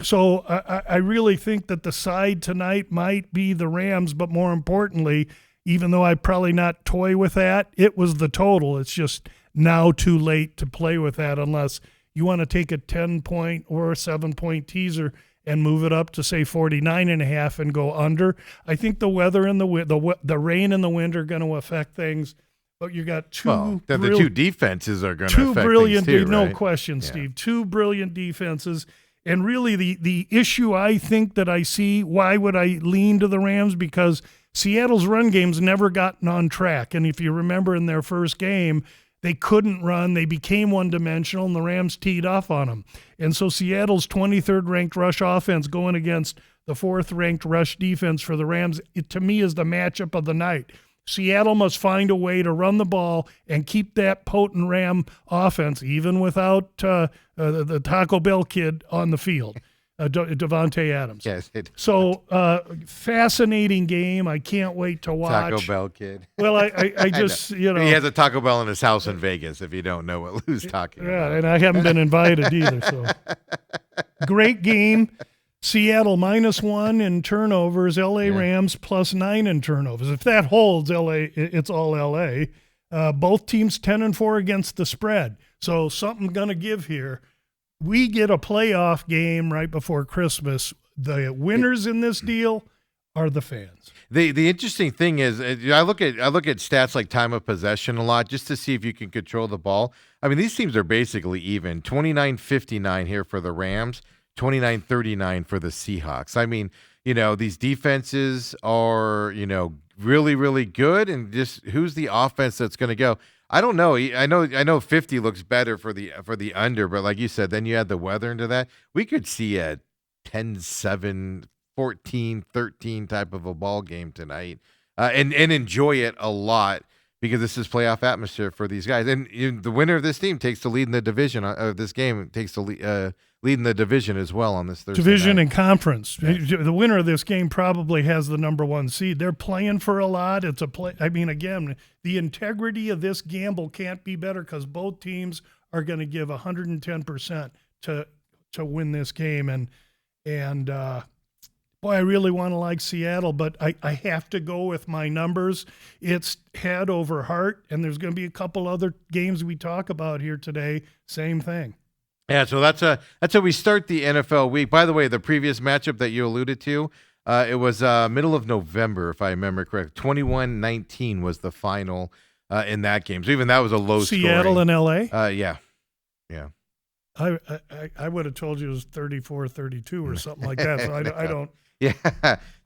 So I really think that the side tonight might be the Rams, but more importantly, even though I probably not toy with that, it was the total. It's just now too late to play with that unless you want to take a 10-point or a 7-point teaser and move it up to, say, 49.5 and go under. I think the weather and the rain and the wind are going to affect things. But you got two. The two defenses are going to affect brilliant, things too, no right? question, Steve. Two brilliant defenses. And really the issue I think that I see, why would I lean to the Rams? Because Seattle's run game's never gotten on track. And if you remember in their first game, they couldn't run. They became one-dimensional, and the Rams teed off on them. And so Seattle's 23rd ranked rush offense going against the 4th ranked rush defense for the Rams, it, to me, is the matchup of the night. Seattle must find a way to run the ball and keep that potent Ram offense, even without the Taco Bell kid on the field, Devontae Adams. Yes. So fascinating game. I can't wait to watch. Taco Bell kid. Well, I just, He has a Taco Bell in his house in Vegas, if you don't know what Lou's talking about. Yeah, and I haven't been invited either. So great game. Seattle -1 in turnovers. L.A. Rams +9 in turnovers. If that holds, L.A., it's all L.A. Both teams 10-4 against the spread. So something going to give here. We get a playoff game right before Christmas. The winners in this deal are the fans. The interesting thing is, I look at stats like time of possession a lot just to see if you can control the ball. I mean, these teams are basically even. 29-59 here for the Rams. 29-39 for the Seahawks. I mean, these defenses are, really, really good, and just who's the offense that's going to go? I don't know. I know 50 looks better for the under, but like you said, then you add the weather into that. We could see a 10-7, 14-13 type of a ball game tonight, and enjoy it a lot because this is playoff atmosphere for these guys. And the winner of this team takes the lead in the division of this game. Takes the lead in the division as well on this Thursday division night. and conference. Yes. The winner of this game probably has the number 1 seed. They're playing for a lot. It's a play. I mean, again, the integrity of this gamble can't be better because both teams are going to give 110% to win this game. And boy, I really want to like Seattle, but I have to go with my numbers. It's head over heart, and there's going to be a couple other games we talk about here today. Same thing. Yeah, so that's how we start the NFL week. By the way, the previous matchup that you alluded to, it was middle of November, if I remember correct. 21-19 was the final in that game. So even that was a low Seattle scoring. and L.A.? Yeah. I would have told you it was 34-32 or something like that. So I don't. Yeah.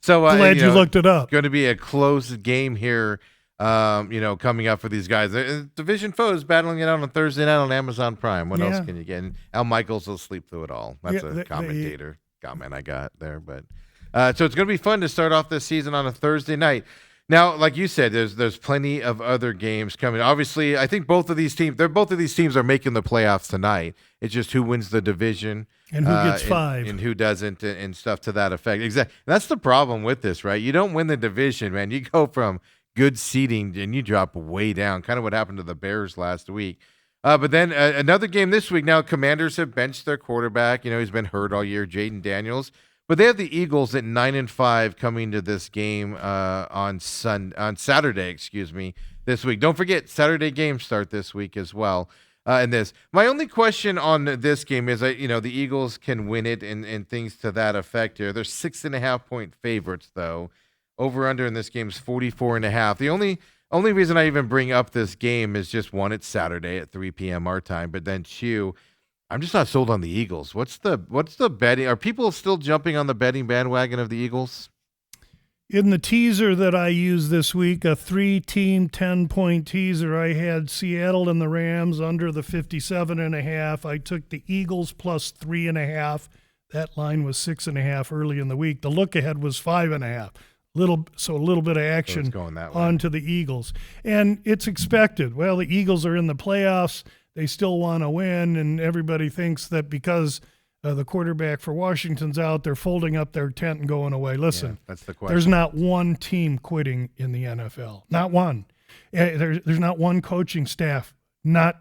So Glad you looked it up. Going to be a close game here. Coming up for these guys. Division foes battling it out on Thursday night on Amazon Prime. What else can you get? And Al Michaels will sleep through it all. That's a commentator comment I got there. But so it's going to be fun to start off this season on a Thursday night. Now, like you said, there's plenty of other games coming. Obviously, I think both of these teams are making the playoffs tonight. It's just who wins the division and who gets 5 and who doesn't and stuff to that effect. Exactly. That's the problem with this, right? You don't win the division, man. You go from good seeding and you drop way down. Kind of what happened to the Bears last week. But then another game this week. Now, Commanders have benched their quarterback. He's been hurt all year, Jaden Daniels. But they have the Eagles at 9-5 coming to this game on Saturday, this week. Don't forget, Saturday games start this week as well. My only question on this game is, the Eagles can win it and things to that effect here. They're 6.5-point favorites, though. Over-under in this game is 44.5. The only reason I even bring up this game is just, one, it's Saturday at 3 p.m. our time, but then two, I'm just not sold on the Eagles. What's the betting? Are people still jumping on the betting bandwagon of the Eagles? In the teaser that I used this week, a 3-team 10-point teaser, I had Seattle and the Rams under the 57.5. I took the Eagles plus 3.5. That line was 6.5 early in the week. The look ahead was 5.5. A little bit of action onto the Eagles. And it's expected. Well, the Eagles are in the playoffs. They still want to win, and everybody thinks that because the quarterback for Washington's out, they're folding up their tent and going away. Listen, that's the question. There's not one team quitting in the NFL. Not one. There's not one coaching staff that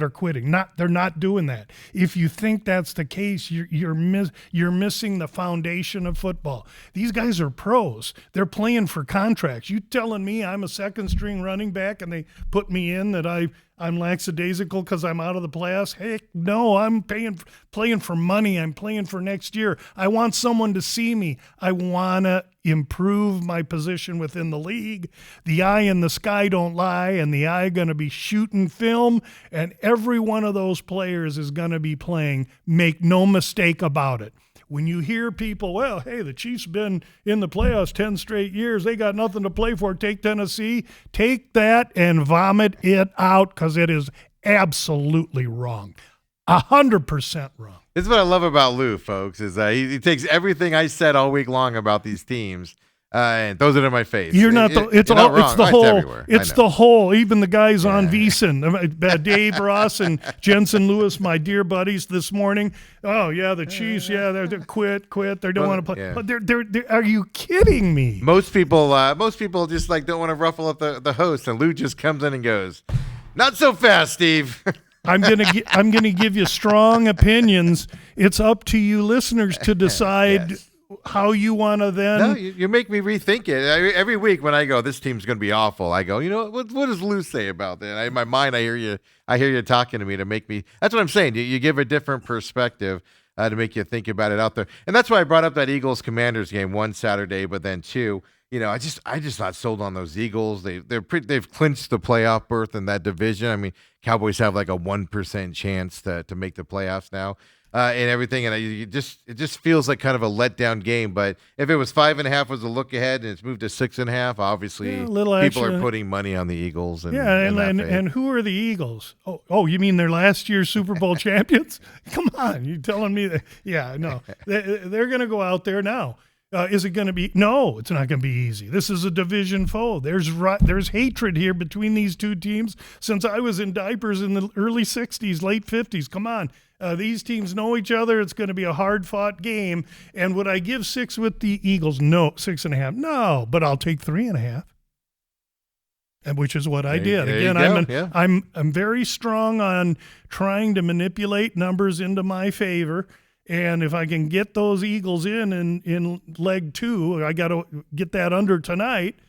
are quitting. They're not doing that. If you think that's the case, you're missing the foundation of football. These guys are pros. They're playing for contracts. You telling me I'm a second string running back and they put me in that I'm lackadaisical because I'm out of the playoffs? Heck, no, I'm playing for money. I'm playing for next year. I want someone to see me. I want to improve my position within the league. The eye in the sky don't lie, and the eye going to be shooting film, and every one of those players is going to be playing. Make no mistake about it. When you hear people, well, hey, the Chiefs been in the playoffs 10 straight years. They got nothing to play for. Take Tennessee. Take that and vomit it out because it is absolutely wrong. 100% wrong. This is what I love about Lou, folks, is he takes everything I said all week long about these teams and throws it in my face. You're not the. It's you're all. not wrong. It's the whole. Everywhere. It's the whole. Even the guys on VSiN, Dave Ross and Jensen Lewis, my dear buddies, this morning. Oh yeah, the Chiefs. Yeah, they're quit. They don't want to play. Yeah. But they're. Are you kidding me? Most people just don't want to ruffle up the host, and Lou just comes in and goes, "Not so fast, Steve." I'm gonna give you strong opinions. It's up to you listeners to decide. Yes. How you want to then? No, you make me rethink it. Every week when I go, this team's going to be awful. I go, what does Lou say about that? In my mind, I hear you talking to me to make me. That's what I'm saying. You give a different perspective to make you think about it out there, and that's why I brought up that Eagles Commanders game, one Saturday, but then two. I just not sold on those Eagles. They've clinched the playoff berth in that division. I mean, Cowboys have like a 1% chance to make the playoffs now. And everything, and it just feels like kind of a letdown game. But if it was 5.5 was a look ahead, and it's moved to 6.5, obviously people are putting money on the Eagles. And who are the Eagles? Oh, you mean they're last year's Super Bowl champions? Come on, you telling me that? Yeah, no, they're going to go out there now. Is it going to be? No, it's not going to be easy. This is a division foe. There's hatred here between these two teams since I was in diapers in the early 60s, late 50s. Come on. These teams know each other. It's going to be a hard-fought game. And would I give 6 with the Eagles? No. 6.5? No, but I'll take 3.5. And which is what I did. Again, I'm very strong on trying to manipulate numbers into my favor. And if I can get those Eagles in leg 2, I got to get that under tonight,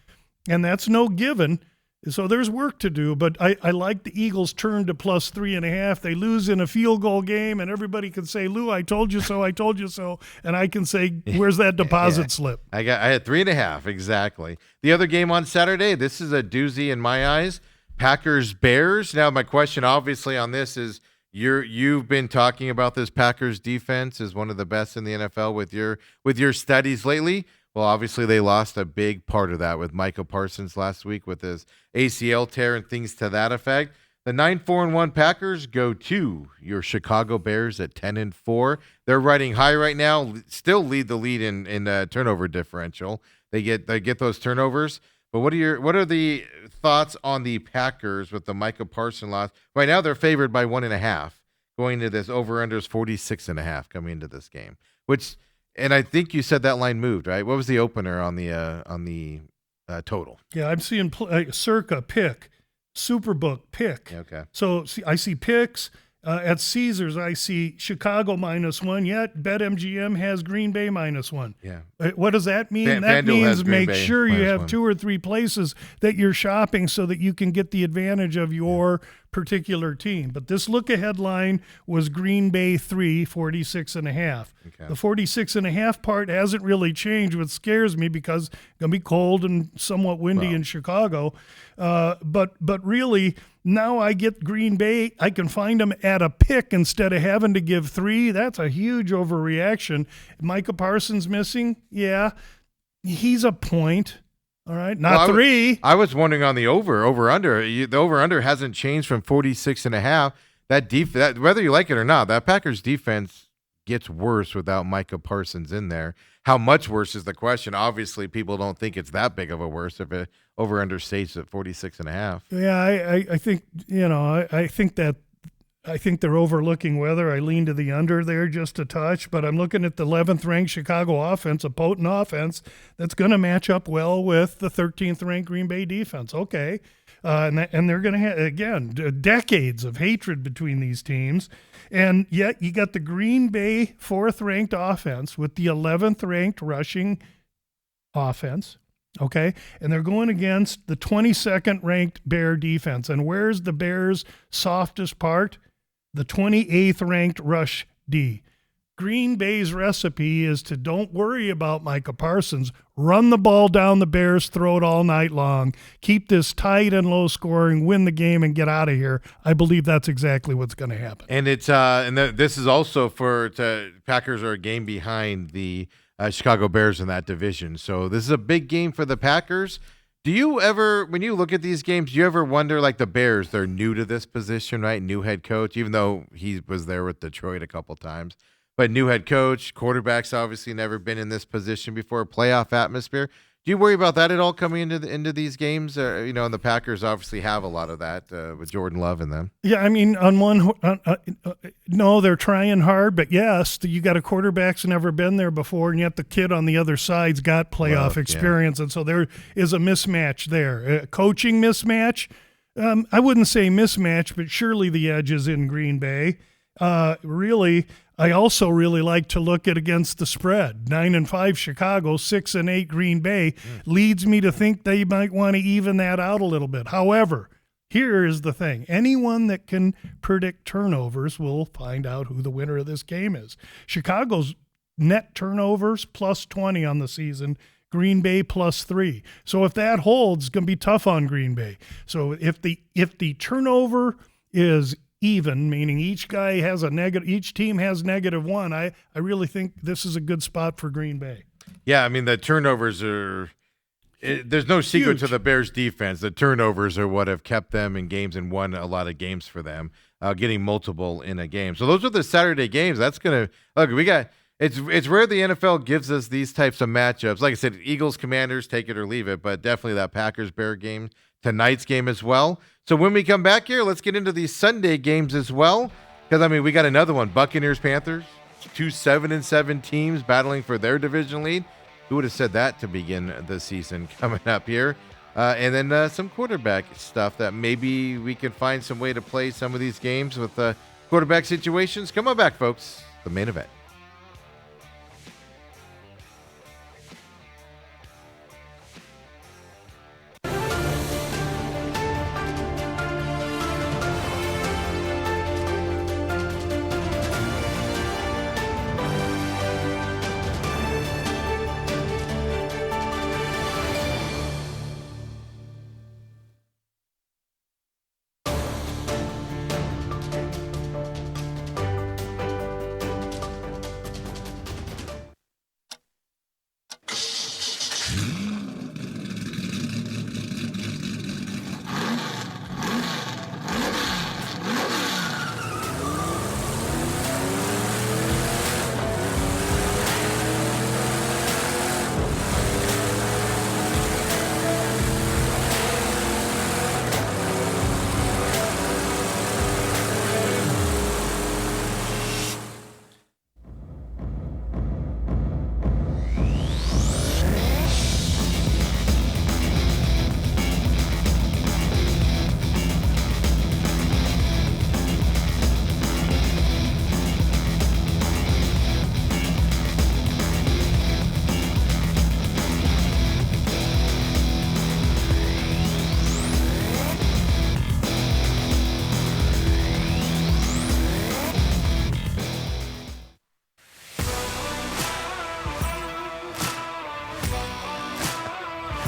and that's no given. So there's work to do, but I like the Eagles turn to plus 3.5. They lose in a field goal game, and everybody can say, Lou, I told you so, I told you so. And I can say, where's that deposit slip? I had 3.5, exactly. The other game on Saturday, this is a doozy in my eyes. Packers-Bears. Now, my question obviously on this is, you've been talking about this Packers defense as one of the best in the NFL with your studies lately. Well, obviously they lost a big part of that with Micah Parsons last week with his ACL tear and things to that effect. The 9-4-1 Packers go to your Chicago Bears at 10-4. They're riding high right now. Still lead the lead in turnover differential. They get those turnovers. But what are the thoughts on the Packers with the Micah Parsons loss? Right now they're favored by 1.5 going into this. Over/under is 46.5 coming into this game. And I think you said that line moved, right? What was the opener on the total? Yeah, I'm seeing Circa pick, Superbook pick. Okay. So I see picks. At Caesars, I see Chicago -1, yet BetMGM has Green Bay -1. Yeah. What does that mean? That FanDuel has means Green make Bay sure you have -1. 2 or 3 places that you're shopping so that you can get the advantage of your particular team. But this look-ahead line was Green Bay 3, 46.5. Okay. The 46.5 part hasn't really changed, which scares me because it's going to be cold and somewhat windy in Chicago. But really, now I get Green Bay. I can find them at a pick instead of having to give 3. That's a huge overreaction. Micah Parsons missing? Yeah, he's a point. All right, not 3. I was wondering on the over-under. The over-under hasn't changed from 46.5. That whether you like it or not, that Packers defense gets worse without Micah Parsons in there. How much worse is the question. Obviously, people don't think it's that big of a worse if it over-under stays at 46.5. Yeah, I think I think they're overlooking weather. I lean to the under there just a touch, but I'm looking at the 11th ranked Chicago offense, a potent offense that's going to match up well with the 13th ranked Green Bay defense. Okay. And they're going to have, again, decades of hatred between these teams. And yet you got the Green Bay 4th ranked offense with the 11th ranked rushing offense. Okay. And they're going against the 22nd ranked Bear defense. And where's the Bears' softest part? The 28th ranked rush D. Green Bay's recipe is to don't worry about Micah Parsons. Run the ball down the Bears' throat all night long. Keep this tight and low scoring, win the game, and get out of here. I believe that's exactly what's going to happen. And it's this is also Packers are a game behind the Chicago Bears in that division. So this is a big game for the Packers. Do you ever, when you look at these games, do you ever wonder, like the Bears, they're new to this position, right? New head coach, even though he was there with Detroit a couple times. But new head coach, quarterback's obviously never been in this position before, playoff atmosphere. Do you worry about that at all coming into these games? And the Packers obviously have a lot of that with Jordan Love in them. Yeah, I mean, on one, no, they're trying hard, but yes, you got a quarterback's never been there before, and yet the kid on the other side's got playoff experience, and so there is a mismatch there. A coaching mismatch, I wouldn't say mismatch, but surely the edge is in Green Bay. Really, I also really like to look at against the spread. 9-5 Chicago, 6-8 Green Bay leads me to think they might want to even that out a little bit. However, here is the thing. Anyone that can predict turnovers will find out who the winner of this game is. Chicago's net turnovers plus 20 on the season. Green Bay plus 3. So if that holds, it's going to be tough on Green Bay. So if the turnover is even, meaning each guy has each team has -1, I really think this is a good spot for Green Bay. Yeah, I mean, the turnovers are there's no secret Huge. to the Bears defense. The turnovers are what have kept them in games and won a lot of games for them, getting multiple in a game. So those are the Saturday games. That's going to look, it's rare the NFL gives us these types of matchups. Like I said, Eagles, Commanders, take it or leave it, but definitely that Packers-Bear game, tonight's game as well. So when we come back here, let's get into these Sunday games as well, because, I mean, we got another one, Buccaneers-Panthers, 2 7-7 teams battling for their division lead. Who would have said that to begin the season coming up here? And then some quarterback stuff that maybe we can find some way to play some of these games with quarterback situations. Come on back, folks. The main event.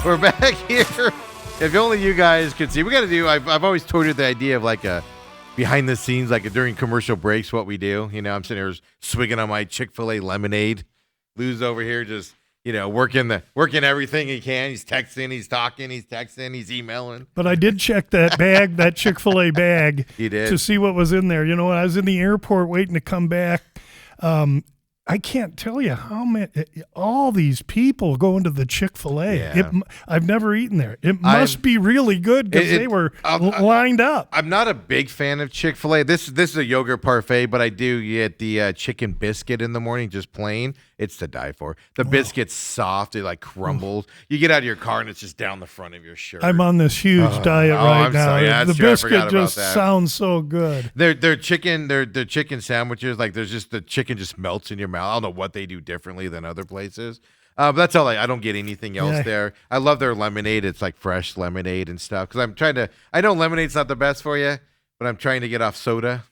We're back here. If only you guys could see. We got to do, I've always told you the idea of like a behind the scenes, like during commercial breaks, what we do. You know, I'm sitting here swigging on my Chick-fil-A lemonade. Lou's over here just, you know, working everything he can. He's texting, he's talking, he's texting, he's emailing. But I did check that bag, that Chick-fil-A bag, You did? to see what was in there. You know, when I was in the airport waiting to come back, I can't tell you how many, all these people going to the Chick-fil-A. Yeah. I've never eaten there. It must be really good because they were lined up. I'm not a big fan of Chick-fil-A. This is a yogurt parfait, but I do get the chicken biscuit in the morning, just plain. It's to die for. The biscuit's soft. It like crumbles. You get out of your car and it's just down the front of your shirt. I'm on this huge diet right I'm now. sorry. Yeah, The that's true. I biscuit forgot about just that. sounds so good. Their chicken sandwiches, like there's just the chicken just melts in your mouth. I don't know what they do differently than other places. But that's all. I don't get anything else Yeah. there. I love their lemonade. It's like fresh lemonade and stuff. Because I know lemonade's not the best for you, but I'm trying to get off soda.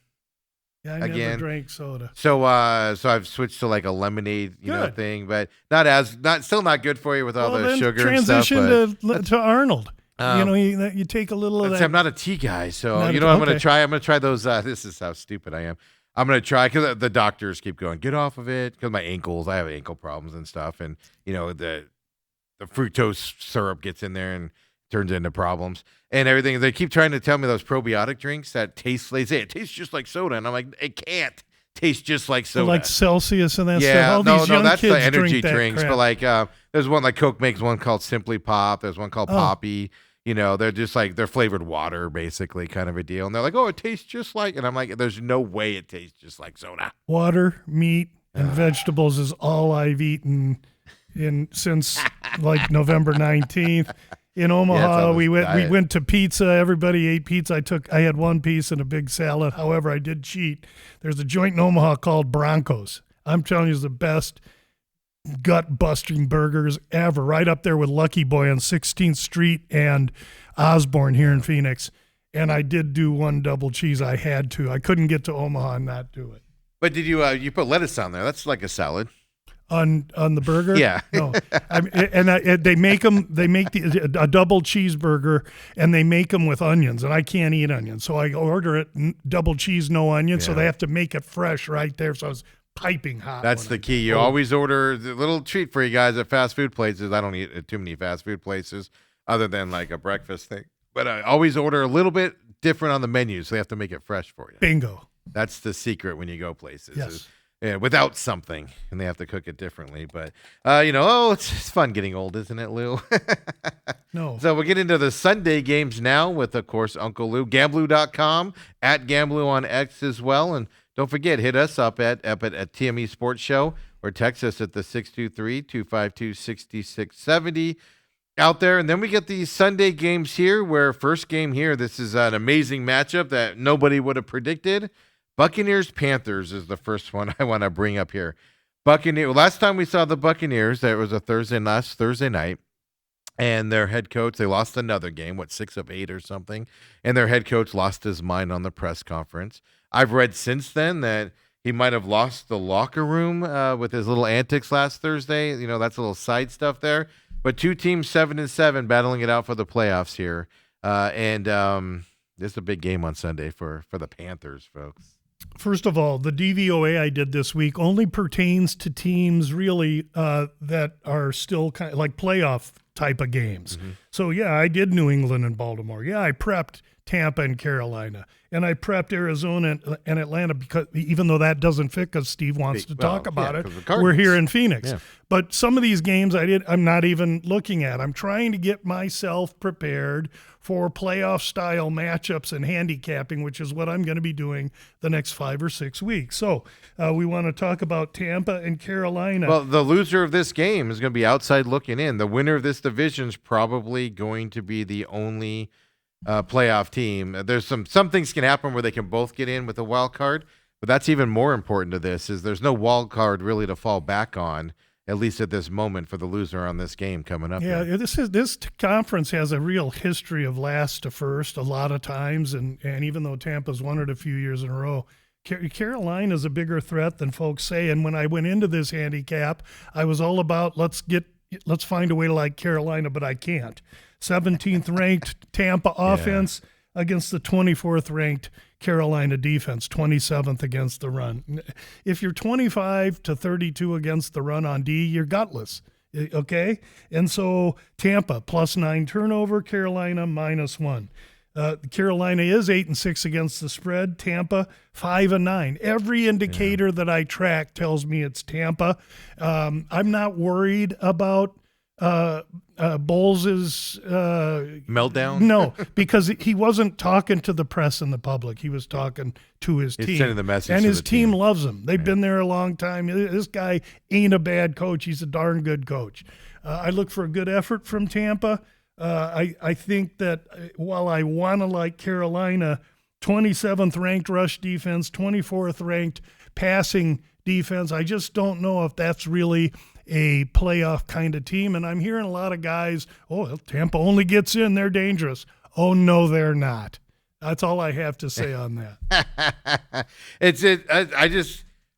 Yeah, I never Again. drank soda. So I've switched to like a lemonade, Good. thing, but still not good for you with all Well, the then sugar and stuff. transition But to Arnold. Um, you take a little of let's that. say I'm not a tea guy, so Not you a- know what I'm okay. gonna try. I'm gonna try those. This is how stupid I am. I'm gonna try because the doctors keep going, get off of it because my ankles. I have ankle problems and stuff, and the fructose syrup gets in there and turns into problems and everything. They keep trying to tell me those probiotic drinks that taste. They say it tastes just like soda, and I'm like, it can't taste just like soda. Like Celsius and that stuff. Yeah, All no, these young that's kids the energy drink that drinks. crap. But like, there's one like Coke makes one called Simply Pop. There's one called Poppy. They're just like they're flavored water, basically, kind of a deal. And they're like, oh, it tastes just like. And I'm like, there's no way it tastes just like soda. Water, meat, and vegetables is all I've eaten since like November 19th. In Omaha, on we this went diet. we went to pizza. Everybody ate pizza. I had one piece and a big salad. However, I did cheat. There's a joint in Omaha called Broncos. I'm telling you, it's the best gut-busting burgers ever. Right up there with Lucky Boy on 16th Street and Osborne here in Phoenix. And I did do one double cheese. I had to. I couldn't get to Omaha and not do it. But did you put lettuce on there? That's like a salad. On the burger? Yeah. No. They make a double cheeseburger, and they make them with onions, and I can't eat onions. So I order it double cheese, no onions, so Yeah. they have to make it fresh right there. So I was piping hot. That's when the I- key. You always order the little treat for you guys at fast food places. I don't eat at too many fast food places other than like a breakfast thing. But I always order a little bit different on the menu, so they have to make it fresh for you. Bingo. That's the secret when you go places. Yes. is, without something, and they have to cook it differently. But, it's fun getting old, isn't it, Lou? No. So we'll get into the Sunday games now with, of course, Uncle Lou. Gamblu.com, at Gamblu on X as well. And don't forget, hit us up at TME Sports Show or text us at the 623-252-6670 out there. And then we get these Sunday games here where first game here, this is an amazing matchup that nobody would have predicted. Buccaneers-Panthers is the first one I want to bring up here. Last time we saw the Buccaneers, that was last Thursday night. And their head coach, they lost another game, 6 of 8 or something. And their head coach lost his mind on the press conference. I've read since then that he might have lost the locker room with his little antics last Thursday. That's a little side stuff there. But two teams 7-7 battling it out for the playoffs here. And this is a big game on Sunday for the Panthers, folks. First of all, the DVOA I did this week only pertains to teams really that are still kind of like playoff type of games. Mm-hmm. So, yeah, I did New England and Baltimore. Yeah, I prepped Tampa and Carolina. And I prepped Arizona and Atlanta because even though that doesn't fit because Steve wants to talk about it, 'cause of the we're here Cardinals. in Phoenix. Yeah. But some of these games I'm not even looking at. I'm trying to get myself prepared for playoff style matchups and handicapping, which is what I'm going to be doing the next 5 or 6 weeks. So we want to talk about Tampa and Carolina. Well, the loser of this game is going to be outside looking in. The winner of this division is probably going to be the only playoff team. There's some things can happen where they can both get in with a wild card, but that's even more important to this is there's no wild card really to fall back on, at least at this moment for the loser on this game coming up. Yeah, here. this conference has a real history of last to first a lot of times, and even though Tampa's won it a few years in a row, Carolina's a bigger threat than folks say. And when I went into this handicap, I was all about let's get let's find a way to like Carolina, but I can't. 17th ranked Tampa offense against the 24th ranked Carolina defense, 27th against the run. If you're 25 to 32 against the run on D, you're gutless. Okay? And so Tampa +9 turnover, Carolina -1. Carolina is 8-6 against the spread. Tampa 5-9. Every indicator that I track tells me it's Tampa. I'm not worried about Bowles' meltdown. No, because he wasn't talking to the press and the public. He was talking to his team. He's sending the message, and to his the team loves him. They've been there a long time. This guy ain't a bad coach. He's a darn good coach. I look for a good effort from Tampa. I think that while I want to like Carolina, 27th ranked rush defense, 24th ranked passing defense, I just don't know if that's really a playoff kind of team. And I'm hearing a lot of guys, oh, Tampa only gets in, they're dangerous. Oh, no, they're not. That's all I have to say on that.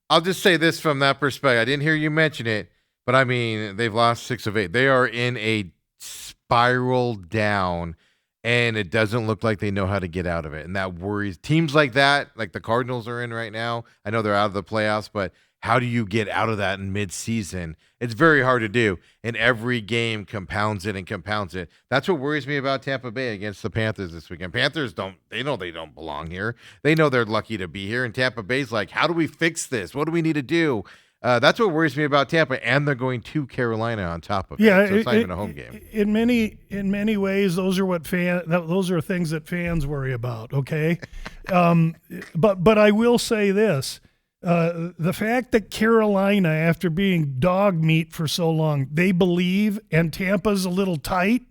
I'll just say this from that perspective. I didn't hear you mention it, but I mean, they've lost 6 of 8. They are in a spiral down, and it doesn't look like they know how to get out of it. And that worries teams like that, like the Cardinals are in right now. I know they're out of the playoffs, but how do you get out of that in midseason? It's very hard to do, and every game compounds it and compounds it. That's what worries me about Tampa Bay against the Panthers this weekend. Panthers they know they don't belong here. They know they're lucky to be here, and Tampa Bay's like, how do we fix this? What do we need to do? That's what worries me about Tampa, and they're going to Carolina on top of it. So it's not even a home game. In many ways, those are things that fans worry about. Okay, but I will say this: the fact that Carolina, after being dog meat for so long, they believe, and Tampa's a little tight,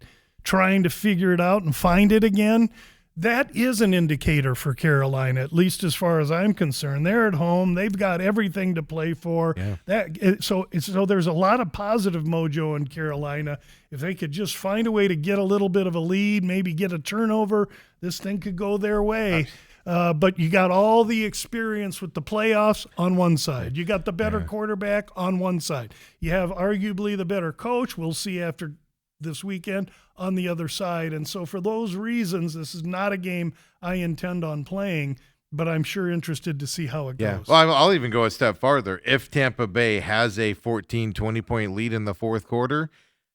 trying to figure it out and find it again. That is an indicator for Carolina, at least as far as I'm concerned. They're at home. They've got everything to play for. Yeah. So there's a lot of positive mojo in Carolina. If they could just find a way to get a little bit of a lead, maybe get a turnover, this thing could go their way. But you got all the experience with the playoffs on one side. You got the better quarterback on one side. You have arguably the better coach. We'll see after this weekend on the other side. And so for those reasons, this is not a game I intend on playing, but I'm sure interested to see how it goes. Well, I'll even go a step farther. If Tampa Bay has a 14, 20-point lead in the fourth quarter,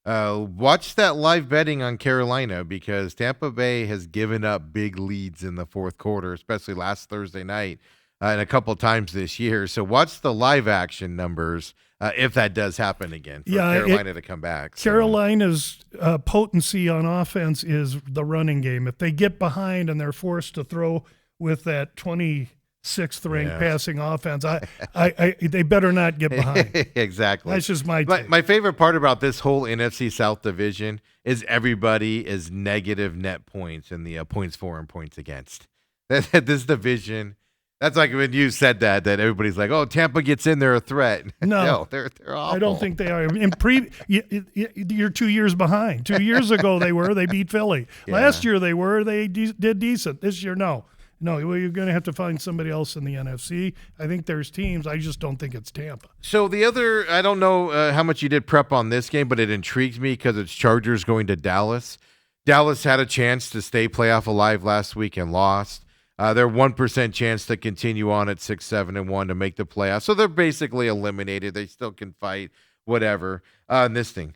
watch that live betting on Carolina, because Tampa Bay has given up big leads in the fourth quarter, especially last Thursday night and a couple times this year. So watch the live action numbers if that does happen again for Carolina to come back. So. Carolina's potency on offense is the running game. If they get behind and they're forced to throw with that 26th ranked passing offense, they better not get behind. Exactly. That's just my take. My favorite part about this whole NFC South division is everybody is negative net points in the points for and points against. This division. That's like when you said that everybody's like, "Oh, Tampa gets in, they're a threat." No, they're awful. I don't think they are. You're 2 years behind. 2 years ago they beat Philly. Yeah. Last year they did decent. This year, no. You're going to have to find somebody else in the NFC. I think there's teams. I just don't think it's Tampa. So I don't know how much you did prep on this game, but it intrigues me because it's Chargers going to Dallas. Dallas had a chance to stay playoff alive last week and lost. They're 1% chance to continue on at 6-7-1 to make the playoffs. So they're basically eliminated. They still can fight, whatever. In this thing.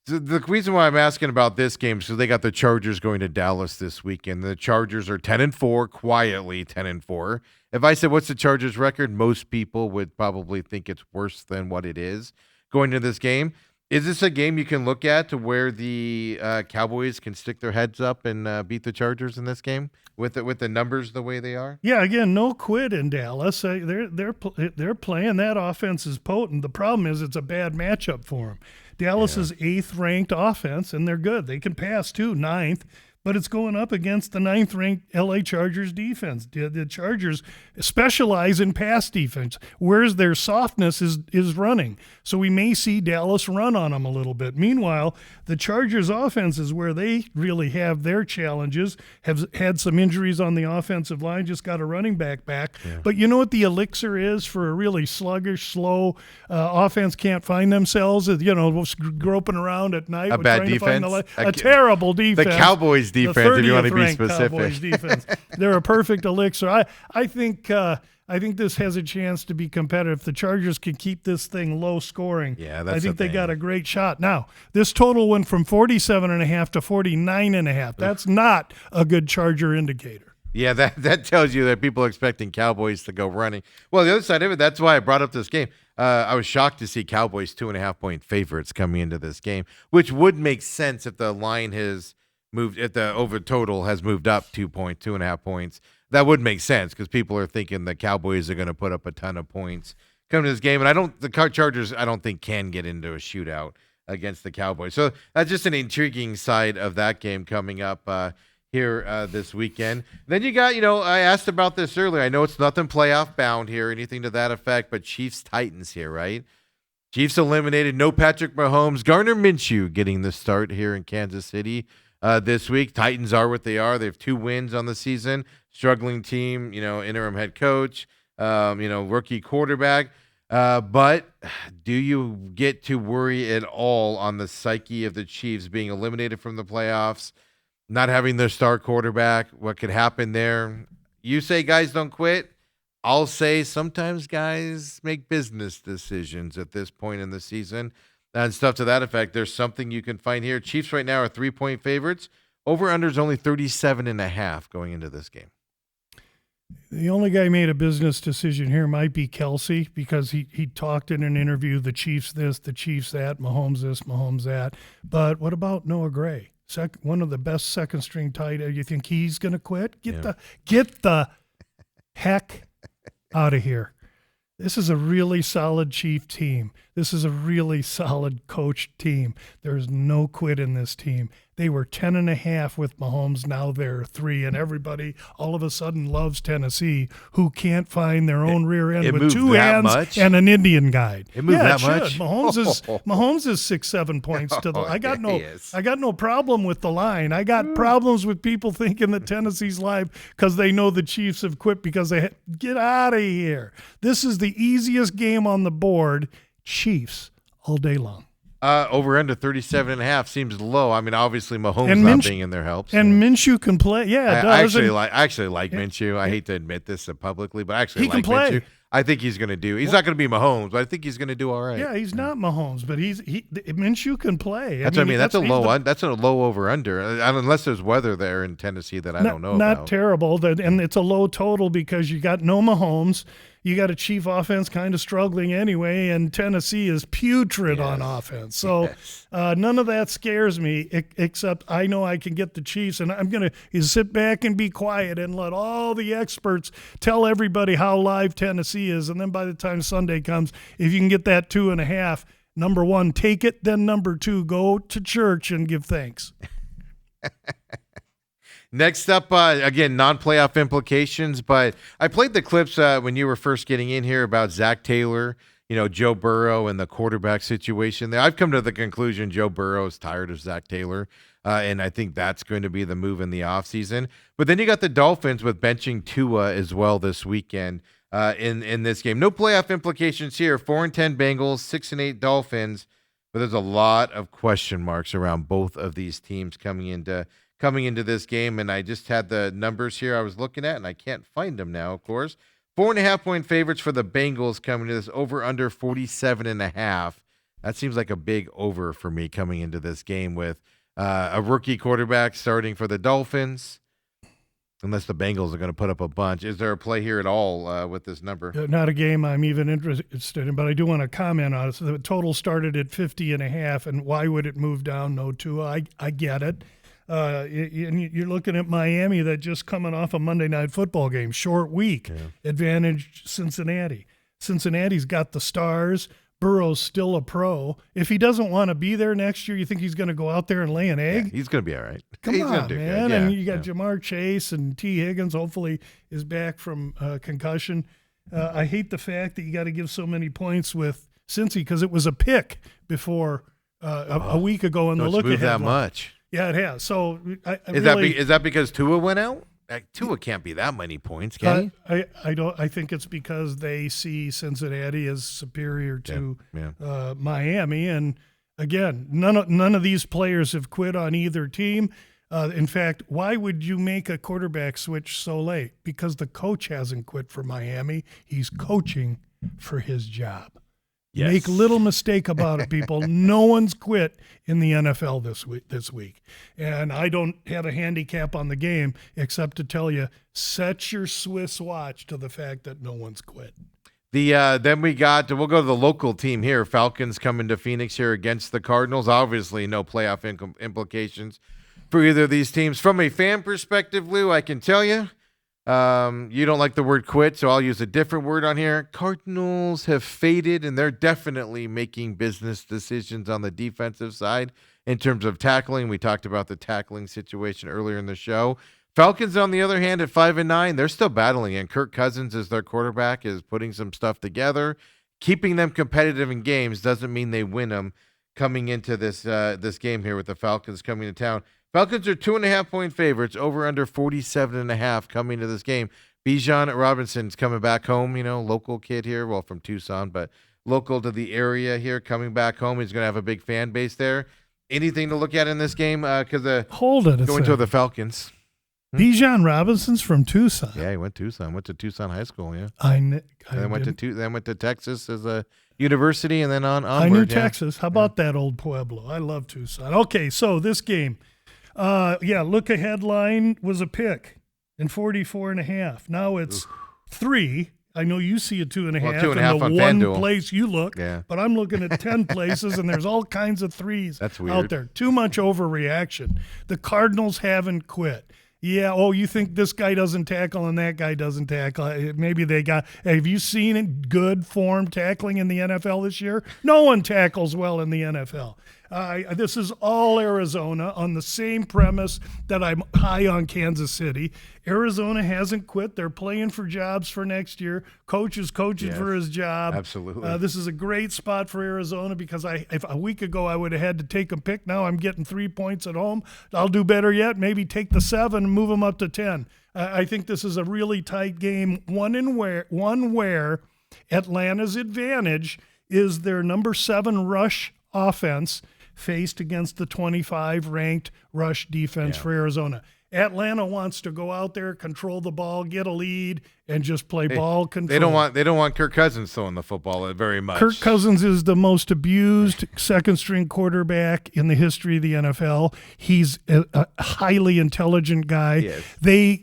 So the reason why I'm asking about this game is because they got the Chargers going to Dallas this weekend. The Chargers are 10-4, quietly 10-4. If I said, what's the Chargers record? Most people would probably think it's worse than what it is going to this game. Is this a game you can look at to where the Cowboys can stick their heads up and beat the Chargers in this game with the numbers the way they are? Yeah, again, no quit in Dallas. They're playing. That offense is potent. The problem is it's a bad matchup for them. Dallas is 8th ranked offense, and they're good. They can pass too, 9th. but it's going up against the 9th-ranked LA Chargers defense. The Chargers specialize in pass defense, whereas their softness is running. So we may see Dallas run on them a little bit. Meanwhile, the Chargers offense is where they really have their challenges, have had some injuries on the offensive line, just got a running back back. Yeah. But you know what the elixir is for a really sluggish, slow offense can't find themselves, groping around at night. A bad defense? A terrible defense. The Cowboys defense, if you want to be specific. Cowboys defense. They're a perfect elixir. I think this has a chance to be competitive. If the Chargers can keep this thing low scoring, I think they got a great shot. Now, this total went from 47.5 to 49.5. That's not a good Charger indicator. Yeah, that tells you that people are expecting Cowboys to go running. Well, the other side of it, that's why I brought up this game. I was shocked to see Cowboys 2.5-point favorites coming into this game, which would make sense if the line has moved, if the over total has moved up 2.5 points. That would make sense because people are thinking the Cowboys are going to put up a ton of points coming to this game, and the Chargers I don't think can get into a shootout against the Cowboys. So that's just an intriguing side of that game coming up here this weekend. Then you got, I asked about this earlier. I know it's nothing playoff bound here, anything to that effect, but Chiefs-Titans here, right? Chiefs eliminated, no Patrick Mahomes. Gardner Minshew getting the start here in Kansas City this week. Titans are what they are. They have 2 wins on the season. Struggling team, interim head coach, rookie quarterback. But do you get to worry at all on the psyche of the Chiefs being eliminated from the playoffs? Not having their star quarterback, what could happen there? You say guys don't quit. I'll say sometimes guys make business decisions at this point in the season and stuff to that effect. There's something you can find here. Chiefs right now are 3-point favorites. Over-under is only 37.5 going into this game. The only guy made a business decision here might be Kelsey because he talked in an interview, the Chiefs this, the Chiefs that, Mahomes this, Mahomes that. But what about Noah Gray? One of the best second-string tight ends. You think he's going to quit? Get the heck out of here. This is a really solid Chief team. This is a really solid coached team. There's no quit in this team. They were 10.5 with Mahomes. Now they're 3, and everybody all of a sudden loves Tennessee, who can't find their own rear end with 2 hands much? And an Indian guide. It moved that much. Mahomes is 6-7 points to the. I got no problem with the line. I got problems with people thinking that Tennessee's live because they know the Chiefs have quit because get out of here. This is the easiest game on the board. Chiefs all day long. Over under 37.5 seems low. I mean, obviously Mahomes not being in there helps. And Minshew can play. Yeah, I actually like Minshew. I hate to admit this publicly, but I actually like Minshew. I think he's going to do. He's not going to be Mahomes, but I think he's going to do all right. Yeah, he's not Mahomes, but Minshew can play. That's what I mean. That's a low over under, unless there's weather there in Tennessee that I don't know about. Not terrible, and it's a low total because you got no Mahomes. You got a Chief offense kind of struggling anyway, and Tennessee is putrid on offense. So none of that scares me, except I know I can get the Chiefs, and I'm going to sit back and be quiet and let all the experts tell everybody how live Tennessee is. And then by the time Sunday comes, if you can get that 2.5, number 1, take it. Then number 2, go to church and give thanks. Next up, again, non-playoff implications, but I played the clips when you were first getting in here about Zach Taylor, Joe Burrow and the quarterback situation there. I've come to the conclusion Joe Burrow is tired of Zach Taylor, and I think that's going to be the move in the offseason. But then you got the Dolphins with benching Tua as well this weekend in this game. No playoff implications here. 4-10 Bengals, 6-8 Dolphins, but there's a lot of question marks around both of these teams coming into this game, and I just had the numbers here I was looking at, and I can't find them now, of course. 4.5-point favorites for the Bengals coming to this, over under 47.5. That seems like a big over for me coming into this game with a rookie quarterback starting for the Dolphins, unless the Bengals are going to put up a bunch. Is there a play here at all with this number? Not a game I'm even interested in, but I do want to comment on it. So the total started at 50.5, and why would it move down? No Tua. I get it. You're looking at Miami that just coming off a Monday Night Football game, short week, advantage Cincinnati. Cincinnati's got the stars. Burrow's still a pro. If he doesn't want to be there next year, you think he's going to go out there and lay an egg? Yeah, he's going to be all right. Come He's gonna on, do good. man. Yeah, And you got yeah. Jamar Chase and T. Higgins, hopefully, is back from concussion. I hate the fact that you got to give so many points with Cincy because it was a pick before a week ago in So the it's look moved ahead that line. much. Yeah, it has. So Is that because Tua went out? Tua can't be that many points, can he? I think it's because they see Cincinnati as superior to Yeah. Miami, and again, none of these players have quit on either team. In fact, why would you make a quarterback switch so late? Because the coach hasn't quit for Miami. He's coaching for his job. Yes. Make little mistake about it, people. No one's quit in the NFL this week. And I don't have a handicap on the game except to tell you, set your Swiss watch to the fact that no one's quit. Then we'll go to the local team here. Falcons coming to Phoenix here against the Cardinals. Obviously, no playoff implications for either of these teams. From a fan perspective, Lou, I can tell you, you don't like the word quit, so I'll use a different word on here. Cardinals have faded, and they're definitely making business decisions on the defensive side in terms of tackling. We talked about the tackling situation earlier in the show. Falcons, on the other hand, at 5-9, they're still battling, and Kirk Cousins, as their quarterback, is putting some stuff together. Keeping them competitive in games doesn't mean they win them coming into this game here with the Falcons coming to town. Falcons are 2.5-point favorites, over under 47.5 coming to this game. Bijan Robinson's coming back home, local kid here, well, from Tucson, but local to the area here, coming back home. He's going to have a big fan base there. Anything to look at in this game? Because Hold it a going to second. the Falcons. Bijan Robinson's from Tucson. Yeah, he went to Tucson High School, yeah. I then went to Texas as a university, and then onward. I knew yeah. Texas. How about that old Pueblo? I love Tucson. Okay, so this game. Look ahead line was a pick in 44.5. Now it's 3. I know you see a 2.5 Well, 2.5 in the on one FanDuel. place you look, Yeah. but I'm looking at 10 places, and there's all kinds of 3s That's out weird. there. Too much overreaction. The Cardinals haven't quit. Yeah, you think this guy doesn't tackle and that guy doesn't tackle. Maybe they got – have you seen it good form tackling in the NFL this year? No one tackles well in the NFL. This is all Arizona on the same premise that I'm high on Kansas City. Arizona hasn't quit. They're playing for jobs for next year. Coach is coaching Yes, for his job. absolutely. This is a great spot for Arizona because if a week ago I would have had to take a pick. Now I'm getting 3 points at home. I'll do better yet. Maybe take the 7 and move them up to 10. I think this is a really tight game. One where Atlanta's advantage is their number 7 rush offense faced against the 25 ranked rush defense for Arizona. Atlanta wants to go out there, control the ball, get a lead, and just play ball control. They don't want Kirk Cousins throwing the football very much. Kirk Cousins is the most abused second-string quarterback in the history of the NFL. He's a highly intelligent guy. Yes.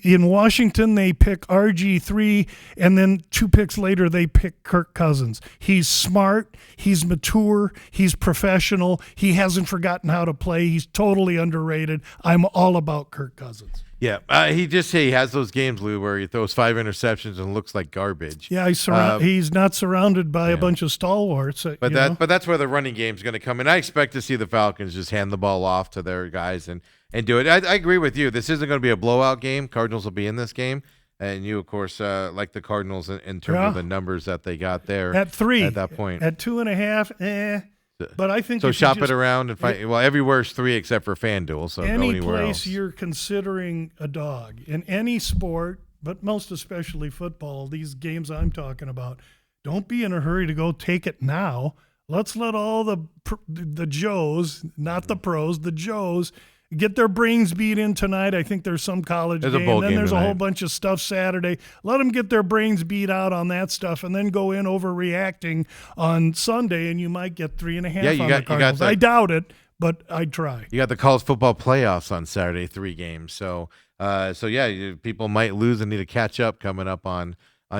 In Washington, they pick RG3, and then 2 picks later, they pick Kirk Cousins. He's smart. He's mature. He's professional. He hasn't forgotten how to play. He's totally underrated. I'm all about Kirk Cousins. Yeah, he has those games, Lou, where he throws 5 interceptions and looks like garbage. Yeah, he's not surrounded by a bunch of stalwarts. But that's where the running game's going to come in. I expect to see the Falcons just hand the ball off to their guys and do it. I agree with you. This isn't going to be a blowout game. Cardinals will be in this game. And you, of course, like the Cardinals in terms of the numbers that they got there at 3 at that point. At 2.5, But I think so. if you Shop just- it around and find. Well, everywhere's 3 except for FanDuel. So go any anywhere place else. you're considering a dog in any sport, but most especially football, these games I'm talking about, don't be in a hurry to go take it now. Let's let all the Joes, not the pros, the Joes, get their brains beat in tonight. I think there's some college There's a game. bowl Then game there's a tonight. whole bunch of stuff Saturday. Let them get their brains beat out on that stuff and then go in overreacting on Sunday, and you might get 3.5 Yeah, on the Cardinals. that- I doubt it, but I'd try. You got the college football playoffs on Saturday, 3 games. So people might lose and need to catch up coming up on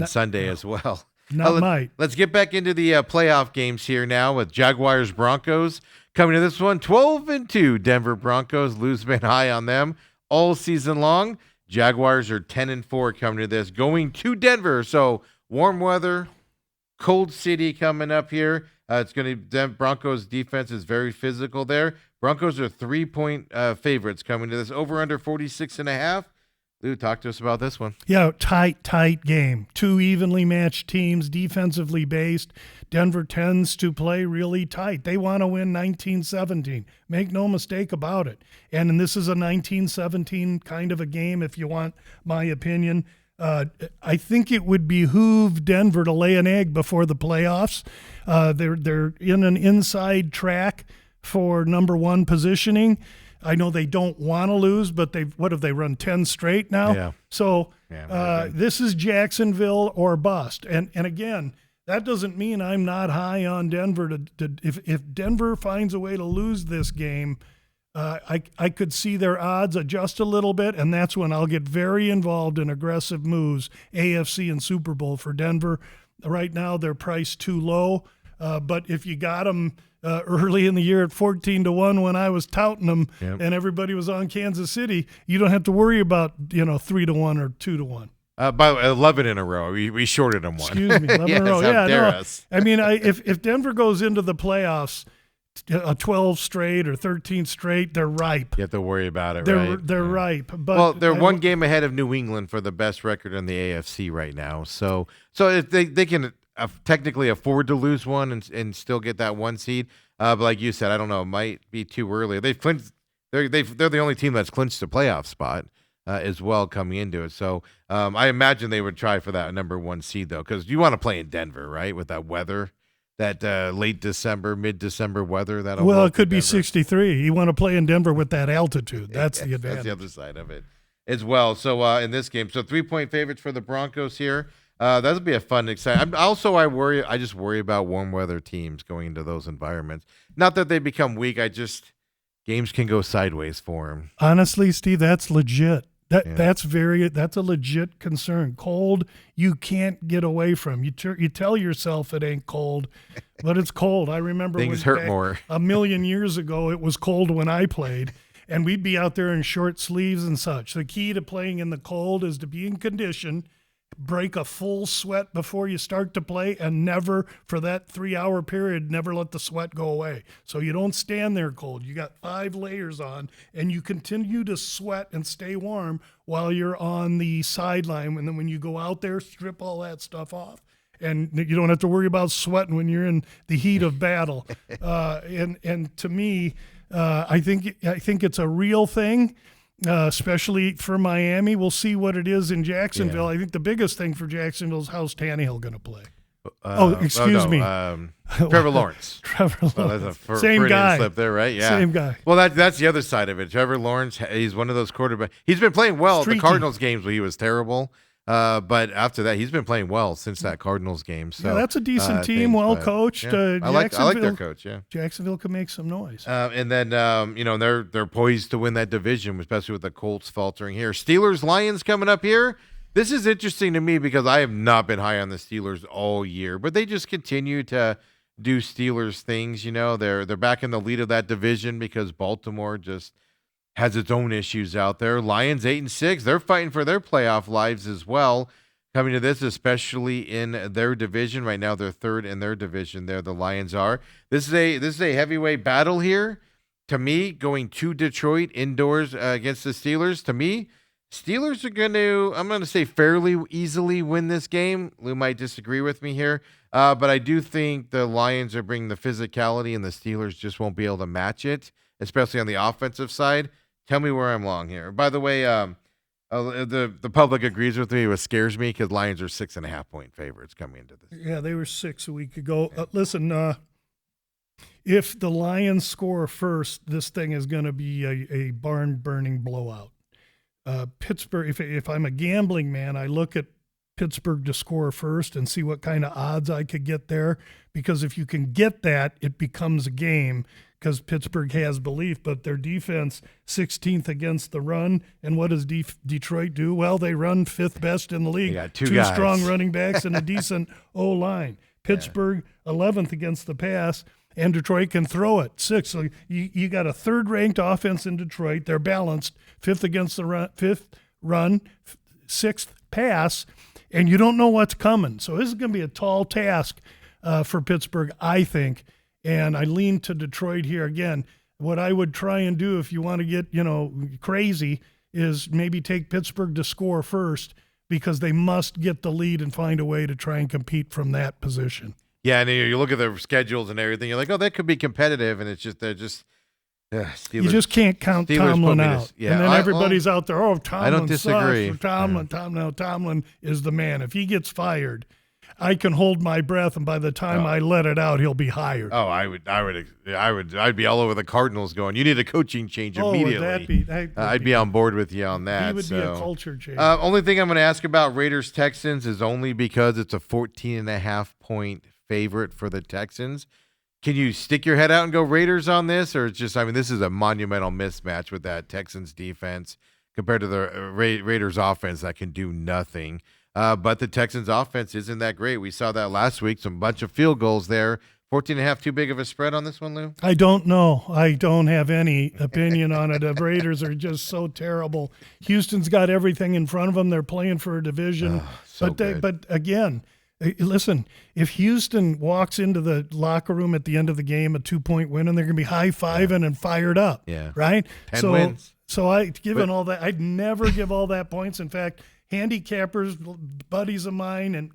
Sunday as well. Let's get back into the playoff games here now with Jaguars Broncos coming to this one. 12-2 Denver Broncos. Lou's been high on them all season long. Jaguars are 10-4 coming to this, going to Denver. So warm weather, cold city coming up here. It's going to Broncos defense is very physical there. Broncos are 3-point favorites coming to this over under 46.5. Lou, talk to us about this one. Yeah, tight game. Two evenly matched teams, defensively based. Denver tends to play really tight. They want to win 19-17. Make no mistake about it. And this is a 19-17 kind of a game, if you want my opinion. I think it would behoove Denver to lay an egg before the playoffs. They're in an inside track for number one positioning. I know they don't want to lose, but what have they run 10 straight now? Yeah. So this is Jacksonville or bust. And again, that doesn't mean I'm not high on Denver. If Denver finds a way to lose this game, I could see their odds adjust a little bit, and that's when I'll get very involved in aggressive moves, AFC and Super Bowl for Denver. Right now, they're priced too low, but if you got them early in the year at 14-1 when I was touting them and everybody was on Kansas City, you don't have to worry about 3-1 or 2-1. By 11 in a row, we shorted them one. Excuse me, 11 in a row. How dare us. I mean, if Denver goes into the playoffs, a 12 straight or 13 straight, they're ripe. You have to worry about it, They're ripe. But well, they're one game ahead of New England for the best record in the AFC right now. So if they can technically afford to lose one and still get that one seed. But like you said, I don't know, it might be too early. They've clinched. They're the only team that's clinched a playoff spot as well coming into it. So I imagine they would try for that number one seed though, because you want to play in Denver, right, with that weather. That late December, mid-December weather. It could be 63. You want to play in Denver with that altitude. That's the advantage. That's the other side of it as well. So in this game, 3-point favorites for the Broncos here. That'll be a fun, exciting. I just worry about warm weather teams going into those environments. Not that they become weak. Games can go sideways for them. Honestly, Steve, that's legit. That's a legit concern. Cold, you can't get away from. You tell yourself it ain't cold, but it's cold. I remember things hurt more. A million years ago, it was cold when I played, and we'd be out there in short sleeves and such. The key to playing in the cold is to be in condition, break a full sweat before you start to play, and never, for that 3-hour period, never let the sweat go away. So you don't stand there cold. You got 5 layers on, and you continue to sweat and stay warm while you're on the sideline. And then when you go out there, strip all that stuff off. And you don't have to worry about sweating when you're in the heat of battle. And to me, I think it's a real thing. Especially for Miami. We'll see what it is in Jacksonville. I think the biggest thing for Jacksonville is how's Tannehill going to play. Excuse me. Trevor Lawrence. Trevor Lawrence. That's a Same guy. slip there, right? Yeah. Same guy. Well, that's the other side of it. Trevor Lawrence, he's one of those quarterbacks. He's been playing well at the Cardinals games where he was terrible. But after that, he's been playing well since that Cardinals game. So that's a decent team, well coached. I like their coach. Yeah, Jacksonville can make some noise. And then they're poised to win that division, especially with the Colts faltering here. Steelers Lions coming up here. This is interesting to me because I have not been high on the Steelers all year, but they just continue to do Steelers things. They're back in the lead of that division because Baltimore just has its own issues out there. Lions 8-6. They're fighting for their playoff lives as well. Coming to this, especially in their division. Right now, they're third in their division there, the Lions are. This is a heavyweight battle here. To me, going to Detroit indoors against the Steelers, to me, Steelers are going to, I'm going to say, fairly easily win this game. Lou might disagree with me here. But I do think the Lions are bringing the physicality and the Steelers just won't be able to match it, especially on the offensive side. Tell me where I'm wrong here. By the way, the public agrees with me. What scares me because Lions are 6.5-point favorites coming into this. Yeah, they were 6 a week ago. Listen, if the Lions score first, this thing is going to be a barn-burning blowout. Pittsburgh, if I'm a gambling man, I look at Pittsburgh to score first and see what kind of odds I could get there. Because if you can get that, it becomes a game. Because Pittsburgh has belief, but their defense 16th against the run. And what does Detroit do? Well, they run 5th best in the league. They got two strong running backs and a decent O-line. Pittsburgh 11th against the pass, and Detroit can throw it 6th. So you got a 3rd-ranked offense in Detroit. They're balanced 5th against the run, 5th run, 6th pass, and you don't know what's coming. So this is going to be a tall task for Pittsburgh, I think. And I lean to Detroit here again. What I would try and do if you want to get, crazy is maybe take Pittsburgh to score first, because they must get the lead and find a way to try and compete from that position. Yeah, and you look at their schedules and everything, you're like, oh, that could be competitive, and it's just they're just Steelers. You just can't count Steelers Tomlin out. Yeah, and then everybody's out there, oh, Tomlin I don't disagree. sucks. Tomlin is the man. If he gets fired, I can hold my breath, and by the time I let it out, he'll be hired. Oh, I'd be all over the Cardinals going, you need a coaching change immediately. Would that be, I'd be on board with you on that. He would be a culture change. Only thing I'm going to ask about Raiders-Texans is only because it's a 14.5-point favorite for the Texans. Can you stick your head out and go Raiders on this? Or it's just, this is a monumental mismatch with that Texans defense compared to the Raiders offense that can do nothing. But the Texans offense isn't that great. We saw that last week, some bunch of field goals there. 14.5 too big of a spread on this one, Lou? I don't know. I don't have any opinion on it. The Raiders are just so terrible. Houston's got everything in front of them. They're playing for a division. But again, listen, if Houston walks into the locker room at the end of the game, a 2-point win, and they're going to be high-fiving and fired up, right? 10 wins. So all that, I'd never give all that points. In fact, handicappers, buddies of mine, and,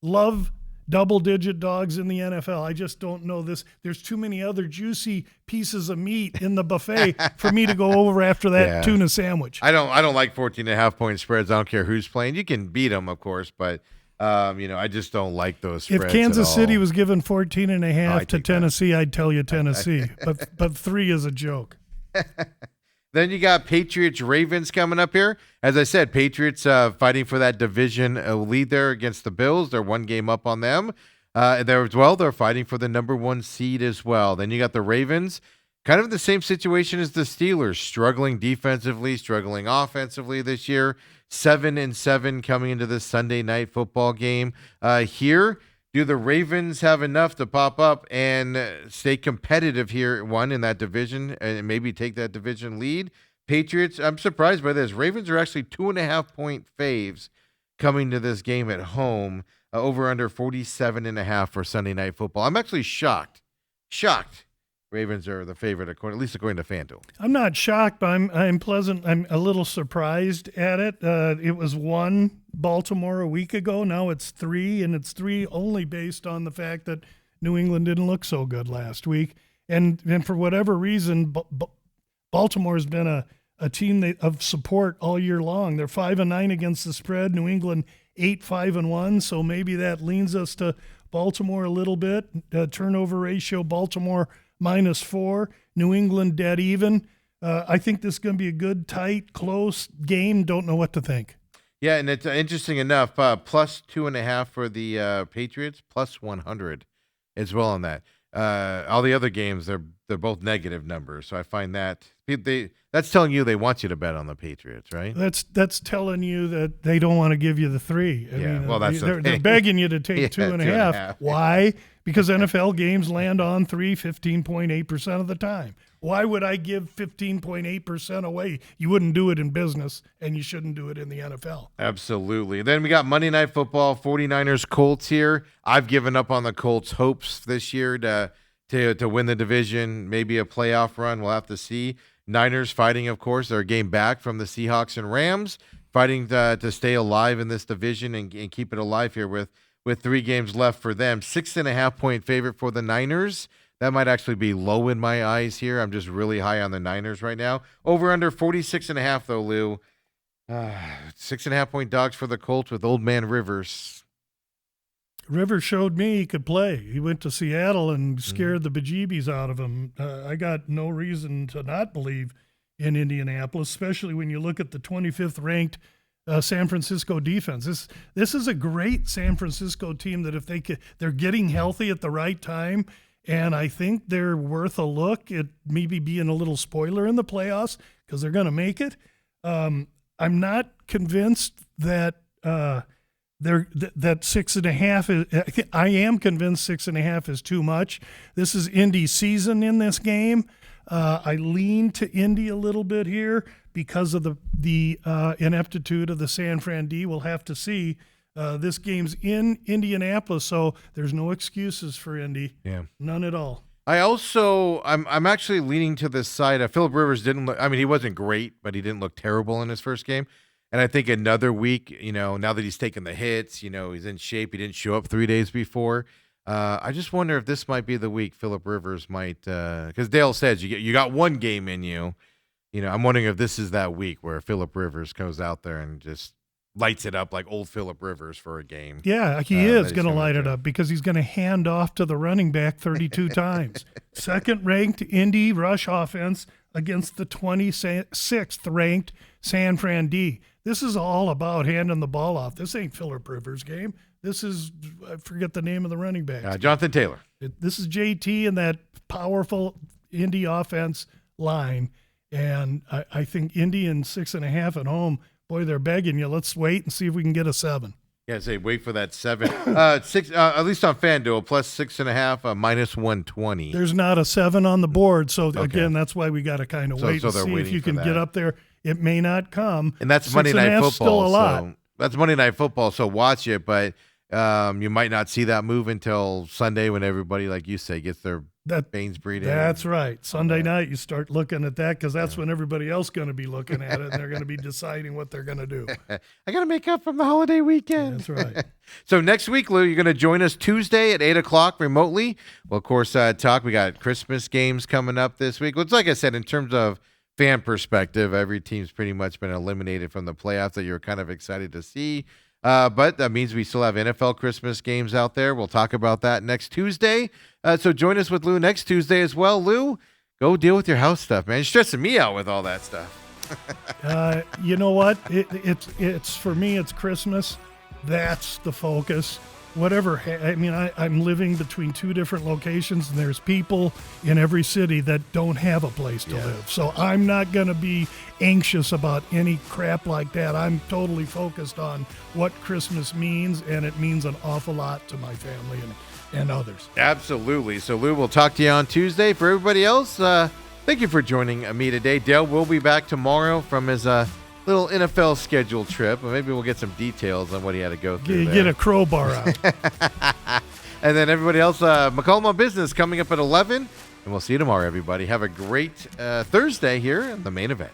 love double-digit dogs in the NFL. I just don't know this. There's too many other juicy pieces of meat in the buffet for me to go over after that tuna sandwich. I don't like 14.5-point spreads. I don't care who's playing. You can beat them, of course, but I just don't like those spreads. If Kansas at all. City was given 14.5 to Tennessee, I'd tell you Tennessee. but 3 is a joke. Then you got Patriots-Ravens coming up here. As I said, Patriots fighting for that division lead there against the Bills. They're 1 game up on them. There as well, they're fighting for the number 1 seed as well. Then you got the Ravens, kind of the same situation as the Steelers, struggling defensively, struggling offensively this year. 7-7 coming into this Sunday night football game. Here, do the Ravens have enough to pop up and stay competitive here, in that division, and maybe take that division lead? Patriots, I'm surprised by this. Ravens are actually 2.5-point faves coming to this game at home, over under 47.5 for Sunday night football. I'm actually shocked. Ravens are the favorite, at least according to FanDuel. I'm not shocked, but I'm pleasant. I'm a little surprised at it. It was 1 Baltimore a week ago. Now it's 3, and it's 3 only based on the fact that New England didn't look so good last week. And for whatever reason, Baltimore's been a team of support all year long. They're 5-9 against the spread. New England 8-5-1. So maybe that leans us to Baltimore a little bit. Turnover ratio, Baltimore -4, New England dead even. I think this is going to be a good, tight, close game. Don't know what to think. Yeah, and it's interesting enough, plus 2.5 for the Patriots, plus 100 as well on that. All the other games, they're both negative numbers, so I find that that's telling you they want you to bet on the Patriots, right? That's telling you that they don't want to give you the 3. I mean, well, they're begging you to take 2.5. Why? Because NFL games land on 3 15.8% of the time. Why would I give 15.8% away? You wouldn't do it in business, and you shouldn't do it in the NFL. Absolutely. Then we got Monday Night Football, 49ers Colts here. I've given up on the Colts' hopes this year to win the division, maybe a playoff run. We'll have to see. Niners fighting, of course, their game back from the Seahawks and Rams, fighting to stay alive in this division and keep it alive here with 3 games left for them. 6.5-point favorite for the Niners. That might actually be low in my eyes here. I'm just really high on the Niners right now. Over under 46.5 though, Lou. 6.5-point dogs for the Colts with Old Man Rivers. Rivers showed me he could play. He went to Seattle and scared the bejeebies out of him. I got no reason to not believe in Indianapolis, especially when you look at the 25th ranked San Francisco defense. This is a great San Francisco team that if they're getting healthy at the right time, and I think they're worth a look at maybe being a little spoiler in the playoffs because they're going to make it. I'm not convinced that that 6.5 I am convinced 6.5 is too much. This is Indy's season in this game. I lean to Indy a little bit here because of the ineptitude of the San Fran D. We'll have to see. This game's in Indianapolis, so there's no excuses for Indy. Yeah. None at all. I'm actually leaning to this side. Phillip Rivers didn't look, I mean, he wasn't great, but he didn't look terrible in his first game. And I think another week, now that he's taken the hits, he's in shape. He didn't show up 3 days before. I just wonder if this might be the week Phillip Rivers might, because Dale says you got one game in you. I'm wondering if this is that week where Phillip Rivers goes out there and just lights it up like old Phillip Rivers for a game. Yeah, he is going to light it up because he's going to hand off to the running back 32 times. Second-ranked Indy rush offense against the 26th-ranked San Fran D. This is all about handing the ball off. This ain't Phillip Rivers' game. This is, I forget the name of the running back. Jonathan Taylor. This is JT and that powerful Indy offense line. And I think Indy in 6.5 at home, boy, they're begging you. Let's wait and see if we can get a 7. Yeah, say wait for that 7. 6, at least on FanDuel, plus 6.5, minus 120. There's not a 7 on the board, so again, that's why we got to kind of wait and see if you can get up there. It may not come. And that's Monday Night Football. Still a lot. So that's Monday Night Football, so watch it. But you might not see that move until Sunday when everybody, like you say, gets their veins breathing. That's right. Sunday night, you start looking at that because that's when everybody else going to be looking at it, and they're going to be deciding what they're going to do. I got to make up from the holiday weekend. That's right. So next week, Lou, you're going to join us Tuesday at 8 o'clock remotely. Well, of course, talk. We got Christmas games coming up this week. Well, it's like I said, in terms of fan perspective, every team's pretty much been eliminated from the playoffs that you're kind of excited to see. But that means we still have NFL Christmas games out there. We'll talk about that next Tuesday. So join us with Lou next Tuesday as well. Lou, go deal with your house stuff, man. You're stressing me out with all that stuff. You know what? It's for me, it's Christmas. That's the focus. Whatever. I mean, I'm living between 2 different locations, and there's people in every city that don't have a place to live. So I'm not going to be anxious about any crap like that. I'm totally focused on what Christmas means, and it means an awful lot to my family and others. Absolutely. So, Lou, we'll talk to you on Tuesday. For everybody else, thank you for joining me today. Dale will be back tomorrow from his little NFL schedule trip. Maybe we'll get some details on what he had to go through. Get a crowbar out. And then everybody else, McCollum on Business coming up at 11. And we'll see you tomorrow, everybody. Have a great Thursday here in the main event.